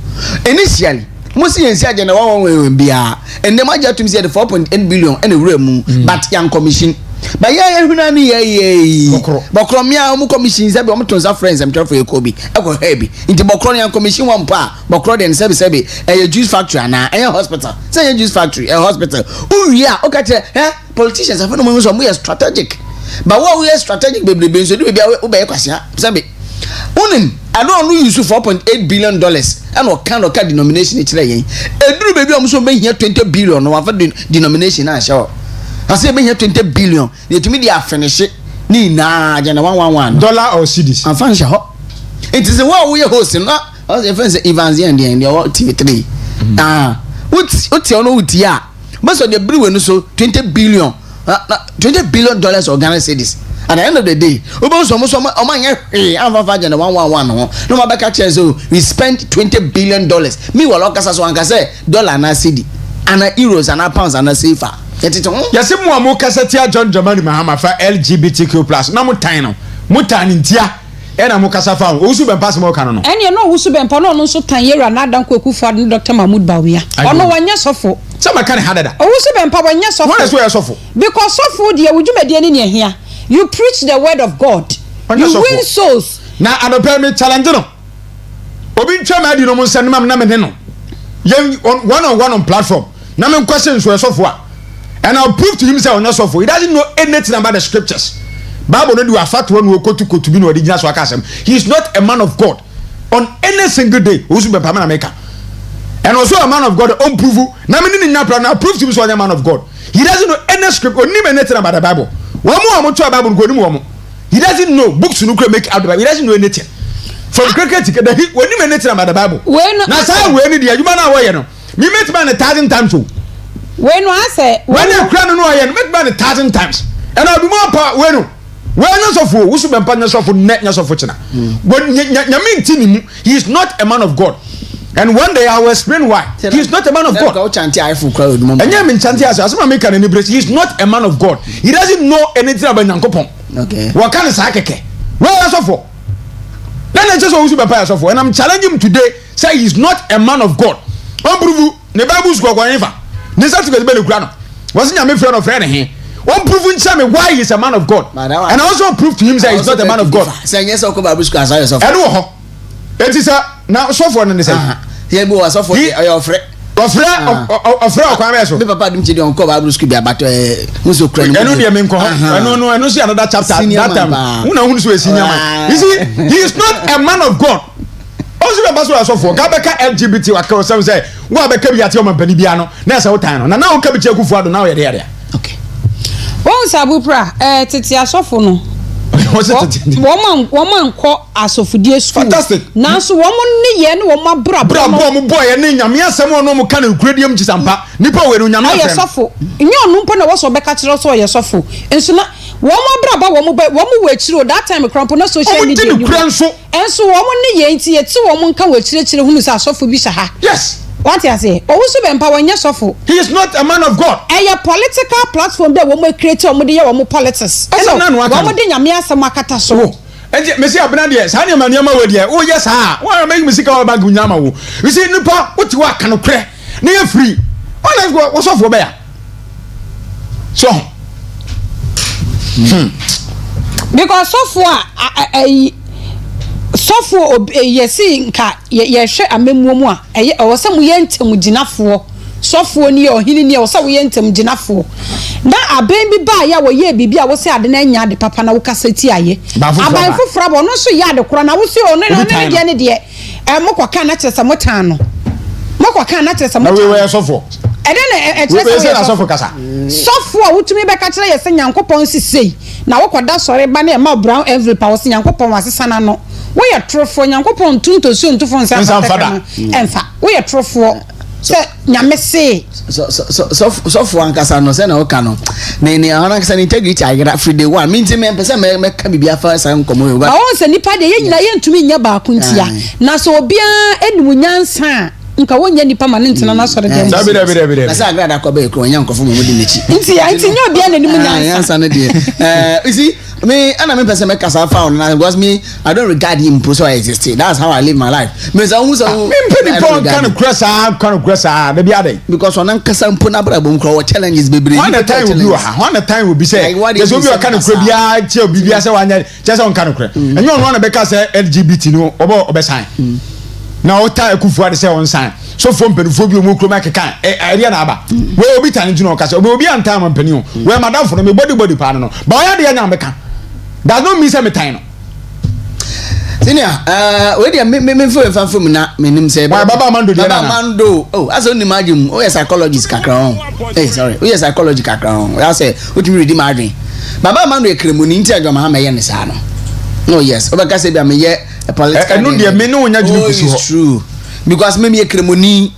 Speaker 14: initially musi yensi agena wan bia ende ma ja tumi say the 4.8 billion and ewura mu but yan commission ba ya ehuna ni ye bokro mia mu commission say be o tonsa friends am trafo ekobi e ko heavy nti bokro yan commission wan pa bokro den sebe e juice factory na e hospital say juice factory e hospital uria o ka che politicians afa no mo so mo strategic but what we are strategic baby so do be we kwasia sabe unim I don't use $4.8 billion and what kind of card denomination it's like eduru baby am so be here 20 billion no afa denomination na show I say be here 20 billion they to me they are finish ni na jana $111
Speaker 2: or cedis
Speaker 14: and fan show it is the one we hosting no as the friends Evans and the TV3 what you know with ya but so the blue no so 20 billion $20 billion or Ghana cedis. At the end of the day, no matter we spent $20 billion. Meanwhile, I say dollar and cedi, and euros and pounds and safer.
Speaker 2: Yes, more Cassatia John Jamani Mahama for LGBTQ plus. No more time, Mutan and a Mukasa found who should pass more canon.
Speaker 15: And you know who should be no so tanya and not Danko for Dr. Mahmoud Bawia. Oh no one yes of
Speaker 2: some can have that.
Speaker 15: Oh, should be power yes of because so food you would you make any here. You preach the word of God. You win souls.
Speaker 2: Now I don't permit challenge no. Obi chama di no mo send mam na me no. One on platform. Na me questions were so for. And I'll prove to him say on so for. He doesn't know anything about the scriptures. Bible no do afat one wo kotu bi no original so akasem. He is not a man of God. On any single day, who should be permanent America. And also a man of God on prove. Na me ni nyapra na prove to him so a man of God. He doesn't know any script or anything about the Bible. Bible he doesn't know books no make out the Bible. He doesn't know anything. From cricket when you anything about the Bible. Now say when you man away no. Me met man 1,000 times so.
Speaker 15: When I say
Speaker 2: when you cry no I met man 1,000 times. And I'll be more power when no so for we should be partners of net so for china. But he is not a man of God. And one day I will explain why. He is not a man of God. And he is not a man of God. He doesn't know anything about Nyankopon.
Speaker 14: Okay.
Speaker 2: What kind of sakeke? Where are you for? Then I just also prepare yourself for. And I'm challenging him today. Say he is not a man of God. Prove the Bible is going to wasn't a friend of friend here. One proving why he is a man of God. And I also prove to him that he is not a man of God.
Speaker 14: Say yes, I'll come back to
Speaker 2: it is now so for an
Speaker 14: here was so for your friend. Papa didn't you uncle Bible school but who's so crazy?
Speaker 2: I know see another chapter that time. You see, he is not a man of God. Also the pastor so for Gabeka LGBT wa say wa be kabi ati o man pani bia no na say wotan no na wo kabi cheku fuado na wo ye there.
Speaker 15: Okay. Won sabu pra tete asofo no. Woman ko asofudie school.
Speaker 2: Fantastic.
Speaker 15: Nanso woman ne ye ne woman brabo
Speaker 2: mo boy ne nyame asem no mo ka na nkurediam chisampa nipa we no nyame asem.
Speaker 15: Aye sofo. Nyo no mpo na wo so be ka kire so ye sofo. Enso na woman brabo woman we chiro that time crampo na social media. Enso woman ne ye nti ye ti woman ka we chire hunu sa sofo bi sha ha.
Speaker 2: Yes.
Speaker 15: What you say? Owusu be empower nya sofo.
Speaker 2: He is not a man of God.
Speaker 15: A political platform that woman create omo de ye woman politics. Woman de nyame asem akata so.
Speaker 2: Enti me see abena de sa ne ma we de o yes ha. Wa make me sika ba gu nyama wo. You see nipa what you aka no kre. Na ye free. Let's go wo sofo be ya. So.
Speaker 15: Because sofo sofo yesi nka ye hwe amemmu mu a eye o se mu ye ntemu ginafo sɔfoɔ ni ɔhene ni ɔsɛ woyɛ ntɛm gyinafo na aban bi ba ya wɔyɛ bibi a wɔsɛ ade na nya ade papa na wokasa ti ayɛ aban foforɔ ba ɔno so yɛ ade korɔ na wosɛ ɔno ne deɛ ne deɛ mokɔka na kyerɛ sɛ motan no mokɔka na kyerɛ sɛ motan
Speaker 2: na wɔyɛ sɔfoɔ
Speaker 15: ɛdɛ na ɛkyerɛ sɛ sɔfoɔ kasa sɔfoɔ wotumi bɛka kyerɛ yɛ sɛ nyankopɔn sisei na wokɔda sɔre ba na ɛma brown envelope a wɔsɛ nyankopɔn wasesa na no woyɛ trɔfoɔ nyankopɔn tuntosuo ntofo nsa fada ɛmfa woyɛ trɔfoɔ sɛ nyame se
Speaker 14: sɔfoɔ ankasa no sɛ na woka no ne ahɔn ankasa ne integrity ayera free day one minti me pɛ sɛ mɛka biribi afa sa nkɔmmɔ yoga
Speaker 15: ɔwɔ sɛ nipa deɛ yɛ nyina yɛntumi nyɛ baako ntia na sɛ obiara anim nyansa nka wonya nipa ma ne ntena na sɔre dɛm
Speaker 14: na sɛ agrada kɔ bɛyɛ kuro nya nkɔfo mu di n'akyi
Speaker 15: nti nyɛ obiara n'anim
Speaker 14: nyansa no deɛ you see me and I'm a person make us found and was me I don't regard him so I exist. That's how I live my life. Me say who
Speaker 2: kind of cressa the other
Speaker 14: because on ankasa mpona brabom kro challenges bebre
Speaker 2: one time will be one time will be say there's will be a kind of crabia che bibia say wanya just on kind of crab and you want to be say LGBT no obo sign na ota ekufu ade say on sign so from penufobia mu kroma keka area na aba we obi tan nti no kase obi antam mpani o we madam for me body pa no ba oya de nya meka that no mean say me time no
Speaker 14: senior we dey me from na me nim say
Speaker 2: baba mando dey na
Speaker 14: mando oh as only imagine oh psychologist kakra on sorry we psychology kakra on I say what you read imagine baba mando e kremoni nti adwo ma me ye ne sa no no yes obeka say bia me ye a political
Speaker 2: no dey me no nya dwuma kusi ho
Speaker 14: true because me kremoni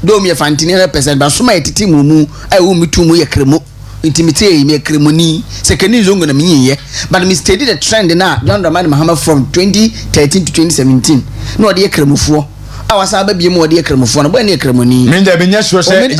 Speaker 14: do me fantini 100% but so my titi mumu ai wo mitu ye kremo intimidate me kremoni second zongo na me but me studied the trend na John Dramani Mahama from 2013 to 2017 no dey kremofo awasa ba biem dey kremofo no bo na kremoni
Speaker 2: me nda be nya sure say
Speaker 14: me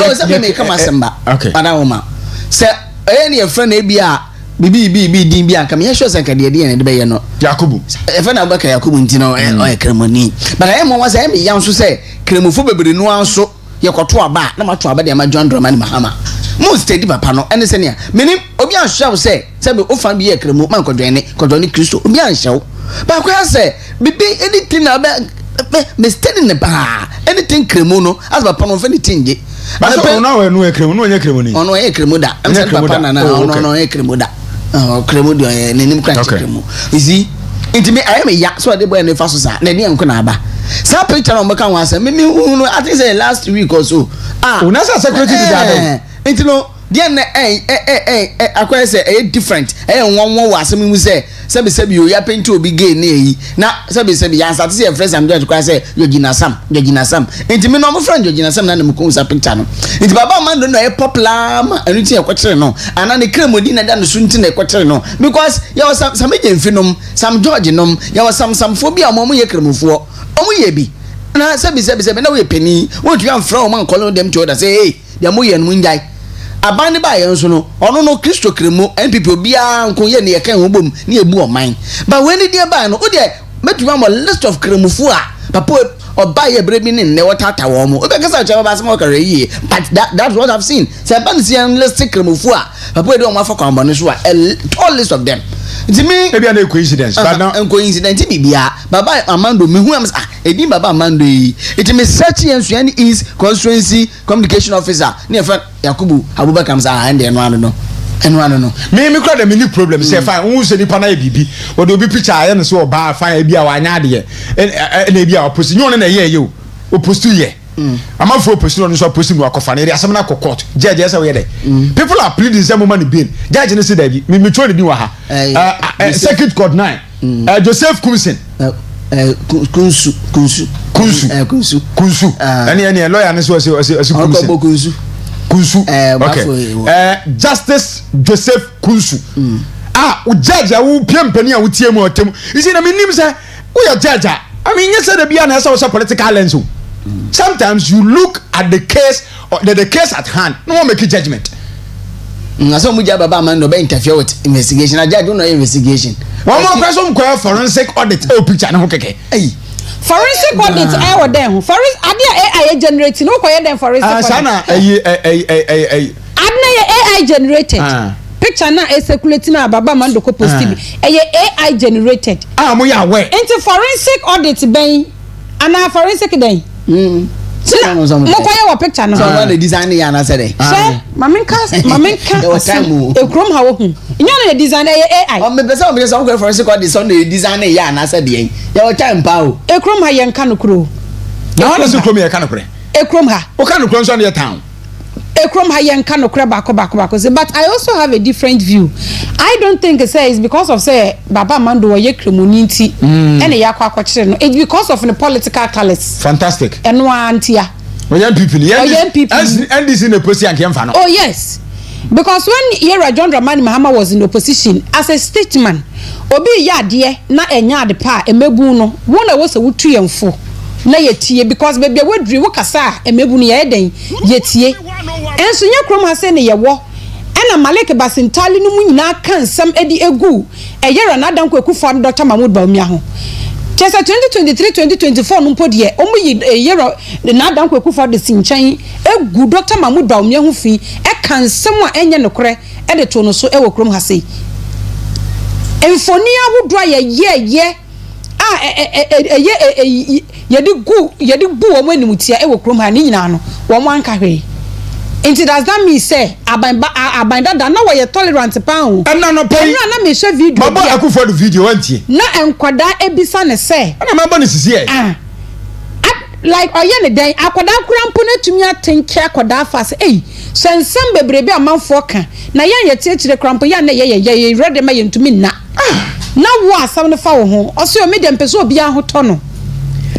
Speaker 14: come asemba ana woma say any friend e bia bibi din bia kam ye sure say ka dey ne de be ye no
Speaker 2: Yakubu
Speaker 14: e fa na ba ka Yakubu ntino o kremoni but I am was say me yan so say kremofo bebre no anso ye koto aba na mato aba de ma John Dramani Mahama mo steady papa no ene senia menim obi ahwa say be ofa bi ye kremo man kodwene Kristo obi ahwa ba kwa say bibi anything na me steady ne ba anything kremo no as papa no anything je
Speaker 2: ba so no we no kremo no nye kremo ni
Speaker 14: ono ye kremo da am say papa na ono ye kremo da kremo do ne nim kwa kremo you see inti me I am ya so de boy ne fa so sa na ne enko na aba sa picture no meka wan say me I think say last week or so
Speaker 2: una sa security di
Speaker 14: nti no dia na akwai say different won asem mu say sebi yo ya penti obi gay na yi na sebi ya start say friends am do kwa say Jogina Sam nti me no mo friend Jogina Sam na me ko sa picture no nti baba man do no e popular ma anu ti e kwakere no ana ne kremodi na da no so nti na e kwakere no because ya was some agentfinom some George nom ya was some phobia mo ye kremofo omo ye bi na sebi na we peni won tu am fra o man call them to order say hey dia mo ye no njai abane ba ye nso no ono no Kristo kremo NPP obia nko ye ne ye kan hobom ne ebu oman ba we ne dia ba no o de metuma mo list of kremofo a papa oba ye brebi ne ne wotata wo mo obekasa cha ba asem okare yi but that's what I've seen say ban see list kremofo a papa de o ma fa kwambo ne so a all list of them nti me
Speaker 2: maybe an coincidence but now
Speaker 14: coincidence bibia baba Amando me hu am edi baba Amando yi it me search yensu any is constituency communication officer ne fa Yakubu Abubakar am say and eno ano no
Speaker 2: me kura the mini problem say fine won se nipa na ye bibi o de obi picture aye no so ba fine bia wa anya de na bia oposi nyo na ye o opostu ye amafo oposi no so oposi mu akofa na asem na court judge say we dey people are pleading say money bail judge no say that me try di wa ha circuit court 9 Joseph Kumsin kunsu any lawyer no so Kunsu okay Justice Joseph Kunsu o judge a piempani a wotie mu otem you see na me nim say we are judge I mean you say the bia na say political lens sometimes you look at the case or the case at hand no make a judgment
Speaker 14: so mu jaba ba man no be interfere with investigation a judge no investigation
Speaker 2: one more question ko forensic audit picture na ho keke
Speaker 15: forensic audit I would them forensic AI generating no ko them forensic audit
Speaker 2: sana
Speaker 15: AI generated picture na circulating na baba man do ko post bi AI generated
Speaker 2: mo ya we
Speaker 15: into forensic audit ben ana forensic den Mokoye wa picture no.
Speaker 14: So when the design ya na say.
Speaker 15: Say maminka ekrom ha wo hu. Inyo na design AI.
Speaker 14: O me pese o me say o for say the Sunday design ya na say de. Ya o time pa o.
Speaker 15: Ekrom ha yenka no kro.
Speaker 2: Na o se krom ya ka no kre.
Speaker 15: Ekrom ha.
Speaker 2: O ka no kro so na town.
Speaker 15: Ekrom ha yenka no kre bako say but I also have a different view. I don't think say it's because of say Baba Mando ye kremoni nti ene ya kwa akokire no. It's because of the political colors.
Speaker 2: Fantastic.
Speaker 15: Eno antia.
Speaker 2: Young people, and this in opposition came from.
Speaker 15: Oh yes, because when Yera John Dramani Mahama was in opposition as a statesman, obi ya de na enya de pa emebu no. One was a wutu yemfo na yetie because baby wadri wokasa emebu no ye den yetie. Enso nya krom ha se ne ye wo. Ena Maleke Basintali no mu nyina kan sam edi egu. Yera na dan ko ekufo Dr. Mahmoud Bawumia ho. Chesa 2023-2024 numpo de omu yero na dan kwaku for the sinchan egu Dr. Mahmoud Bawumia ho fi e kan sem a enye nokore e de to no so e wo krom ha sei emfoni awodo ye yedi gu omu animutia e wo krom ha ni nyina no wo mo anka hwe. Inti does that mean say abanda da na we tolerant pa ho
Speaker 2: no pay
Speaker 15: na me share video
Speaker 2: baba akufo the video wantie
Speaker 15: na enkwada ebisa ne say
Speaker 2: na mama ne sisi e
Speaker 15: like oye ne den akwada kurampo na tumi atenke akwada fast sensem bebrebe amanfo ka na ye tietire kurampo ya na ye ready ma ye ntumi na wo asam ne fa wo ho oso me dem peso obi a ho to no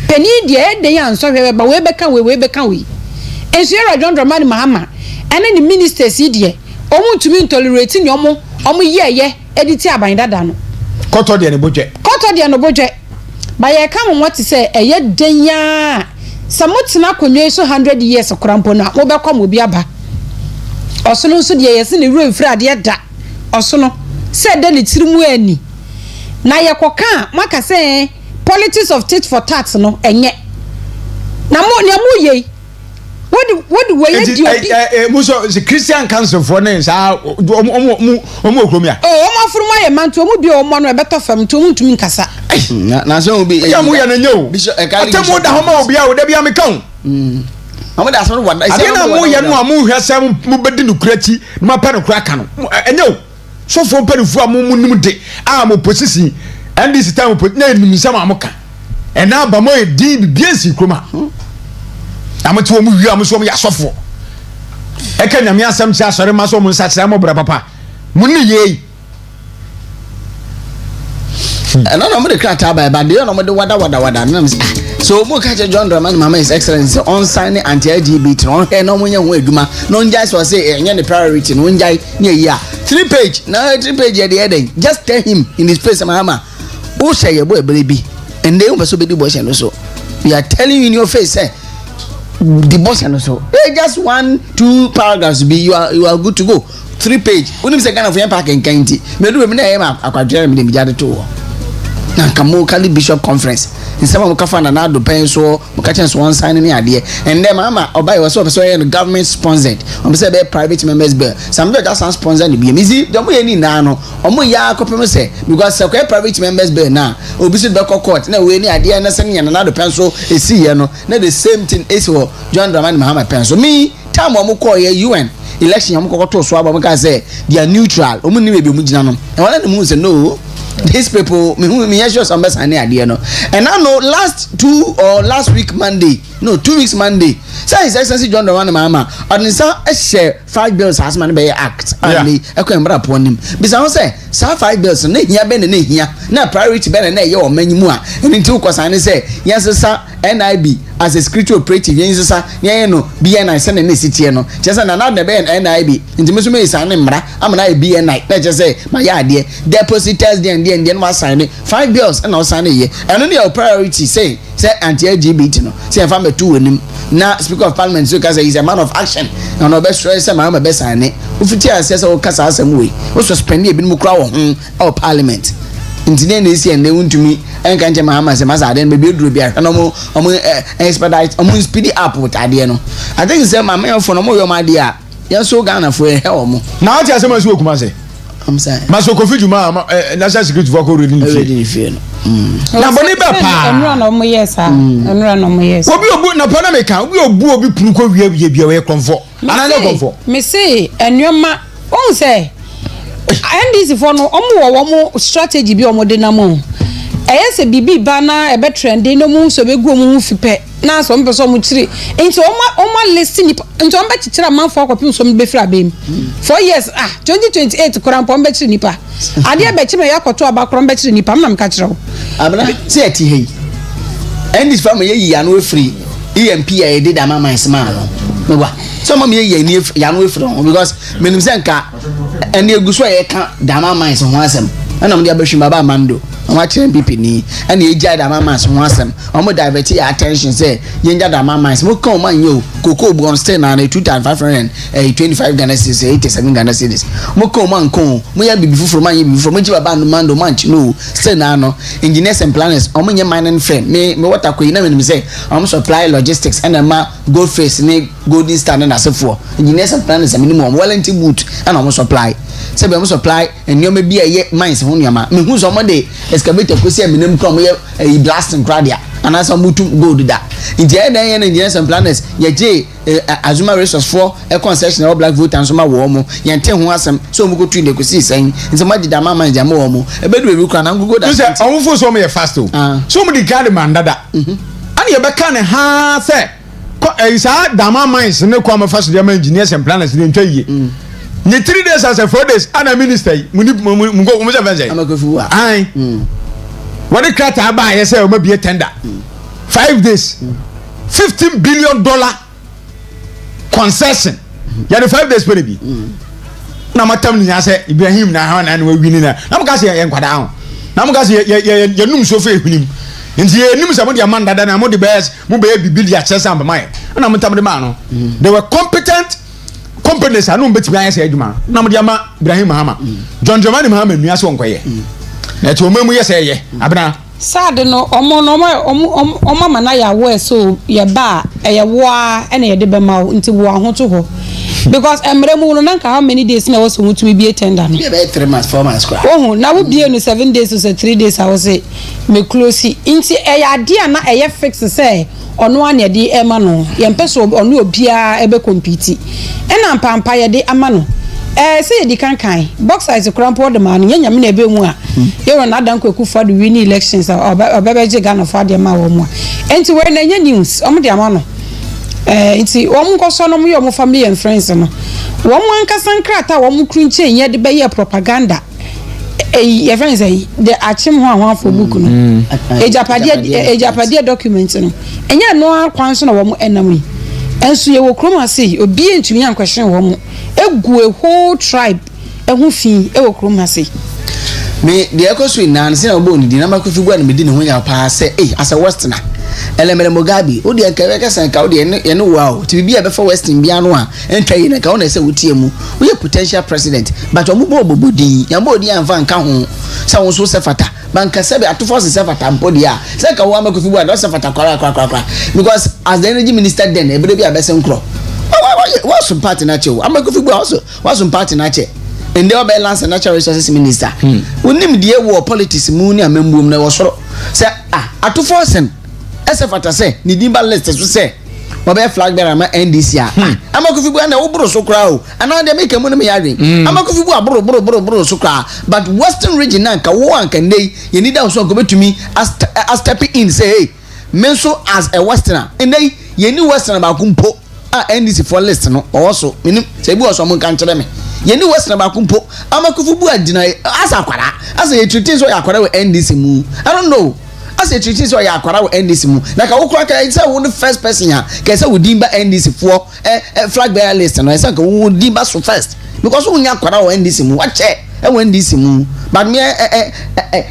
Speaker 15: peni de den ya nso hwe ba we beka we Ensuera John Dramani Mahama ene ni ministers die omu ntumi tolerate ni omu ye editi abandada no
Speaker 2: koto de ne bojwe ba ye kam what say eye denya samotina konwe so 100 years korampo na wo bekom obi aba osono so de yesi ne ru mfiri ade da osono se de ne tirimu ani na ye koka maka say politics of tit for tat no enye na mo ye what the way you muso the Christian council for ne sa omo okromia
Speaker 15: omo afuruma ye manto omo bi omo no e beto fam to omo ntumi nkasa
Speaker 14: na so obi
Speaker 2: ya mu ya na nyo atemo da homa obi a wo da bia me kan
Speaker 14: amo da so no wada
Speaker 2: ade na mu ye no amu hwesam mu bedi no kurachi ma pa no kura ka no enyo so fo panifu amu num de am opposition and this time na enum sam amuka ena ba mo e di biansi kroma amati wo mu wi am so mo ya sofo e ka nyame asam chi asore ma so mo nsa kira mo bra papa mu ni ye
Speaker 14: no de krata ba de no mo de wada na so mo ka John Dramani Mahama His Excellency on signing anti-LGBT on he no mo nya ho aduma no njai so say enye the priority no njai ne yi a 3 page ye de eden just tell him in his face Mahama o say ye boy ebere and they will so be the boy no so we are telling you in your face say the boss and so just 1-2 paragraphs be you are good to go 3 page unim say kind of yan park en kanti me do me na yema akwadwere me dem jade to na kamo kali bishop conference nsema mo kafa na do pen so mo ka chance one sign ni ade and then mama obai was so government sponsored o say be private members bill some be just sponsored be me see dem ye ni na no o mo ya akopem say because say private members bill na obi so be court na we ni ade na se ni na do pen so esi ye no na the same thing is for John Dramani Mahama pen so me time o mo call ye UN election am ko to so aba mo ka say they are neutral o mo ni be mu gina no e wala ni mu say no these people me sure some best and idea no and I know last week Monday 2 weeks Monday say His Excellency John Dramani Mahama on sa share 5 bills has man be act and e ko embra pon nim bisa say 5 bills na hia be na hia na priority be na ye o manyimu a enti ukosan say yes sir NIB as a security operative yes sir ye no BNI say na city no just na be NIB enti me so me isa na mra amna BNI na just say my ade depositors and no sign 5 bills and no sign ye and only your priority say anti-LGBT no say if I'm a two him na speaker of parliament so say he's a man of action and no best say my best sign ufiti ase say o kasa asem we o suspend e bi mu kra wo ho parliament intine na esi and they want to me and kan jema Mahama say masa den be duro bia na mo expedite o speed up with ade no I think say my man for no mo yo ma ade a ya so Ghana for he o mo
Speaker 2: na ati asem asu okuma say
Speaker 14: I'm saying
Speaker 2: maso kofi juma national security for ko ready ni
Speaker 14: fear no
Speaker 2: Na boni be pa.
Speaker 15: Enura no mo yes ah. Enura no mo yes.
Speaker 2: Obi obu na pa na me kan, obi punu ko wie we konfo. Ana na konfo.
Speaker 15: Me say enwema on say NDC for no omo strategy bi omo de na mo. Eye bibi ba na ebe trending no mu so be gu omo fipe. Na so mpe so mu chiri. Nti oma listen nti omba chichira manfo akopim so mbe fra bem. 4 years 2028 korampo mbe chiri nipa. Ade be chime yakoto abakro mbe chiri nipa na mka chiro.
Speaker 14: Abna ti eti hei. NDC family yi ya no free. EMP ya did amama isma no. Mewa. So mama ye ni ya no free because menim se nka ene eguso ye ka dama mines ho asem. Ana mo dia behwim baba mando. Oma chere pipi ni ene eja dama mines ho asem. Omo divert your attention say yenja dama mines. Mo kan man yo koko bron stay na 2500 Ghana cedis 87 Ghana cedis. Mo kan man kon mo ya bibi fufuro man ye bibi fufuro mo ji baba mando man chi no stay na no engineers and planners omo nye mining friend me water ko ina me say omo supply logistics and ma gold face ni golden star na asefo engineers and planners minimum warranty boot and omo supply say be omo supply enyo bi eye mines ho nyama me hu so omo de excavator ko say minimum krom ye blasting cradia and as mutu gold da inje den engineers and planners ye je azuma resource for a concession or black vote and so ma wo mo ye nte ho asem so omo go twin de ko si sen nse ma dida mama nja ma wo mo e be do kra na go da
Speaker 2: say omo fo so mo ye fast o so mo di guard man dada ani ye be kan ha say isa dama mines ne kwa mafaso dia engineers and planners ne ntwa yi ni 3 days as a 4 days ana minister muni go mo se fanze
Speaker 14: amakofu
Speaker 2: ai what krata aba ye say o ma bi tender 5 days $15 billion concession ya the 5 days pere bi na matam ni ya say Ibrahim na ha na we wini na mo ka say ye nkwada ho na mo ka say ye num so fe hwinim nti ye nim se mo de amanda da na mo de best mo be bibili a chesa am mai na mo tam de ma no they were competent companies anu mbeti ban say adwuma na mo de ama Ibrahim Mahama John Giovanni Mahama nua so nkoye na ti o memu ye say ye abna
Speaker 15: sad no omo mana ya wo so ye ba ye wo ene ye de be ma nti wo ahoto ho because emremu no nanka how many days na wo so mutumi bi tender no
Speaker 14: be 3 months 4 months kwa
Speaker 15: oh na wo bi no 7 days so 3 days I was say me close nti e ya dia na e ye fix say ono ane de e ma no ye mpeso ono obia e be compete ena mpampa ye de ama no say ye di kankan box size crampo de man nyanya me na be mu a ye ro na dan kwaku for the winning elections obebeje Ghana for de ma wo mu enti we na nya news omo de ama no nti wom nkoso no mo ye mo family and friends no wom ankasa nkrata wom krunche nye de be ye propaganda your friends say the achim ho for book no ejapade document no enya no akwan so na wom enam yi enso ye wo Kumasi obi entumi ankwehye wom egu a whole tribe ehu fi e wo Kumasi
Speaker 14: me the ekosu na nse na obo ni na makofi gwa na medi ne ho nya pa se as a westerner elemele Mugabe odi enka kesen ka odi ye no wow ti bibia be for western bia no a entwa yi na ka wona se wotie mu we potential president but omubo obobodi ya mbodi anfa nka ho sa won so se fata banka se be atofo se fata mbodi a se ka wo amakofi gwa na se fata kwara because as the energy minister then ebere bia be se nkro what's some party na che amakofi gwa also what's some party na che in the balance and natural resources minister wonim die wo politics mu ni amembum na wo soro se atofo sen esefata se ni dimba list so se obe flag bearer ma NDC amakofi bu na wo bro so kra o ana de make mu no me yadwen amakofi bu abro so kra but western region na ka wo anka nei ye need am so go betumi as step in say hey menso as a westerner nei ye ni westerner ba kumpo NDC for list no also minim se bu so mo kan kire me ye ni westerner ba kumpo amakofi bu adina as akwara as ye treat so akwara we NDC mu I don't know as a treaty so ya akwara with NDC mu na ka wokura ka say wo the first person ya ka say wo dimba NDC for flag bearer list no say ka wo dimba so first because wo nya akwara with NDC mu wache wo NDC mu but me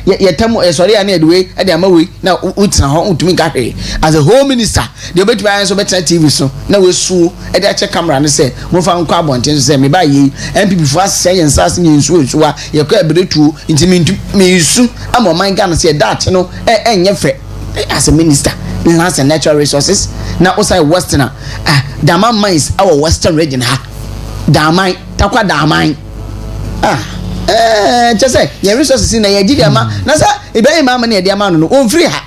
Speaker 14: ye tamo sorry ya na edwe e de amawe na utina ho utumi ka hwe as a home minister the obet buy so better TV so na we su e de check camera no say mo fa nkwa bonten so say me ba yi MPP for say yen sas nyi su a ye kwa beretu intimi me su am man Ghana say that no enye fe as a minister lands and natural resources na outside westerner Dama mines our western region ha Damai takwa Damai Just say your resources in a did ama. Nasa Ibrahim Mamma near the amount on free ha.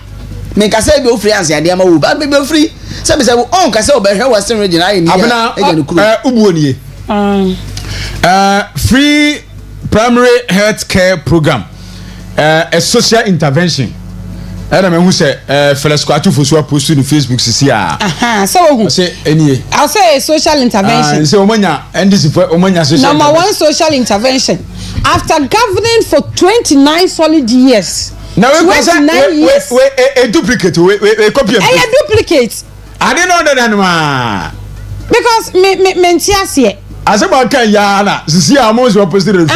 Speaker 14: Make us say go free as the amount, but be free. Some say on Casso Bear Western region. I
Speaker 2: Ubuni. Free primary health care program. A social intervention. I don't know who say fellas kwatu for so post on Facebook see
Speaker 15: so
Speaker 2: say any
Speaker 15: I'll say a social intervention.
Speaker 2: So omanya and this for omanya social
Speaker 15: number one social intervention after governing for 29 solid years.
Speaker 2: Now we a duplicate we copy
Speaker 15: a duplicate.
Speaker 2: I didn't know that
Speaker 15: because me
Speaker 2: as about Kayana, see how most were posted.
Speaker 15: A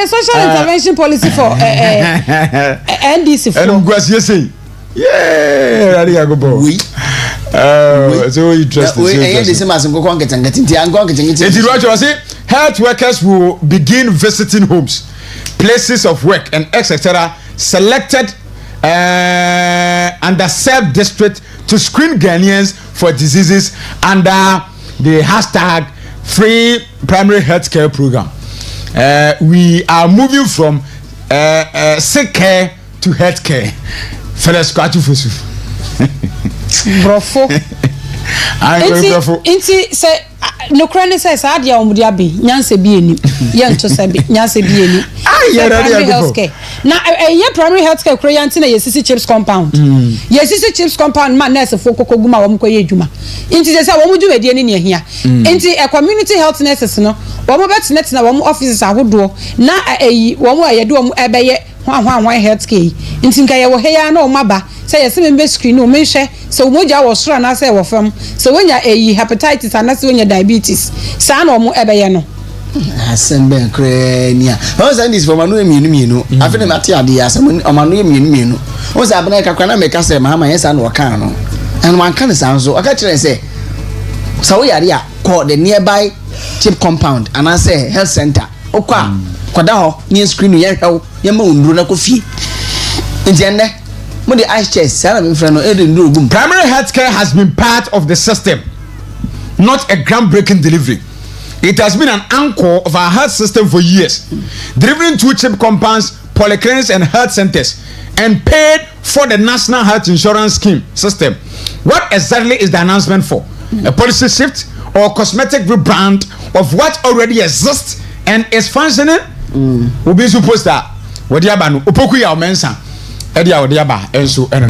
Speaker 15: social intervention policy for NDC.
Speaker 2: And Guasiasi. Yeah, I go boy. Oui. So interesting. Health workers will begin visiting homes, places of work, and etc. selected underserved district to screen Ghanaians for diseases under the hashtag Free Primary Health Care Program. We are moving from sick care to health care. Fellas, kwatu fosu.
Speaker 15: Brofo. Inti say no crane says adia omudia be nyanse bi eni yento sabi nyanse bi eni primary health care na primary health care kro yanti na yesisi chips compound yesisi chips compound man nurse fo kokoguma wo mkoye adwuma inti say wo mu dwumadi eni ne ahia inti community health nurses no wo mo betnet na wo mo offices ahodo na wo mo ayede wo mo ebeye hwan health care inti nka ye wo heya na wo maba say yesi me screen no me hwe so moja wo soro na say wo fam so wonya hepatitis and say wonya diabetes sa na omo ebeye no
Speaker 14: asembe krenia o say this for manu emienu afene mate ade ya asem omanu emienu o say abena kakwa na meka say mama yesa na okan no and one kan say so aka kire say so wo yare a call the nearby chip compound and I say health center okwa kwada ho ni screen ye hwew ye ma unduru na kofie entiende mo the ice chest say na me friend no edin do
Speaker 2: primary health care has been part of the system, not a groundbreaking delivery. It has been an anchor of our health system for years, delivering 2 chip compounds, polyclinics and health centers, and paid for the national health insurance scheme system. What exactly is the announcement for? A policy shift or cosmetic rebrand of what already exists and is functioning? Will be supposed that what the abanu opoku ya omensa edia what the aba enso eno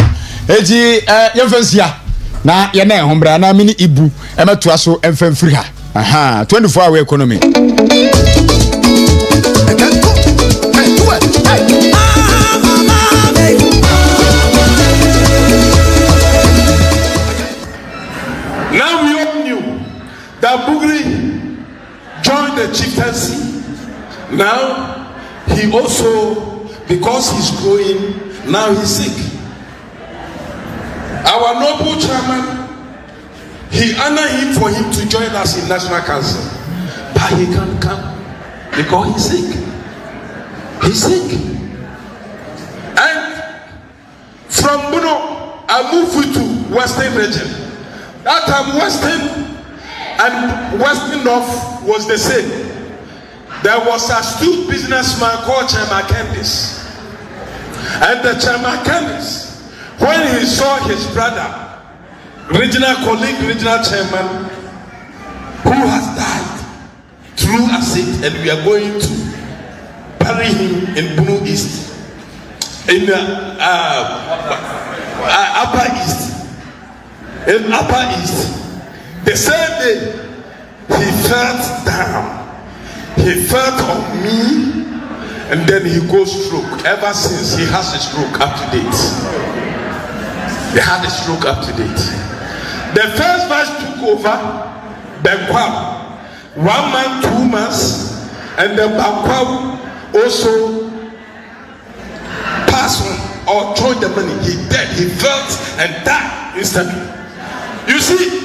Speaker 2: eji yemfansia na ye na hombra na mini ibu emetua so emfamfiri ha 24-hour economy.
Speaker 17: Now we all knew that Bugri joined the chieftaincy. Now he also, because he's growing, now he's sick. Our noble chairman, he honored him for him to join us in National Council. But he can't come because he's sick. He's sick. And from Buno, I moved to Western region. That time Western and Western North was the same. There was a astute businessman called Chairman Candice. And the Chairman Candice, when he saw his brother, regional colleague, regional chairman, who has died through acid, and we are going to bury him in Bunu East, in Upper East. In Upper East, the same day he felt down. He felt on me, and then he goes stroke. Ever since he has a stroke up to date. They had a stroke up to date. The first vice took over Benkwam, 1 month, 2 months, and then Benkwam also passed on or throw the money. He dead, he felt and died instantly. You see,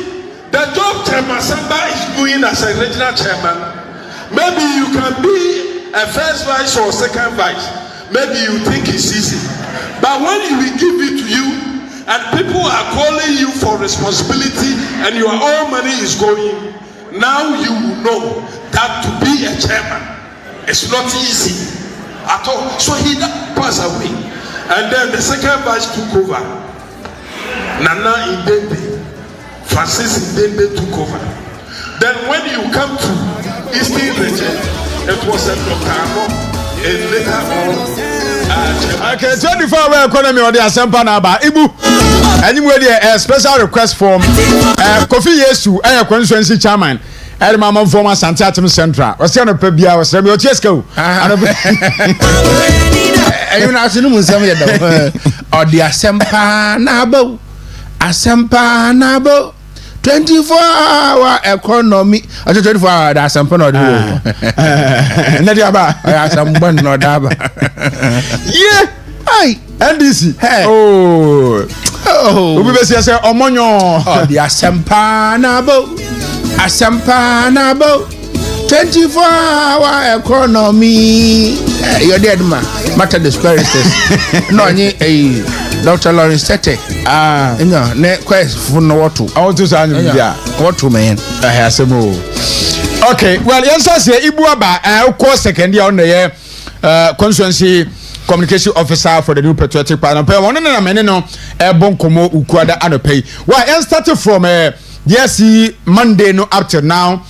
Speaker 17: the job Chairman Samba is doing as a regional chairman, maybe you can be a first vice or second vice. Maybe you think it's easy. But when we give it to you, and people are calling you for responsibility, and your own money is going, now you will know that to be a chairman is not easy. at all. So he passed away. And then the second batch took over. Nana Indende, Francis Indende took over. Then when you come to Eastern region, it was a Dr. Amo, and later on,
Speaker 2: okay, 24-hour economy on the Asempa Naba. Ibu, anyway, a special request from Kofi Yesu, a constituency chairman. I remember former Santatum Central. Was on a pebia, was Samuel Chesco.
Speaker 18: You know, or the Asempa Nabo. Asempa Nabo. 24-hour economy. I just 24-hour that's some fun or do.
Speaker 2: Nadiaba.
Speaker 18: I have some bun or daba.
Speaker 2: Yeah. Hi. NDC. Hey. Oh. We be say omonyo.
Speaker 18: Oh, the Asempa Nabo. Asempa Nabo. 24-hour economy. You're dead man. Matter the spirits. No, a Dr. Lawrence Tete. No, ne quest for no what to.
Speaker 2: I want to say, yeah,
Speaker 18: what to man.
Speaker 2: I have some more. Okay, well, yes, I say Ibuaba, of course, second year on the year, constituency communication officer for the new patriotic party. One and a minute, no, Bonkomo, Ukwada, and pay. Well, I started from yes, Monday, no, up till now.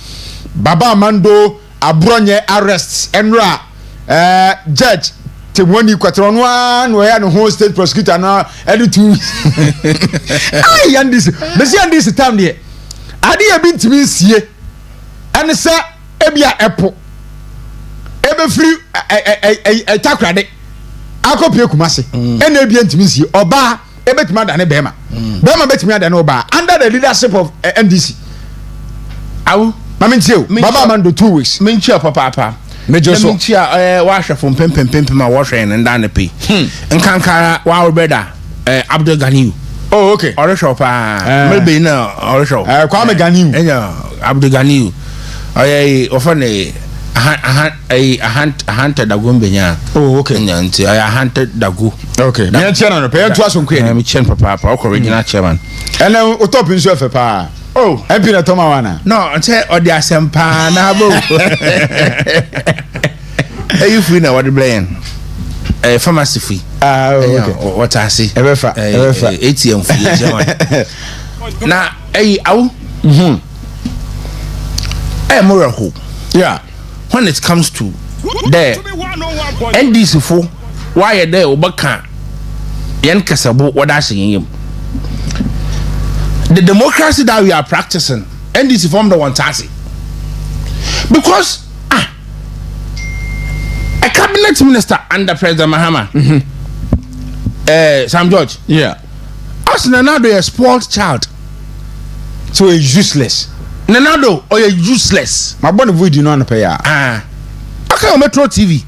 Speaker 2: Baba Mando, Abronye arrests, Enra, judge. Timoni Quatron where no whole state prosecutor now editing. I and this time there. I did been to me see and sir Ebia Apple Ebe free a Takoradi. I copy Kumasi and Ebia to me see Oba Ebet Madame Bema. Bema bet me than Oba under the leadership of NDC. Aw, Mamintil, Baba Mando 2 weeks. Mincha Papa. Major so
Speaker 18: wash from pimp my wash and down the pay. And Kankara wow better Abdul Ganiu.
Speaker 2: Oh, okay.
Speaker 18: Or shop maybe no or shop.
Speaker 2: Kwame Ganiu.
Speaker 18: Abdul Ganiu. I often a hunter Dagumbenya.
Speaker 2: Oh, okay.
Speaker 18: I hunted Dagu.
Speaker 2: Okay. Me chairman pay to us on Queen.
Speaker 18: I'm chairman papa original chairman.
Speaker 2: And then o top in so pa. Oh, happy na Tomawana.
Speaker 18: No, I tell or the Asempa Nabo. You free now what the blame? Pharmacy fee.
Speaker 2: Okay.
Speaker 18: What I see.
Speaker 2: ATM
Speaker 18: fee. Now, Muraho.
Speaker 2: Yeah.
Speaker 18: When it comes to there, NDC for why are there Obaka Yan Kasabo what I see him. The democracy that we are practicing, NDC form the one taxi. Because a cabinet minister under President Mahama, Sam George,
Speaker 2: yeah,
Speaker 18: us Nanado a spoiled child,
Speaker 2: so a useless.
Speaker 18: Nanado or a useless.
Speaker 2: My body would you not pay.
Speaker 18: Okay, Metro TV.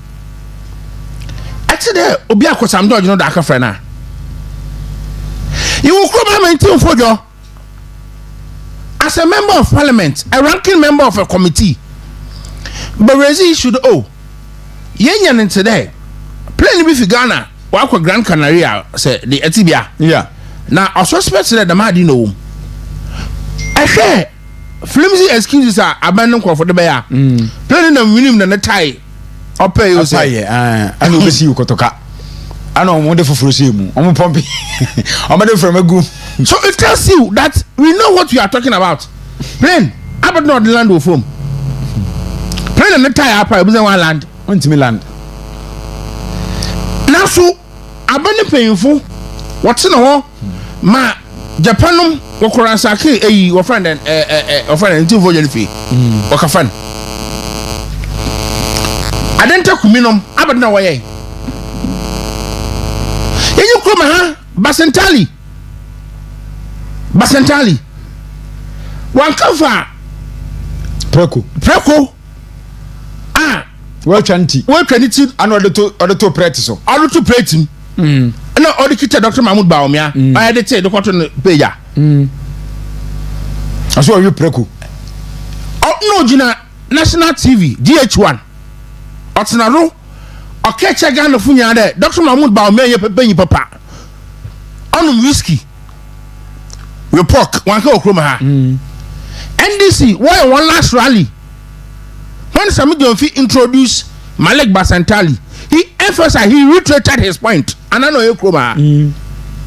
Speaker 18: Actually, Obiako Sam George, you know that friend. You will come and tell for you. As a member of parliament, a ranking member of a committee, Berezi should Yenyan in today. Playing with Ghana, Wako Grand Canaria, say the Etibia.
Speaker 2: Yeah.
Speaker 18: Now, I suspect that the man didn't know. I say, flimsy excuses are abandoned for the bear. Playing them winning the tie. I'll pay you.
Speaker 2: Say, I will see you, Kotoka. I know wonderful for him. I'm pumping. I'm from a group.
Speaker 18: So it tells you that we know what we are talking about. Plain, I but not the land of home. Plain and the tie up, I was in one land.
Speaker 2: Went to me land.
Speaker 18: Now, so I've been painful. What's in the hall? Ma Japanum, Wakorasaki, your friend and two voyage fee. Wakafan. I didn't talk minimum, I but no way. You come, huh? Basentali. One cover. Preko.
Speaker 2: Well, Chanti.
Speaker 18: Well, Trinity,
Speaker 2: and other two practice.
Speaker 18: Other two prating. No, or the kitchen, Dr. Mahmoud Baumia. I had to say the cotton payer.
Speaker 2: I saw you, Preko.
Speaker 18: Oh, no, Gina, National TV, DH1. Otsnaro. Okay, check out the funya there. Dr. Mahmoud Baumia, your papa. On whiskey. We pork, one go Kroma. NDC, why one last rally? When somebody don't introduce Malek Basantali, he emphasized, he reiterated his point. And I know you Kroma.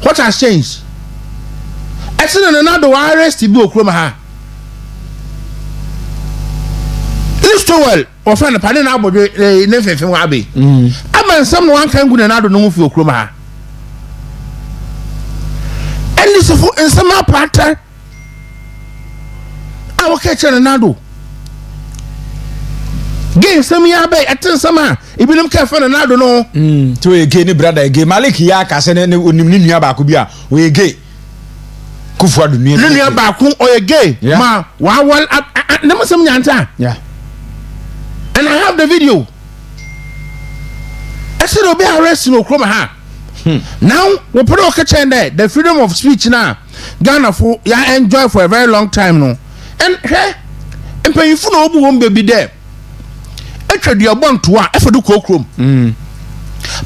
Speaker 18: What has changed? I said another arrest to be Kroma. Listen well, or find a pattern about the Nephi Wabi. I mean, someone can go another no for Kroma. And this is in some pattern. I will catch another. Game some ya be atin sama ibinum ka fa na do no
Speaker 2: to ege ni brother ege Malik ya ka se ne onim ni nua ba ko bi a o ege kufu adu ni
Speaker 18: nua ba ko o ege ma wa wal na masam nyanta
Speaker 2: yeah
Speaker 18: and I have the video. I said obi arrest no kroma ha now we put o ka chen there the freedom of speech na Ghana for ya enjoy for a very long time no and mpanyifo no obu won be there. Etwa dia bonto a efedu kokrom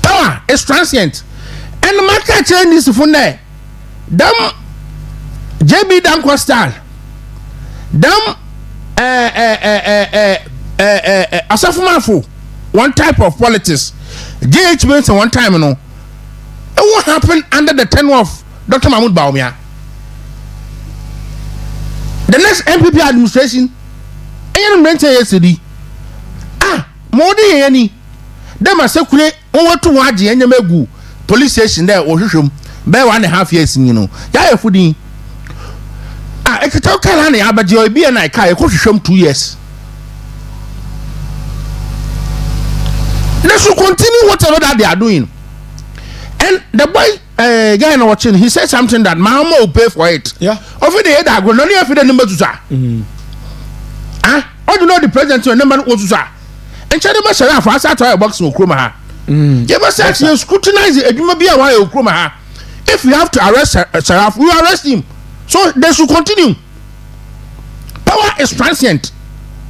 Speaker 18: power is transient and market change this for there dam JB Danko style dam asafumafo one type of politics GH means one time no and what happened under the tenure of Dr. Mahmoud Bawumia the next MPP administration and mention yesterday modi yani dem asekure won to waje enyamegu police station there ohwehwem be 1.5 years ni no ya efudin ekita kala na abaje obi na ka ekohwehwem 2 years. They should continue whatever that they are doing. And the boy guy na watching, he said something that mama will pay for it.
Speaker 2: Yeah.
Speaker 18: Over the head I go no near for the number to sa. I do know the president to number was to sa. And Chad Mashara for us at a box no kroma ha. You must actually scrutinize it. You may be a while kroma ha. If you have to arrest Sharaf, we arrest him. So they should continue. Power is transient.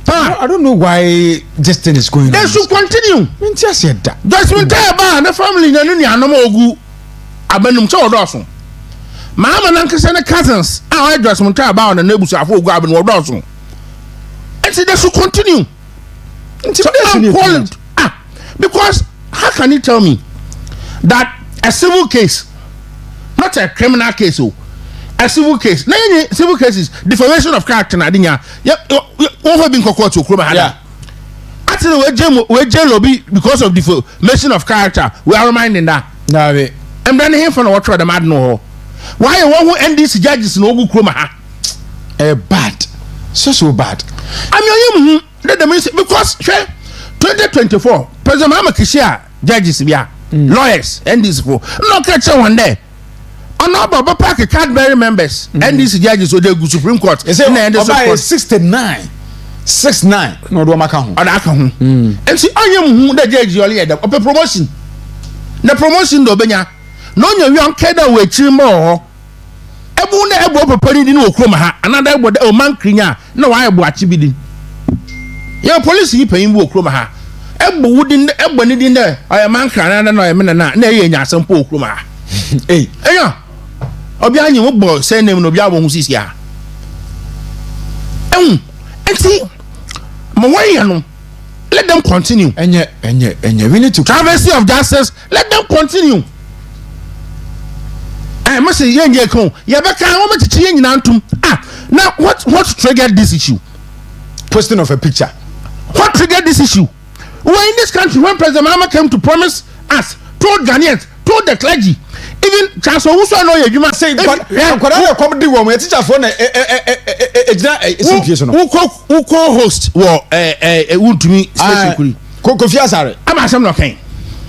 Speaker 2: I don't know why this thing is going on.
Speaker 18: They should continue.
Speaker 2: Just said that.
Speaker 18: Judgment ba na family na nuni anam ogu abanum che odoso. Mama na nkese na cousins I judgment ba na nebusu afọ ogu abenu odoso. And they should continue. Because how can you tell me that a civil case, not a criminal case, a civil case, civil cases, defamation of character, Nadinya, over being court to Kroma. Actually, we're jail because of defamation of character. We are reminding that. And then him from what the mad no. Why one who end these judges in Ogu Kroma?
Speaker 2: Bad. So bad.
Speaker 18: I mean, because 2024 President Mahama Kishia judges lawyers and this for no catch one day on our Baba Park Cadbury members and these judges will go Supreme Court.
Speaker 2: It's 69 no do maka ho
Speaker 18: and see who the judge you lead up a promotion the promotion do benya no nya wi ankeda we chimo ebu na ebo papani di no okroma ha another ebo o man krinya na wa ebo achibidi ya police yi payin bu okroma ha ebo wudin ebo ni din there o man kran na no me na ye nya asampo okroma ha eya obi anyi wo bo say name no obi abo hu sisi ha enti mo way no let them continue
Speaker 2: enye we need to
Speaker 18: travesty of justice let them continue. I must say yenye kon ye be kan wo mechichi yen nyina ntum now what triggered this issue?
Speaker 2: Posting of a picture.
Speaker 18: What triggered this issue? We're in this country when President Mahama came to promise us, told Ghanaians, told the clergy, even Chancellor Wusu no ye dwuma say
Speaker 2: kwada come di wo teacher for na
Speaker 18: who co-host wo Untumi station kuri
Speaker 2: Kofi Asare
Speaker 18: ama asem no kan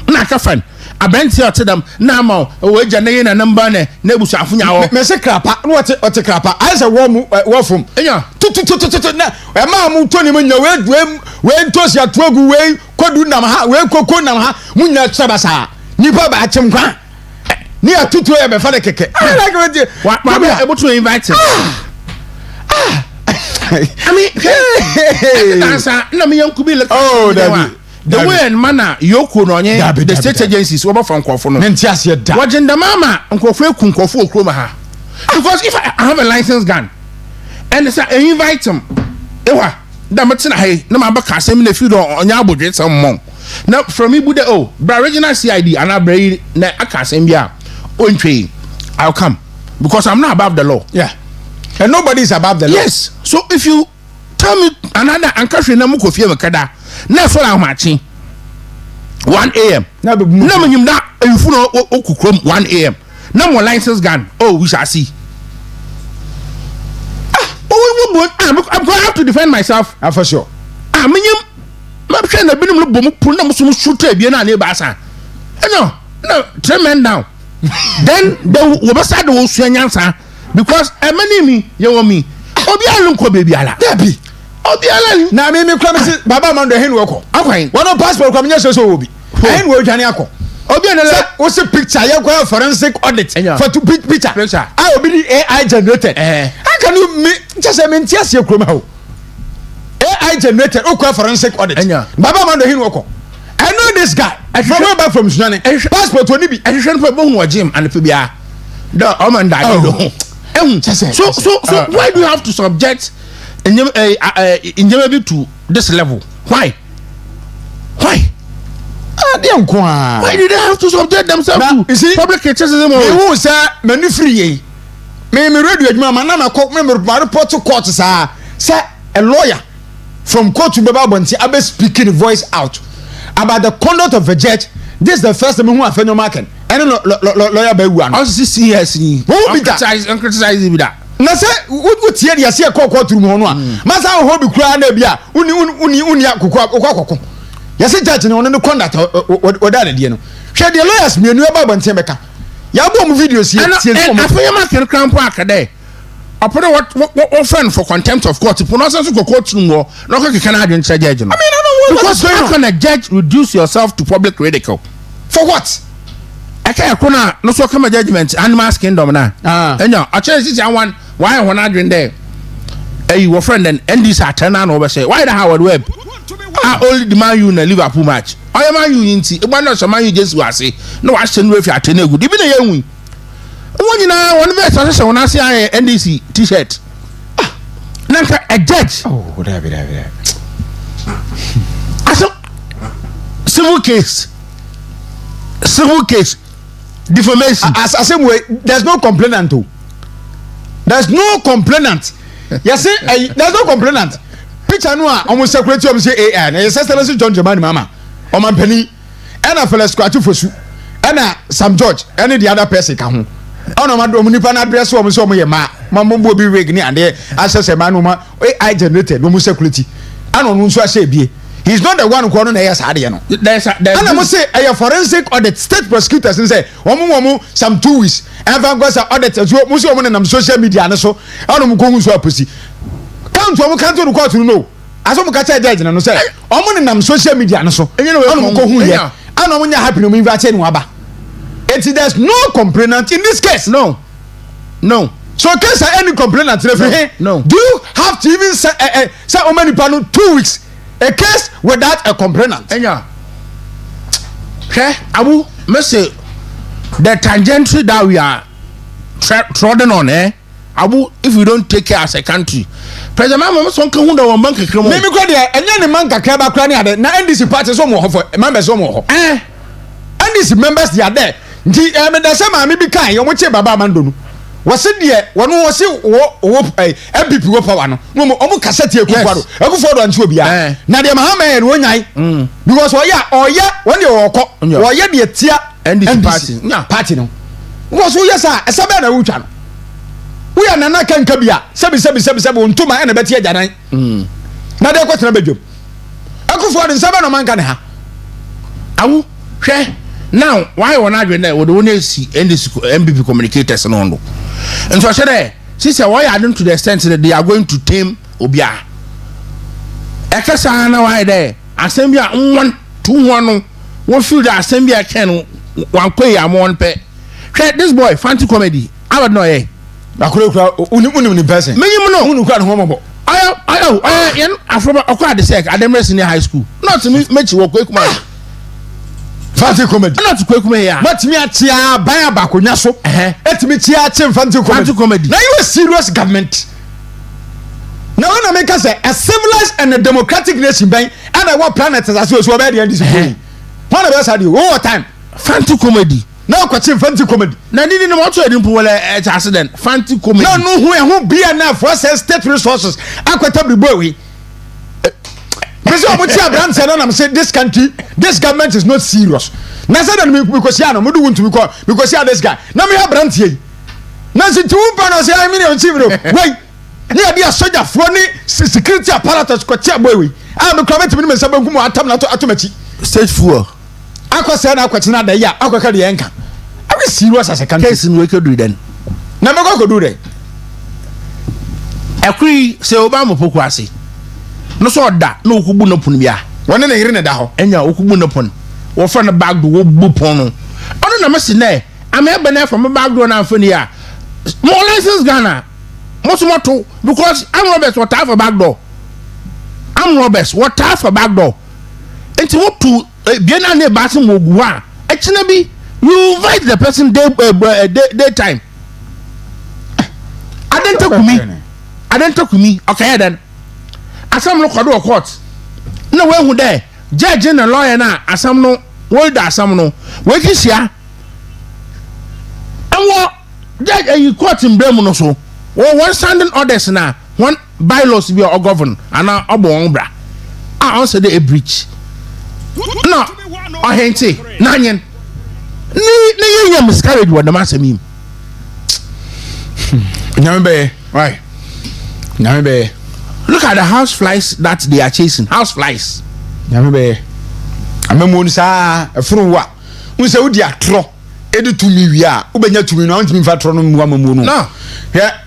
Speaker 18: na ka fan abenti otedam na ma o eja na ye na namba na ebusu afunya ho
Speaker 2: me se krapa no ote krapa I say wo from
Speaker 18: enya
Speaker 2: tututututu na e ma mu toni mu nya we ntosi atogu we kodu nam ha we koko nam ha mu nya tsabasa nipa ba achem kwa ni atutu e be fa de keke like
Speaker 18: we able to invite him. I mean dancer na me yanku bi like the way and manner yoko no nye the state agencies over from Nkofo no
Speaker 2: ntiase da
Speaker 18: wagenda mama Nkofo eku Nkofo okroma ha because if I have a license gun and say invite him ewa da matina hey na ma ba ka asem na fi do onya abodwe some mom Now from Ibu de original CID and I bring na akasembia ontwe. I'll come because I'm not above the law.
Speaker 2: Yeah. And nobody is above the law.
Speaker 18: Yes. So if you tell me another ankashe na mukofie mekada na so la machi 1 a.m. na manyim na efuno okukrom 1 a.m. na mo license gun. Oh, we shall see. I'm going to have to defend myself.
Speaker 2: For sure.
Speaker 18: Manyim ma phe na binim lo bom pu na mo so shoot e bia na na ba sa. No, 3 men down. Then we must start the nyansa because many me you me obi alunko baby ala
Speaker 2: debi
Speaker 18: obi ala
Speaker 2: na me promise baba man do hen wo ko
Speaker 18: akwan
Speaker 2: one passport kwamnya so obi hen wo dwane akọ obi na wo se picture ye go forensic audit for to picture ah obi di AI generated how can you me just say me ntiase kroma ho AI generated o ko forensic audit baba man do hen wo ko I know this guy. From way back from Sudan. Passport woni bi.
Speaker 18: I should put bon wajim and pibia. The man died. So why do you have to subject Njemabi to this level? Why? Why do they have to subject themselves to public criticism?
Speaker 2: Who say many free? Me radio adwuma man na court me report to court say a lawyer from court to Baba Bonti abe speaking the voice out about the conduct of a judge. This is the first time who have no market. And lawyer by one.
Speaker 18: How see CS ni?
Speaker 2: Who be that?
Speaker 18: Criticize be that.
Speaker 2: Na say what here dey see court room no a. Masa ho bi kura na bia. Uni akoko. Yesi judge no no conduct oda de no. Hwe the lawyers me enu aba bonte meka. Ya bo mu video see
Speaker 18: afanya market cramp akade. Upon what friend for contempt of court. Pronounce to court room no ka keka na adwen judge no. Because how can a judge reduce yourself to public ridicule?
Speaker 2: For what?
Speaker 18: I can't corner no so come a judgment animal kingdom na. And I change this one why I wanna drink there. Your friend and this are turn on over say why the Howard Webb? I only demand you in a Liverpool match. I am you in see one not some you just was say no I send if you attend a good even a young win. When you know one verse when I say NDC t-shirt. Nanka a judge.
Speaker 2: Oh, whatever.
Speaker 18: Civil case defamation
Speaker 2: as same way there's no complainant too. There's no complainant. Yes there's no complainant. Picture no almost secretary of say AI na yes excellency John Germany mama o man pani and a fellow scratch for su and Sam George and the other person ka ho ono ma do nipa na address wo so mo ye ma mambo bi rig ni ande access e ma no ma AI generated no security ano no nso ahye bie. He's not the one who called on the Sadia.
Speaker 18: There's
Speaker 2: and I must say, a forensic audit state prosecutors and say, some 2 weeks. And Van Gossa auditors, Muslim and social media, and so I don't go to a pussy. Come to the court to know. As I'm catch a judge and say, I'm social media, and so, and you know, I'm going here. I don't want you happy to me, but there's no complainant in this case.
Speaker 18: No.
Speaker 2: So, case any complainant,
Speaker 18: no.
Speaker 2: Do you have to even say, how many panel 2 weeks? A case without a complainant.
Speaker 18: Enya. Abu, say the tangential that we are trodden on, Abu, if we don't take care as a country. President Mama son kan hunda won bank kremo.
Speaker 2: Me ko de enya ne man kakra ba kra ne ade na NDC party so mo ho for members so mo ho. NDC members they are there. Nti me da se ma me bi kan yo mo che baba amando no. Wose de wono wose wo MPP wo power no mo cassette ekufado ekufado anchi obia na de mahama no nyai because oya won de woko oya de tia NDC party no because wo yesa esabe na wutwa no wo ya nana kanka bia sebi ontuma ene beti ajanan na de kwetena badwom ekufado nsabe no manka ne ha
Speaker 18: awu hwe now why won adwe na wo de won esi NDC MPP communicators no ndo. And so I said, since why I don't to the extent that they are going to tame Obia. Ekasana why there? Assembly 1 2 1 one feel the assembly can one pay am one pay. This boy fancy comedy. I would know eh.
Speaker 2: Uni person.
Speaker 18: Me you know
Speaker 2: unu kwa homo.
Speaker 18: I Afro Accra the sec at the senior high school. Not to me make you work quick man.
Speaker 2: Fancy comedy.
Speaker 18: Not to quick me ya.
Speaker 2: But me atia baya bakonya so. Etimi tia atia fancy comedy. Now you a serious government. Now when I make us a civilized and a democratic nation, and I want planet as I so be the One of us had you all time.
Speaker 18: Fancy comedy.
Speaker 2: No question fancy comedy.
Speaker 18: Na didn't know what to do for accident. Fancy comedy.
Speaker 2: No who be enough for state resources. Aquatably boy. I'm saying this country, this government is not serious. Now say that because you know, we want to because you this guy. Now me have brand here. Now see two panels say I mean wait. Here be a soldier for security apparatus ko tia boy. I am comment me say banku mu atam na to atomachi.
Speaker 18: Stage 4.
Speaker 2: Akwa say na akwati da ya akwa ka de enka. Are we serious as a country?
Speaker 18: Case we could do then.
Speaker 2: Na me go do then.
Speaker 18: Akri say Obama pokwase. No so da no okubu no pon bia.
Speaker 2: Wone na yire ne da ho.
Speaker 18: Enya okubu no pon. Wo fa na bag do wo bu pon no. Ono na mesi na am e bene from bag do na afani a. Mo license Ghana. Moto because I'm Roberts what half a back door. I'm Roberts what half a back door. Enti what to biena ne basin wo gua. Actually be you invite the person daytime. I didn't talk to me. Okay then. Asam no kwado court. Na we hu there. Judge and lawyer na asam no hold asam no. We kisia. And what judge you court in Bremu no so. One standing orders na one bylaws be or govern and now obon bra. I answer the a breach. No, I ain't say nanyen. Ni miscarriage what the master mean.
Speaker 2: Nyambe, right. Nyambe.
Speaker 18: Look at the house flies that they are chasing. House flies.
Speaker 2: Nyambe. Amemo nsa efuru wa. Unse udi atro. Edu tumi wi a, ubenya tumi no antimi fa tro no mu amamu no.
Speaker 18: No.
Speaker 2: Yeah.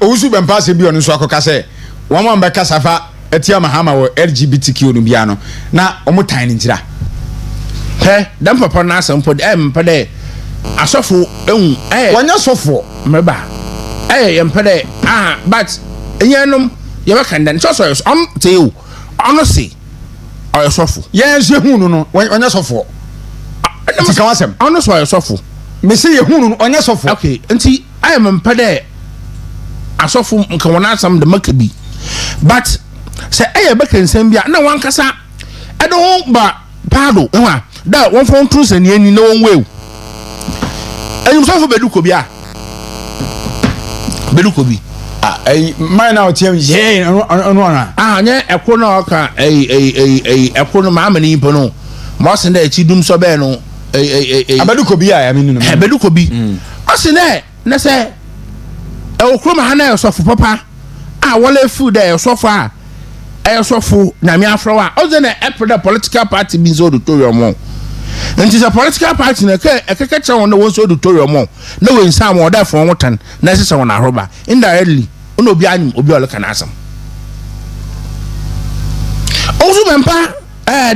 Speaker 2: Osu bempa se bi onu so akoka se wo mo mbeka safa etia mahama wo LGBTQ no bia no na omo tan ni ntira
Speaker 18: dem papa na asampo mpa de asofo ehun
Speaker 2: wanya sofo
Speaker 18: meba mpa de but enyenom ye be kan den so te o ono si o sofo
Speaker 2: ye nso ehun no wanya sofo enti kan wasem
Speaker 18: ono so o sofo
Speaker 2: me se ye hun no onya sofo
Speaker 18: okay enti mpa de asofo nka wona asam de makabi but say be kan sem bia na wan kasa e do ba pado ehwa da won fon true se ni ani na won wew enyum sofo beduko bia
Speaker 2: my now tell me ye no
Speaker 18: nye ekro na oka ekro no ma amani impo no mo se na echi dum so be no
Speaker 2: abeduko bia I mean no
Speaker 18: beduko bi o se na se okroma ha na yosofo papa wole food there yosofo yosofo na me afro o ze na the political party bi zo auditorium mo nti the political party na ekeke che won na won so auditorium mo na we nsa mo da fo wotan na sese won ahoba indirectly ono obi anyim obi oloka na asam ozu mempa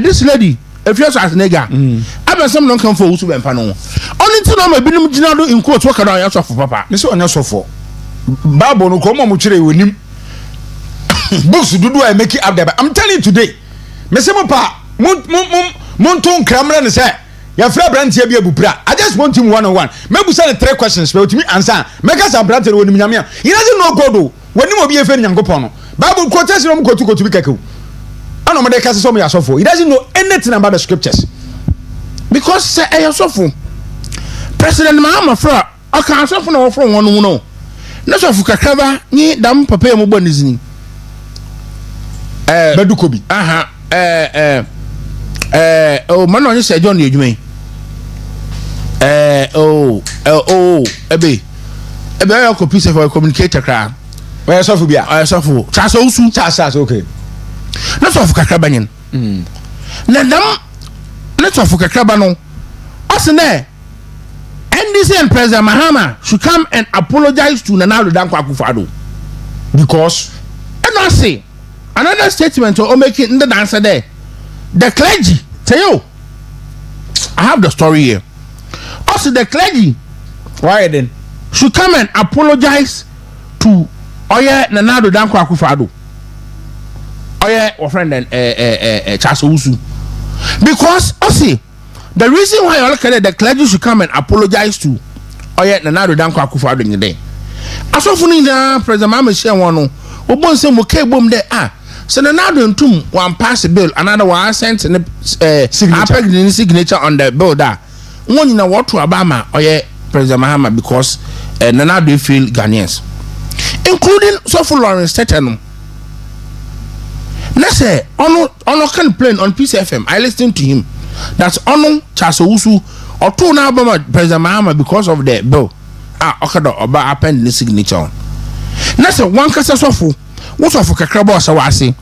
Speaker 18: this lady if you as nega abesam no kan for ozu mempa no oni ti no ma binum gina do in quote wo kana yosofo papa
Speaker 2: me so onya sofo Bible no ko mo kire wonim books do I make it up there I'm telling you today me say mo pa mon ton kramra ne say ya fra brantie bia bupra I just want him one on one me busa the three questions but me answer me ka sa brantie wonim nyame he doesn't know God o wonim obi efe nyankopon no Bible quotation no ko tu bi keke ano mo de ka so mo ya sofo he doesn't know anything about the scriptures
Speaker 18: because say sofo President Mahama fra o kan sofo no fro won no na sofo kakaba ni dam papa mo bonizini
Speaker 2: beduko bi
Speaker 18: o man on say John Ejumai ebe ya ko piece for communicator kra
Speaker 2: we sofo bia
Speaker 18: sofo chasa usu
Speaker 2: chasa okay
Speaker 18: na sofo kakaba nyin na dam na sofo kakaba no osene NDC and President Mahama should come and apologize to Nana Dankwa Akufo-Addo
Speaker 2: because
Speaker 18: and I say another statement to make it in the answer there. The clergy, tell you, I have the story here. Also, the clergy,
Speaker 2: why then,
Speaker 18: should come and apologize to Nana Dankwa Akufo-Addo. Our friend and Charles Owusu, because also. The reason why the clergy should come and apologize to Nana Dankwa Akufo-Addo in the day. As of now, President Mahama share one. Obon say mo ke bom there So now don't one pass a bill, another one sent in signature on the bill that one you know what to Obama or President Mahama because now they feel Ghanaians, including Sofu Lawrence Tetanum. Let's say Ono can play on Peace FM. I listened to him. That's Ono Chasousu or two now President Mahama because of the bill. Okado Oba append the signature. Let's say one case Sofu. What of Kakrabo Sawasi?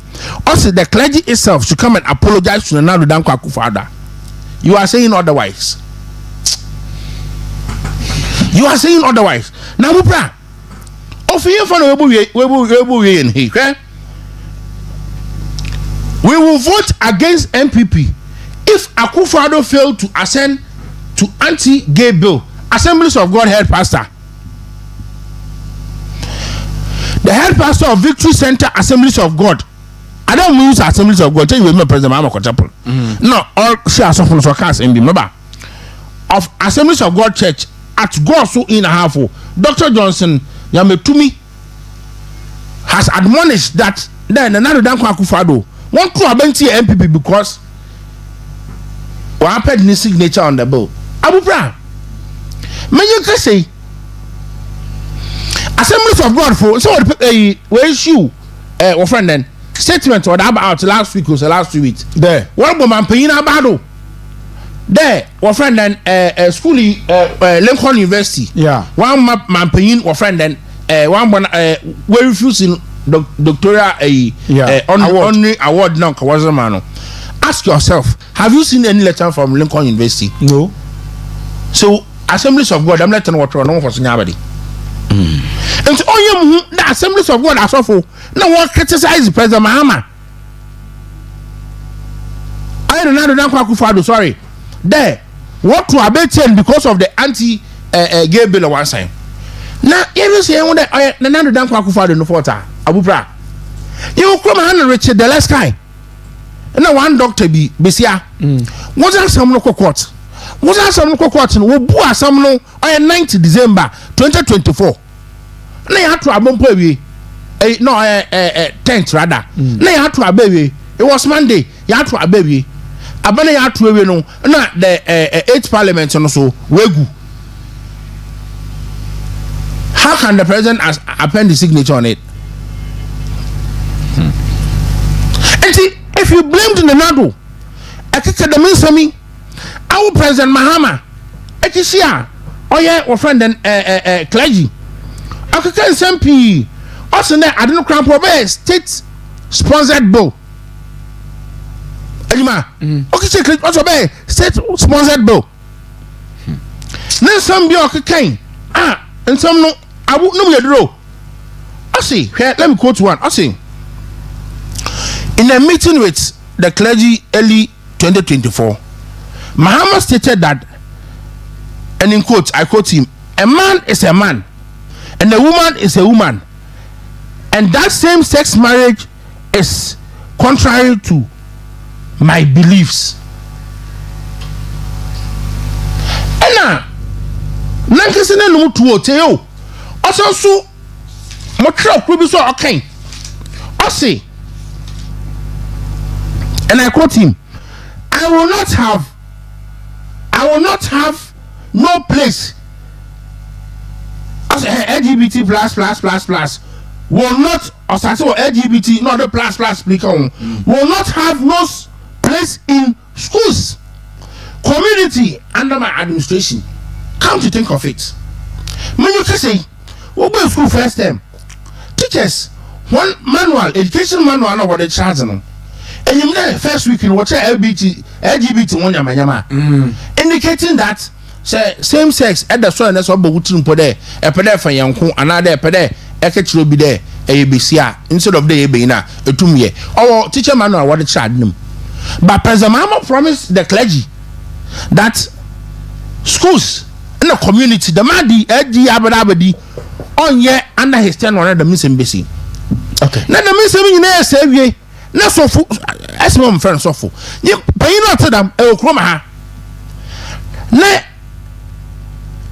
Speaker 18: Also, the clergy itself should come and apologize to the Nadu Danko Akufo-Addo. You are saying otherwise. You are saying otherwise. Now, Prah, we will vote against MPP if Akufo-Addo failed to ascend to anti-gay bill. Assemblies of God head pastor. The head pastor of Victory Center Assemblies of God. I don't use Assemblies of God. Tell you remember President Mahama Chapel. No, all shares of cast in the of Assemblies of God Church at Gosu in a half. Dr. Johnson Yametumi has admonished that then another Danko Akufo-Addo want to abenti MPP because what happened in signature on the bill. Abu Prah, may you say Assemblies of God for so we issue our friend then statement or about last week or last 2 weeks. There, what man paying about there, our friend then school Lincoln University. Yeah, one man paying our friend then one we refusing doctoral honorary award now. Ask yourself, have you seen any letter from Lincoln University? No. So Assemblies of God, I'm letting what we're known for anybody. And so the Assemblies of God are so full. No one criticize President Mahama. I don't know Akufo-Addo, sorry. There, what to abate because of the anti-gay bill on one side. Now, even say when the Akufo-Addo no faulta, Abu Prah. You come and Richard the last guy. And now one doctor be here. What's that some local court? What's that some local court? We bought some no on 9th December 2024. Now you have to a bump away. No, 10th rather. Now you have to a baby. It was Monday. You have to a baby. A banner you have to a no. Not the 8th Parliament and also Wegu. How can the president append the signature on it? And see, if you blamed the Nadu, I think the means for me. Our President Mahama, Ekisia, oh yeah, our friend then Clergy. I could tell SMP. Also, I don't know probably state sponsored bill. Anima, okay, check also be state sponsored bill. Then some be okay, and some no. I won't know your draw. I see. Let me quote one. I see. In a meeting with the clergy early 2024. Mahama stated that, and in quote, I quote him, a man is a man, and a woman is a woman, and that same-sex marriage is contrary to my beliefs. And now, nankasina no mutuo teo, also so, motra kubi so okay, I and I quote him, I will not have no place as LGBT plus will not or LGBT not the plus will not have no place in schools, community under my administration. Come to think of it, when you can say we'll go to school first term, teachers one manual education manual about the children. And you know, first week in watch LGBT one yama indicating that same sex at the soil that's what Boutin put there, a pedestrian young another pede, a catch will be there, a BCA instead of the Ebina, a 2 year or teacher manual what the child them. But President Mahama promised the clergy that schools in the community, the Madi, Abadi, on year under his turn on the missing BC. Okay, now the missing in there say na sofo as my friend sofo you pay not to them e okroma ha na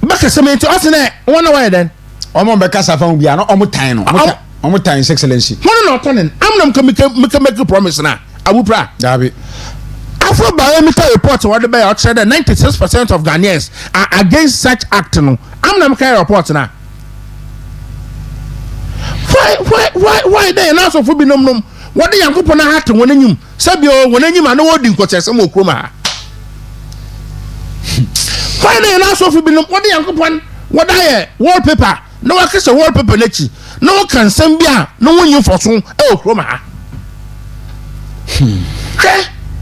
Speaker 18: baka cement us na one way then omo be kasa fa bia no omo tan no
Speaker 2: Omo time excellency.
Speaker 18: One not turning. I'm not make a promise now. I will pray.
Speaker 2: Dabi.
Speaker 18: After biometric report, what the I said that 96% of Ghanaians are against such act. No, I'm not making a report now. Why they announce of be num? What the young people have to when you Sabio when you man wording coaches some Okroma. Why they announce of be num? What the young people what I wallpaper? No one can say wallpaper lechi. No one can send bia. No one you for soon. Okroma.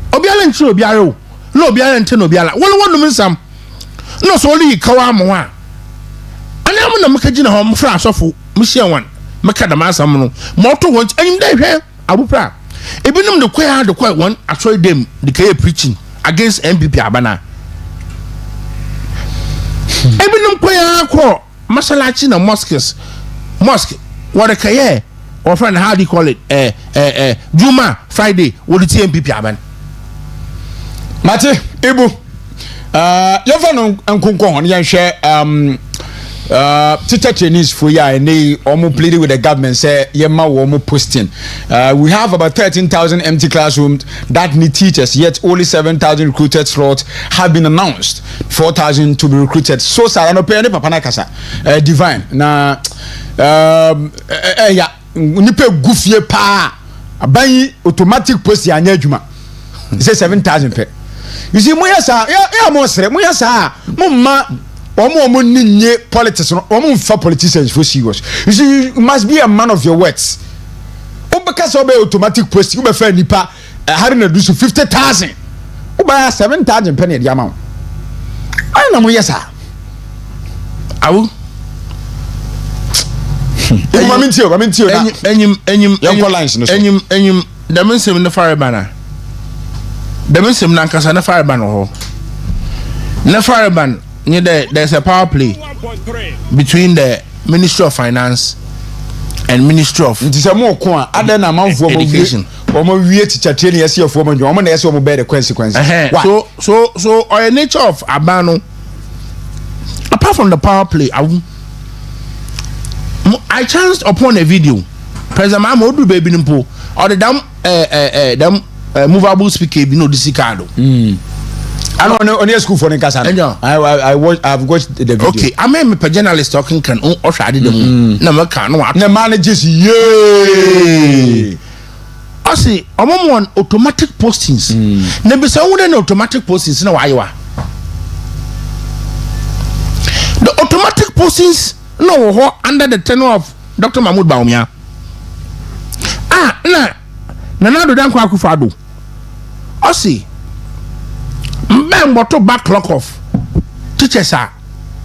Speaker 18: Obiara nchi obiara o no obiara nchi no obiara wonu mi nsam no so only kawa mo a ana am na meka gina ho mfra asofo mhia wan meka da masam no mo to won anyim da hwe abupra ebinum de kwaya one asori dem de kay preaching against MPP abana ebinum kwaya ko masalachi na mosque what kay or friend how do you call it Juma Friday what the MPP abana
Speaker 2: Mate, Ibu, you found Uncle on your share, teacher Chinese for ya, and they almost pleaded with the government, say, Yema, almost posting. We have about 13,000 empty classrooms that need teachers, yet only 7,000 recruited slots have been announced, 4,000 to be recruited. So, Sarano Pene Papanakasa, divine. Now, yeah, Nipe Goofy Pa, a buy automatic post ya Nejuma. He says 7,000 pe. You see, Moyasa, yeah, Moyasa, Mumma, or more politics, or more for politicians for serious. You see, you must be a man of your words. Because of automatic post, you prefer Nipa having a do 50,000. You buy 7,000 penny at the amount. I know Moyasa. I will. I'm into you.
Speaker 18: Enyim, the minister in the fire banner. The minister Nankasa na fire ban ho. Na fire ban, there's a power play between the Ministry of Finance and Ministry of
Speaker 2: Education. Omo wie teacher training yesi of woman, omo na yesi omo bear the consequence.
Speaker 18: So our nature of abano, apart from the power play, I chanced upon a video. President Mamodu baby nimpo or the damn movable speaker you know this card.
Speaker 2: I don't know on your school for the casa. I've watched the video.
Speaker 18: Okay, I mean a journalist talking can or shadi them. No can no
Speaker 2: managers
Speaker 18: I see one automatic postings. Never say wouldn't automatic postings no why you are. The automatic postings no under the tenure of Dr. Mahmoud Baumia. Na do dan kwa Akufo-Addo. I see. Men moto backlog of teachers are.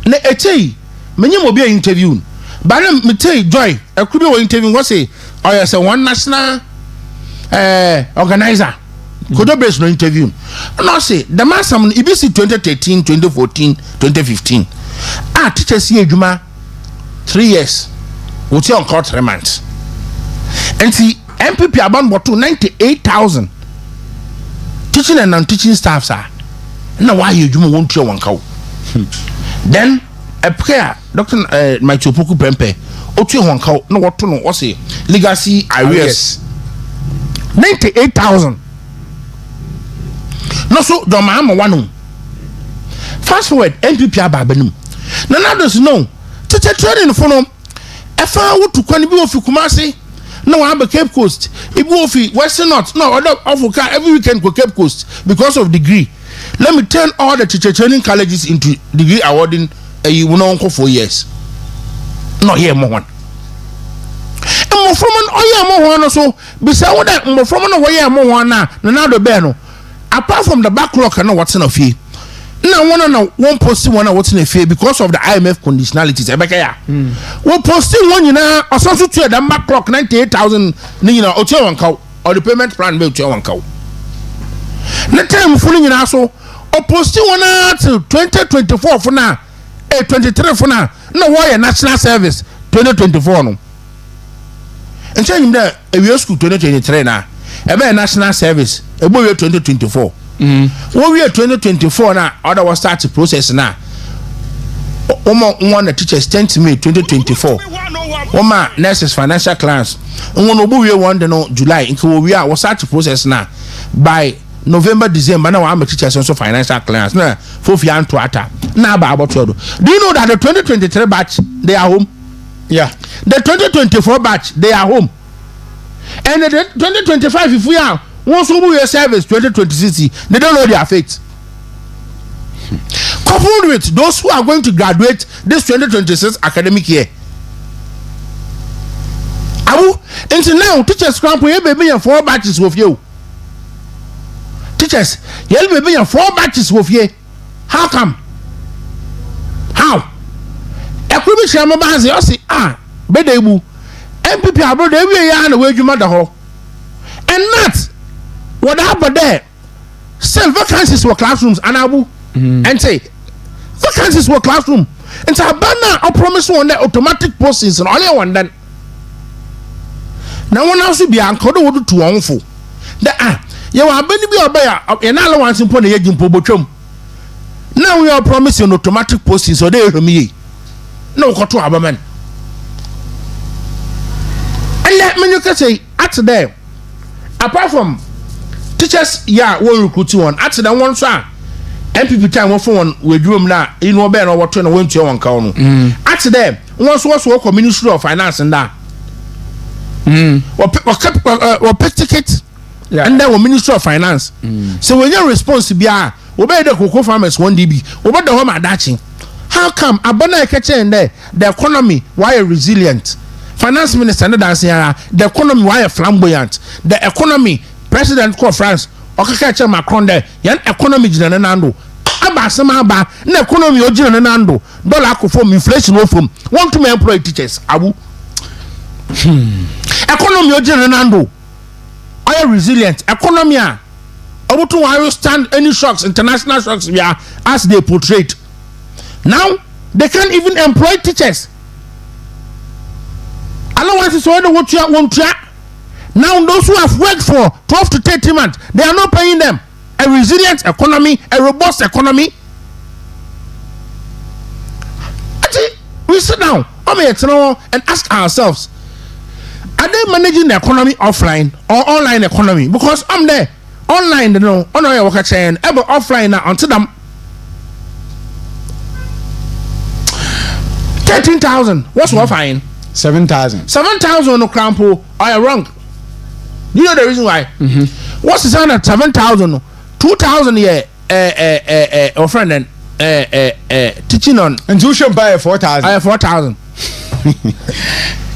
Speaker 18: Na etei menyem obi interview. Ba na metei joy akubi wo interview what say I say one national organizer. Kodo base no interview. No say the man some EBC 2013, 2014, 2015. Teachers here adwuma 3 years. What you on court 3 months. And see MPP about what 98,000 teaching and non-teaching staffs are. Now why you won't show one cow? Then a prayer, Dr. My Chopoku Pempe, Otu one cow, no what to know, what's it? Legacy arrears 98,000. No, so Domama one. Fast forward, MPP Ababenum. None others know. Teacher training for no. If I would to Kumasi. No, I'm a Cape Coast. If you Western North, no, Africa every weekend go Cape Coast because of degree. Let me turn all the teacher training colleges into degree awarding you will not go 4 years. No, here more one. And more from an more one or so. Besides that, more from an away more one now. The Beno. Apart from the backlog, I know what's in a fee. Now one posting one what's in a fee because of the IMF conditionalities. One posting one or something to the backlog 98,000 or the payment plan will to one cow. Next time fooling in also or posting one to 2024 for now, 23 for now. No why a national service 2024 no. And tell him that a real school 2023 now. A national service a boy 2024. What we are 2024 now, other was start the process now. One the teachers 10th May 2024. Woma nurses financial clearance. Ngono bu we one no July nko we a was start process na by November December na wa teachers also financial clearance na fofi anto ata na ba aboto do. Do you know that the 2023 batch they are home?
Speaker 2: Yeah.
Speaker 18: The 2024 batch they are home. And the 2025 if we are once we your service 2026 they don't know their fate. Coupled with those who are going to graduate this 2026 academic year. Until now, teachers camp we be 4 batches with you. Teachers, you'll be 4 batches with you. How come? How? Equibi chama bazi o si bedebu. MPP abroad every year na we juma da ho. And not what happened there. Sell vacancies for classrooms anabu. And say vacancies for classroom. And so abana I promise one that automatic postings and only one then. Now one else be anchored to onful. That you are beni be obey and all ones in pony jimpo bochum. Now we are promising automatic postings so they me. No koto abaman. And let me you can say at there. Apart from teachers, yeah, we recruit one. At the one sir. MPP time one phone with room now. You know better what to went to your account. At them, once was work for Ministry of Finance and that. Or pick ticket, and then Ministry of Finance. So when your response to be obey the cocoa farmers 1 dB, over the home at datching. How come Abana catch in there? The economy why resilient? Finance Minister and the economy why flamboyant? The economy President of France. Okakacha Macron there yan economy jina nando aba sama ba na economy ojina nando dollar ko form inflation wo form want to employ teachers abu economy ojina nando are resilient economy a obutu wa stand any shocks international shocks we are as they portrayed. Now they can't even employ teachers. Allowance is what you want to. Now those who have worked for 12 to 30 months, they are not paying them. A resilient economy, a robust economy. We sit down and ask ourselves, are they managing the economy offline or online economy? Because I'm there. Online, you know, on your work chain, ever offline now until them 13,000. What's offline?
Speaker 2: 7,000.
Speaker 18: 7,000 no crampo. Are you wrong? You know the reason why? What's the sound at 7,000? 2,000 year or friend and teaching on
Speaker 2: and tuition by 4,000.
Speaker 18: 4,000.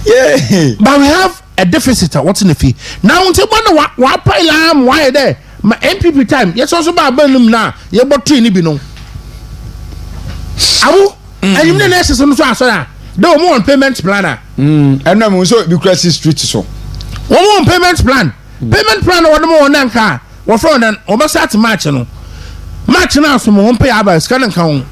Speaker 2: Yeah.
Speaker 18: But we have a deficit. What's in the fee? Now until what pay lamb why there? My MPP time. Yes, also by Burnham now. You bought 3 Nibino. Abu and you know so answer. No more payment planner.
Speaker 2: And I'm also because street so.
Speaker 18: One more payment plan. Payment plan or one more nanka. What from then over start match no. Match now some won't pay about scan and count.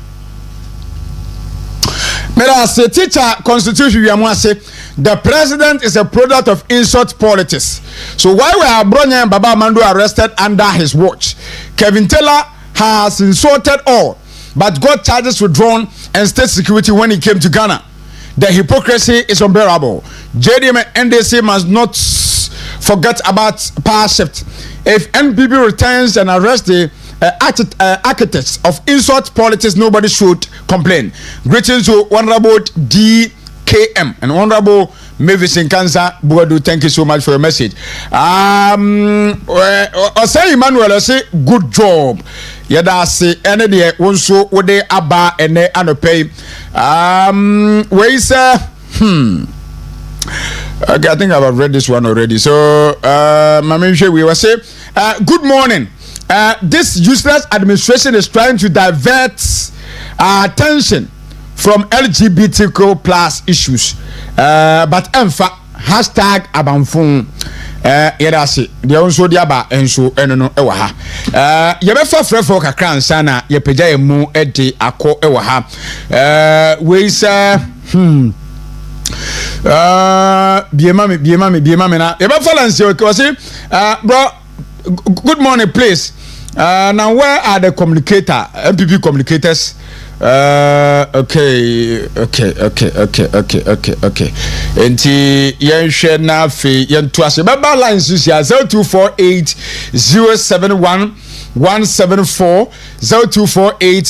Speaker 2: As a teacher constitution we say the president is a product of insult politics. So why were Bronya and Baba Mando arrested under his watch? Kevin Taylor has insulted all but got charges withdrawn and state security when he came to Ghana. The hypocrisy is unbearable. JDM and NDC must not forget about power shift. If NPP returns and arrests the architects of insult politics, nobody should complain. Greetings to Honorable DKM and Honorable Mavis in Cancer. Buadu, thank you so much for your message. Say Emmanuel, I say good job. Yada say any day onso wode aba ene anope. We say okay, I think I've read this one already. So Mamishe, we will say good morning. This useless administration is trying to divert our attention from LGBTQ plus issues. But emfa hashtag abanfun yɛda se deɛ nso de aba nso ɛno no ɛwɔ ha yɛbɛfa frɛfo kakra nsa na yɛpagya yɛ mu de akɔ ɛwɔ ha wei sɛ biema me na yɛbɛfa lance wɔ se bro good morning please now where are the MPP communicators Okay. Enti yen share na fe yen to ase baba lines is 0248 071 174 0248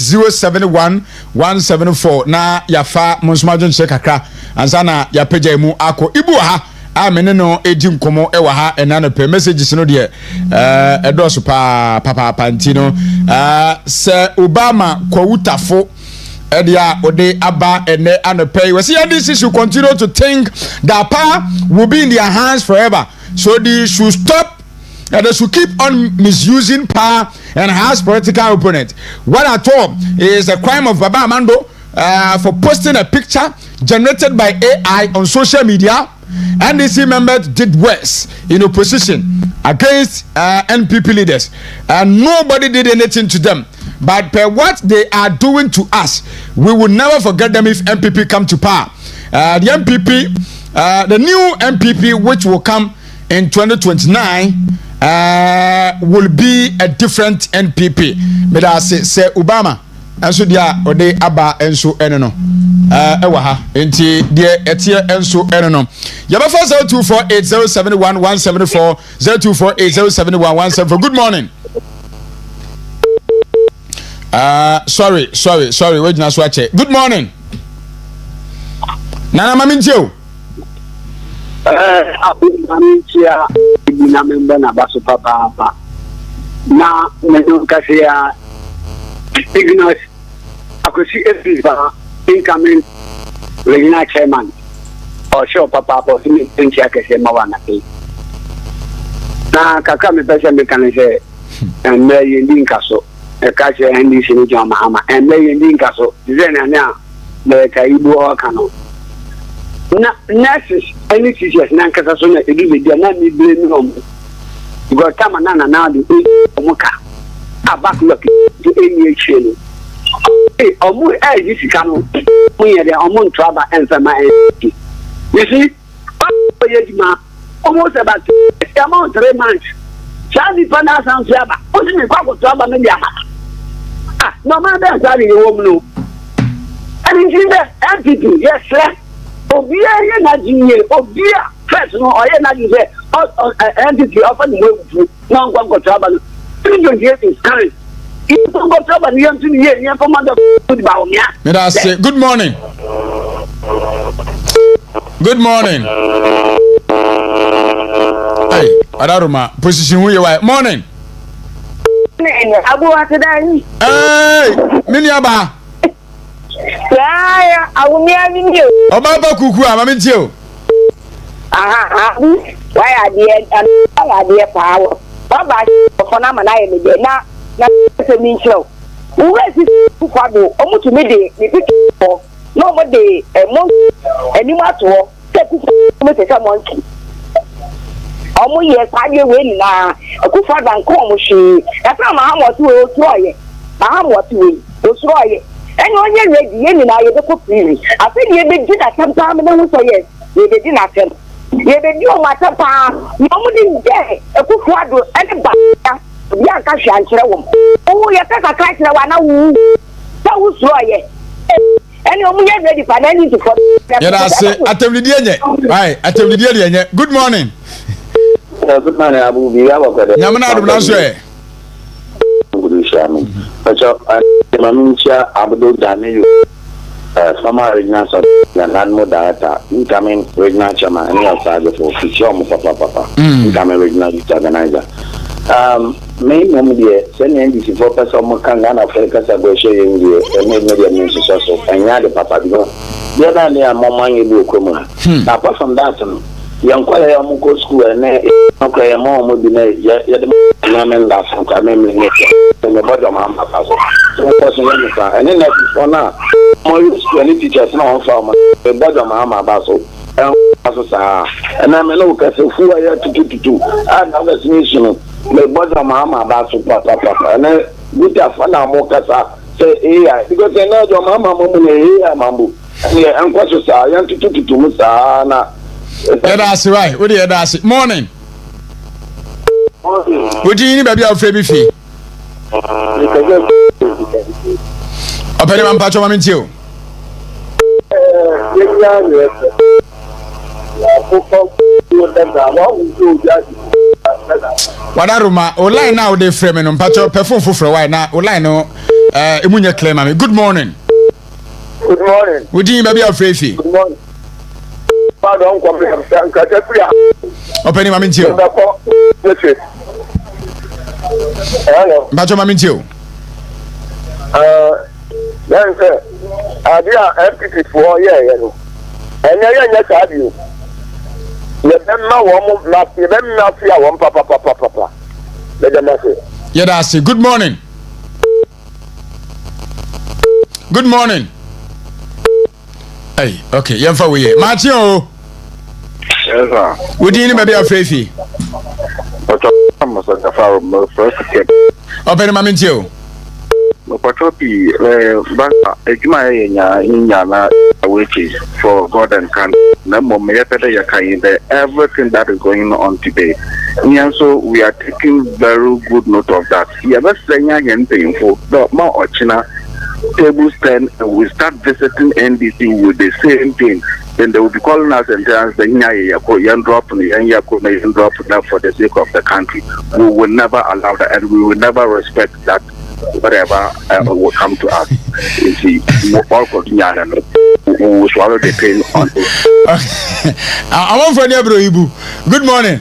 Speaker 2: 071 na yafa monsmajon che kakra ansa na yapeja mu ako ibu ha amene no edi nkomo e wa ha enana pe messages no de edoso pa pantino se Obama kwawutafo edia ode aba ene anope we see this issue continue to think that power will be in their hands forever, so they should stop and they should keep on misusing power and harsh political opponent. What at all is a crime of Baba Amando for posting a picture generated by AI on social media. NDC members did worse in opposition against NPP leaders, and nobody did anything to them. But per what they are doing to us, we will never forget them if NPP come to power. The NPP, the new NPP which will come in 2029 will be a different NPP. But I say Obama, and so dia ode aba enso eno ewa ha enti de etie enso eno no yaba 0248071174 0248071174. Good morning. Sorry. Wait na swatch. Good morning. Nana Maminjo.
Speaker 11: Maminja na member na baso papa. Na meno kasia ignorance akosi efiba incoming regional chairman or show papa for him tincha kese mawana pe. Na kaka me pesa me kan se en me yindi nkaso e ka che NDC ni jama ama en me yindi nkaso dizen na me ka ibu o kanu na nurses any teachers na nkasa so na edu be dia na mi blame no go tama na di omuka abaklock to any channel omu e sika no mu ye de omu ntraba enfema you see oyejima almost about amount 3 months chadi pana san fiaba o si me kwa ko traba me dia no man be sorry you wom no and in the NPP yes sir obia ye na jinye obia first no oye na jinye NPP offer the way no kwa ko traba no is coming. Good morning. Good morning. Hey, Adaruma, position who you are. Morning. Abu Atadani.
Speaker 2: Hey, Miniaba.
Speaker 11: Yeah, I will near you.
Speaker 2: Obaba Kuku, I'm in you.
Speaker 11: Why are dear power? Baba for na na se mi show we see kwado omo to me dey me picture no mo dey mo anima to se ku me se monkey omo ye pade we ni na ku fada nko omo hwe e fa ma ha mo to o to oye ma ha mo to we o so oye eni onye ready ye ni na ye be ko free afi ni ye be di na tampa me hu so ye ye be di na tem ye be di o ma tampa mo di de e ku fado e ba ya ka hwa nkyere wo o ye ka ka kyere wa na wu ta wu so ye eni omu ye ready for any to for
Speaker 2: ya da se atemlidi enye ai atemlidi enye. Good morning.
Speaker 12: Good morning abu bi ya bakade
Speaker 2: nyamna adu na so e
Speaker 12: gudu shami acho mamincha abdo daneyo sama regional so na landmo data incoming regional chairman any outside for official mo papa incoming regional organizer me mom de send NDC for person mo kan na Africa sa go share yin de me media me so anya de papa bi no de na ne amman ye bu ko mu apart from that yan kwala ya mu ko school na ko ya mo bi na ya de na men da so ka me me me bodo ma papa so ko so ne ka and na for na mo use any teachers na on farm me bodo ma ba so so sa na me no ka so fu ya tututu na ga sinu me bodo mama ba so papa na buta fana mo kasa say AI because na jo mama mo ne AI mambu ni anko so sa yan tututu mu sa na
Speaker 2: that's right. What do you that's morning? What do you need baby of baby fee? Openi mampacho mamintio. Wadaruma online now dey frame no mpacho perfume fufro why na online no emunye claim mami. Good morning.
Speaker 3: Good morning.
Speaker 2: Wodi baby afrefi.
Speaker 3: Good morning. Pardon ko me nka tefia.
Speaker 2: Openi mamintio.
Speaker 3: Hello.
Speaker 2: Mpacho mamintio.
Speaker 3: Then say adia FPP for yeah no. Enya nya sabi o. Ye bemma wo mo na ye bemma fia wo papa. Le jama say.
Speaker 2: Yeah, that's it. Good morning. Good morning. Hey, okay, yemfa we. Matio.
Speaker 12: Yes, sir.
Speaker 2: Wodi ni baby afrefi.
Speaker 12: I'm a far first step.
Speaker 2: Open mamintio.
Speaker 12: Patropi, wages for God and country. Everything that is going on today. And so we are taking very good note of that. Yeah, let's say again painful. The more Ochina tables 10 and we start visiting NDC with the same thing. Then they will be calling us and telling us drop for the sake of the country. We will never allow that, and we will never respect that. Whatever will come to us, you see, all continue and we will swallow the pain on it.
Speaker 2: I want for bro Ibu. Good morning.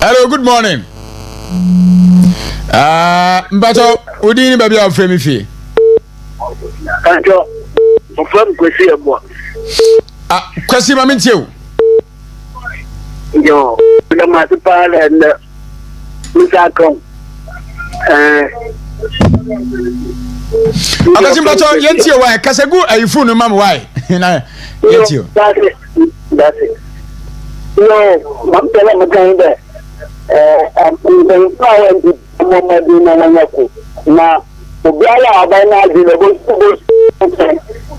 Speaker 2: Hello, good morning. Mbato, udi ni baby of frame fi.
Speaker 3: Thank you. From kwesi ebo.
Speaker 2: Kwesi mamintio.
Speaker 3: Yo, the master and Mr. Kong.
Speaker 2: Akasim bacho yentio why kasegu ayifunu mam why na yentio
Speaker 3: that's it no mam tell am kind I'm the power and the mama na obiala abana di no go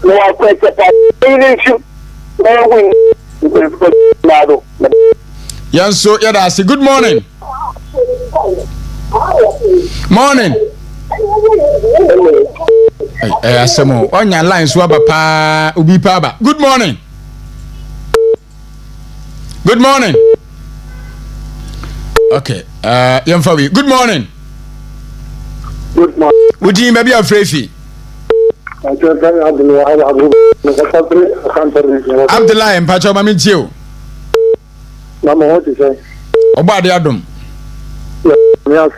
Speaker 3: no akwete issue no win
Speaker 2: yanso yada say good morning. Morning. Hey, asemo. Onya line so aba pa ubi pa ba. Good morning. Good morning. Okay. Yemfa we. Good morning.
Speaker 3: Good morning.
Speaker 2: Udi maybe afrefi. Abdullah mpacho mamintio.
Speaker 3: Mama what you say?
Speaker 2: Obade adom.
Speaker 3: Yes.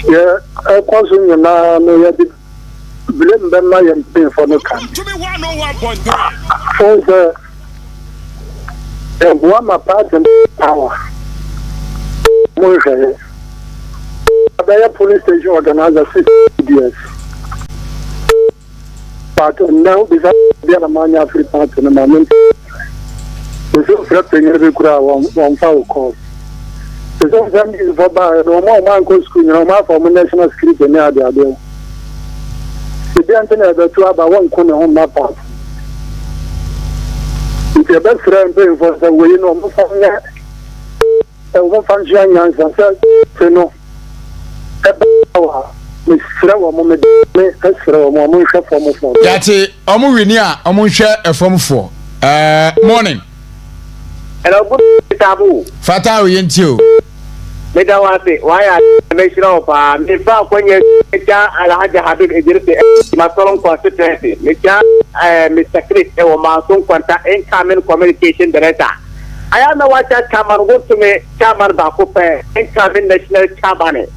Speaker 3: Yeah, question you now no yet blame them my pay for no can. To be 101.3. So one my part and power. More say. The police station organizer 6 years. But now because they are money free part in the moment. So threatening every crowd one foul call. So some is for no more man go school, no more for national security near the other. The internet the two about one corner on my part. If your best friend paying for the way no more from that. And one function and say no.
Speaker 2: Yati omu wini a omu hwe efom fo. Morning.
Speaker 11: Hello, good tabu.
Speaker 2: Fata o yentio.
Speaker 11: Me da wase, why I make sure pa me fa kwenye cha Alhaji Habib Idris Masolon constituency. Me cha Mr. Chris e wo Mason kwanta incoming communication director. I am the watch chairman go to me chairman ba ko pe incoming national chairman.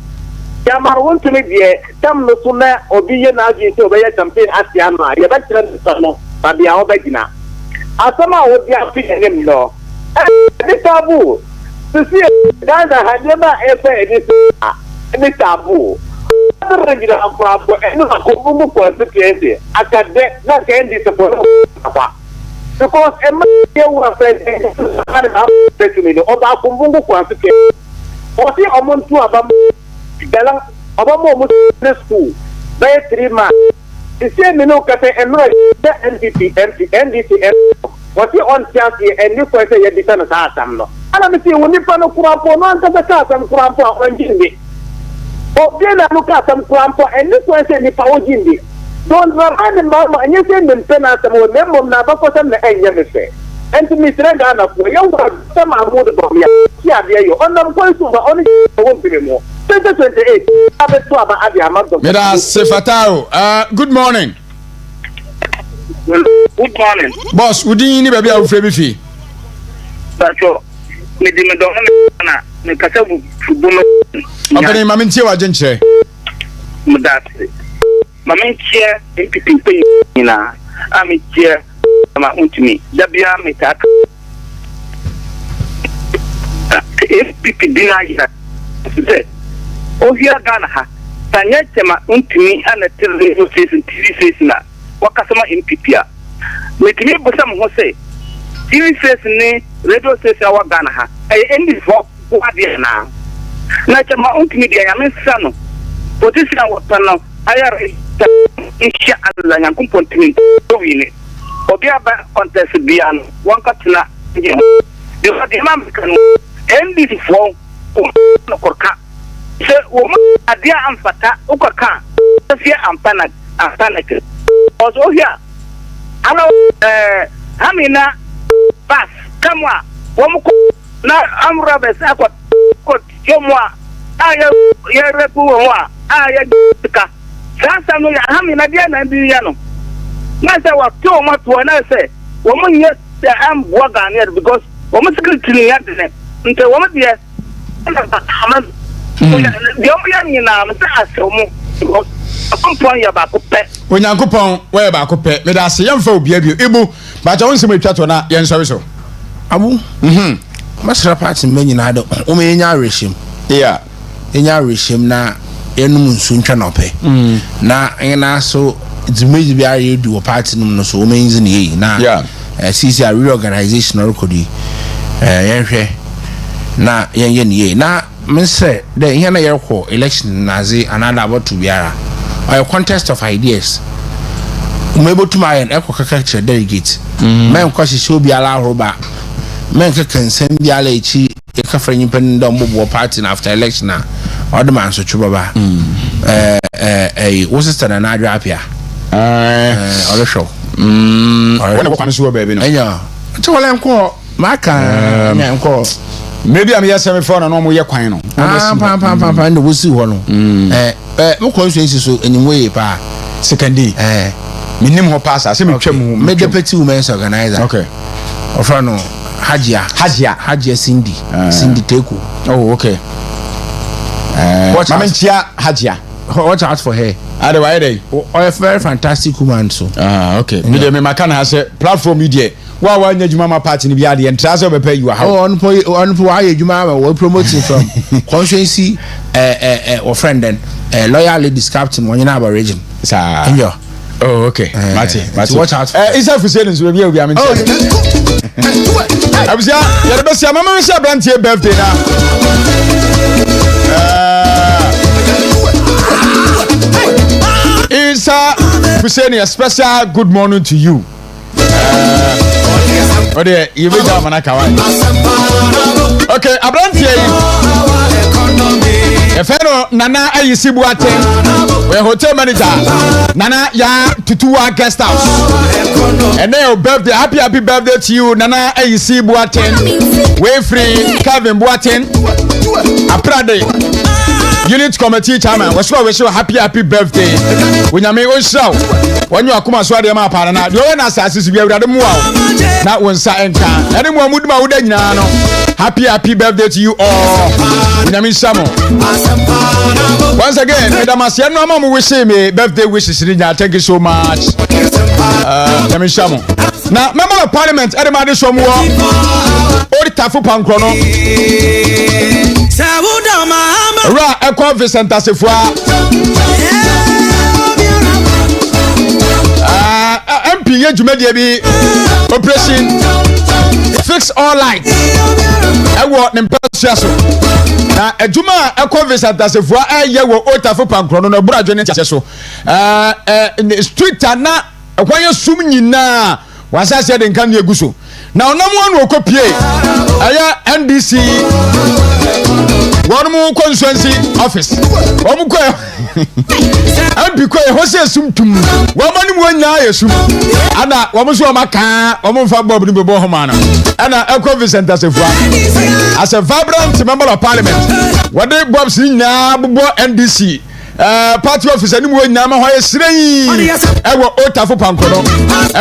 Speaker 11: Chairman want to me die tam no so na obi ye na agi so be campaign asia ma ye ba tira no ba bia obagina. Asama obi afi enim no. Ni tabu. Sisi dada hanyema efe ni tabu. Ndingira amfabo eno akobumu kwa sipiyete akade na kendi seporo apa. Because ye wa friend kana na petumi no oba akobumu kwa sipiyete. Oti omuntu abam dala abamo mu school. By 3 months. Sisi mino kate eno NDC what you on chance and you for say you defend us no ana me see woni pa no kurampo no anta be ka sam kurampo on jindi Obtain a look at some cramp, and this one said, if I was in the don't run and mama, and you say, maintenance, and remember, never for some and say. And to Mr. Ghana, for young some are more about me. Yeah, you on them points over only won't be more. 2028, I bet to have a month of
Speaker 2: good morning.
Speaker 11: Good morning.
Speaker 2: Boss, would you need a bit of free fee?
Speaker 11: That's all. Medina, Nikasabu,
Speaker 2: okay, Mamintia, I didn't say.
Speaker 11: That's Mamintia, in I'm here. To me, Dabia Metak. If people deny that, oh, here Ghana, Tanyatema Untimi and a television station, TV station, Wakasama in Pipia. With me, but some who say, TV station, radio station, our Ghana, I end this walk, what dear now. Natama Untimi, I am son. But this is our panel. I are Isha and Lanyakum Pontini. Obiaba contest beyond one katina. The American end this form of Korka. Say, woman, a dear Amfata, Ukaka, Sophia and Panak, and Panak. Also here, hello, Hamina, Pass, come on, Womuku, now I'm Roberts, I got Jomwa, I am Repu, I am Tika. Sasa Hamina, and Diano. Master was too much when I say, woman, yes, I am working here because woman secretary had the until woman, yes, the only now, Mr. because a complaint about pet.
Speaker 2: When you coupon, where about pet, let us see young folk be able, but I want to make chat on that, yes, so.
Speaker 18: Abu, Master Party, many neither, only in Irish him.
Speaker 2: Yeah,
Speaker 18: in Irish him now, Enum soon cannot pay. Now, and I so. It's maybe be able to do a party no so means in the now. Yeah, CC a reorganization or could na yen na me say the here na year election nazi another about to be a contest of ideas. Maybe to my eco delegate. Men kwasi show be ala roba. Men can send be ala echi e ka fra nyimpen da mbo party after election na other man so chuba what's sister na adra on the show. When I was baby, no. Maybe I'm here 7 4 and no more year quino. And we'll see one. No consequences so anyway, pa.
Speaker 2: Second day, minimum pass. I see me
Speaker 18: made the petty women's organizer. Okay. Of no Hajia Cindy Teku.
Speaker 2: Oh, okay. Watch Hajia.
Speaker 18: Watch out for her.
Speaker 2: Otherwise,
Speaker 18: a very fantastic woman. So,
Speaker 2: okay. Me, my can has a platform media. Why you mama party in the yard and transfer pay you how on why you mama were promoting from consciency or friend and loyal ladies captain when you know about region. Oh, okay. Marty, watch out. It's a for sales will be I mean. I was you're the best mama brand here birthday now. It's a special good morning to you. Okay, you will have an account. Okay, I brought you. A fellow Nana Ayisibuate, where hotel manager Nana Ya Tutua guest house. And then birthday, happy birthday to you, Nana Ayisibuate, way free, Calvin Boaten, a Prah Unit committee chairman was so happy birthday. When you make show when you are come so dem apara na the one assassins be awurade mu a na won sa enka ene mu amuduma wo da nyina no happy birthday to you all. When you shamo once again madam asia no am wish me birthday wishes ni nya thank you so much. Let shamo na member of parliament edema de so mu o tafu pankro no Ra Eco Vincent Asifua MP Yejumedi bi operation fix all lights ewo nimpasua so na ejuma Eco Vincent Asifua eye wo otafu pankro no bura dwene tiase so street na ekwan sum nyina wasase de nkan eguso na onam wonu okopie aya NDC one more constituency office. One more. I'm because Jose Sumtum. Woman, one year, Sum. And that woman saw my car, woman for Bob Bohomana. And a Vicent as a vibrant member of parliament. What they Bob seen now, NDC. Party office anymore nama ho yesrei ewo otafo pankono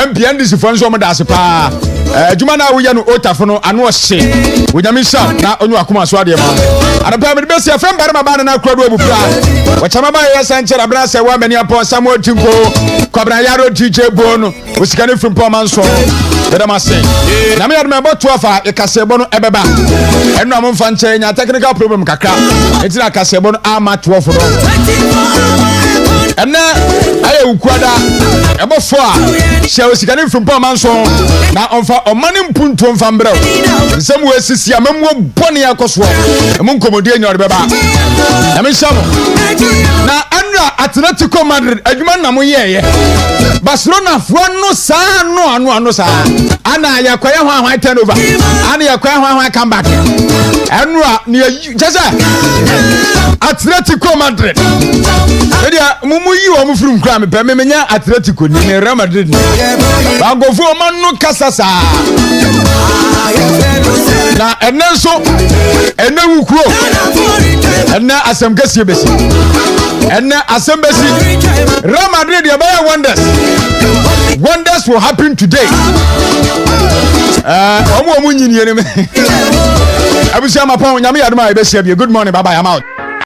Speaker 2: MPN dis fo nso mo da sepa adwuma na wo ye no otafo no ano hye wonyamisha na onyu akoma so ade ma anapa me be se afem bare maba na akura do abupra wachama ba ye sanche abra se wa mani apon Samuel Tinko kwabra yaro DJ Bono osikane from Pomanso beda ma se na me adma boto afa ikasebo no ebeba enu amomfa nche nya technical problem kakra etina kasebo no ama to ofo no ena aye ukwada ebofo a she osikane from Pomanso na onfa omane mpuntu onfa mbrɛ nsɛm wo asisi amamuo bɔne akoso emu nkomodi anya ɔrebɛba na me hyɛ mo na anra Atletico Madrid adwuma na mo yɛyɛ Barcelona fo no saa no saa ana yakɔyɛ ho ahwan turnover ana yakɔyɛ ho ahwan comeback anra ne jasa Atletico Madrid edia mumu yi wo mu furu nkra me pɛ me nya Atletico ni Real Madrid ni bagofo man no kasasa na enenso enewukuro ena asem kase besi ena asem besi Real Madrid ya buy wonders will happen today omo nyini ene me abusia mapon nyame yadoma e be sia bi good morning bye bye I'm out.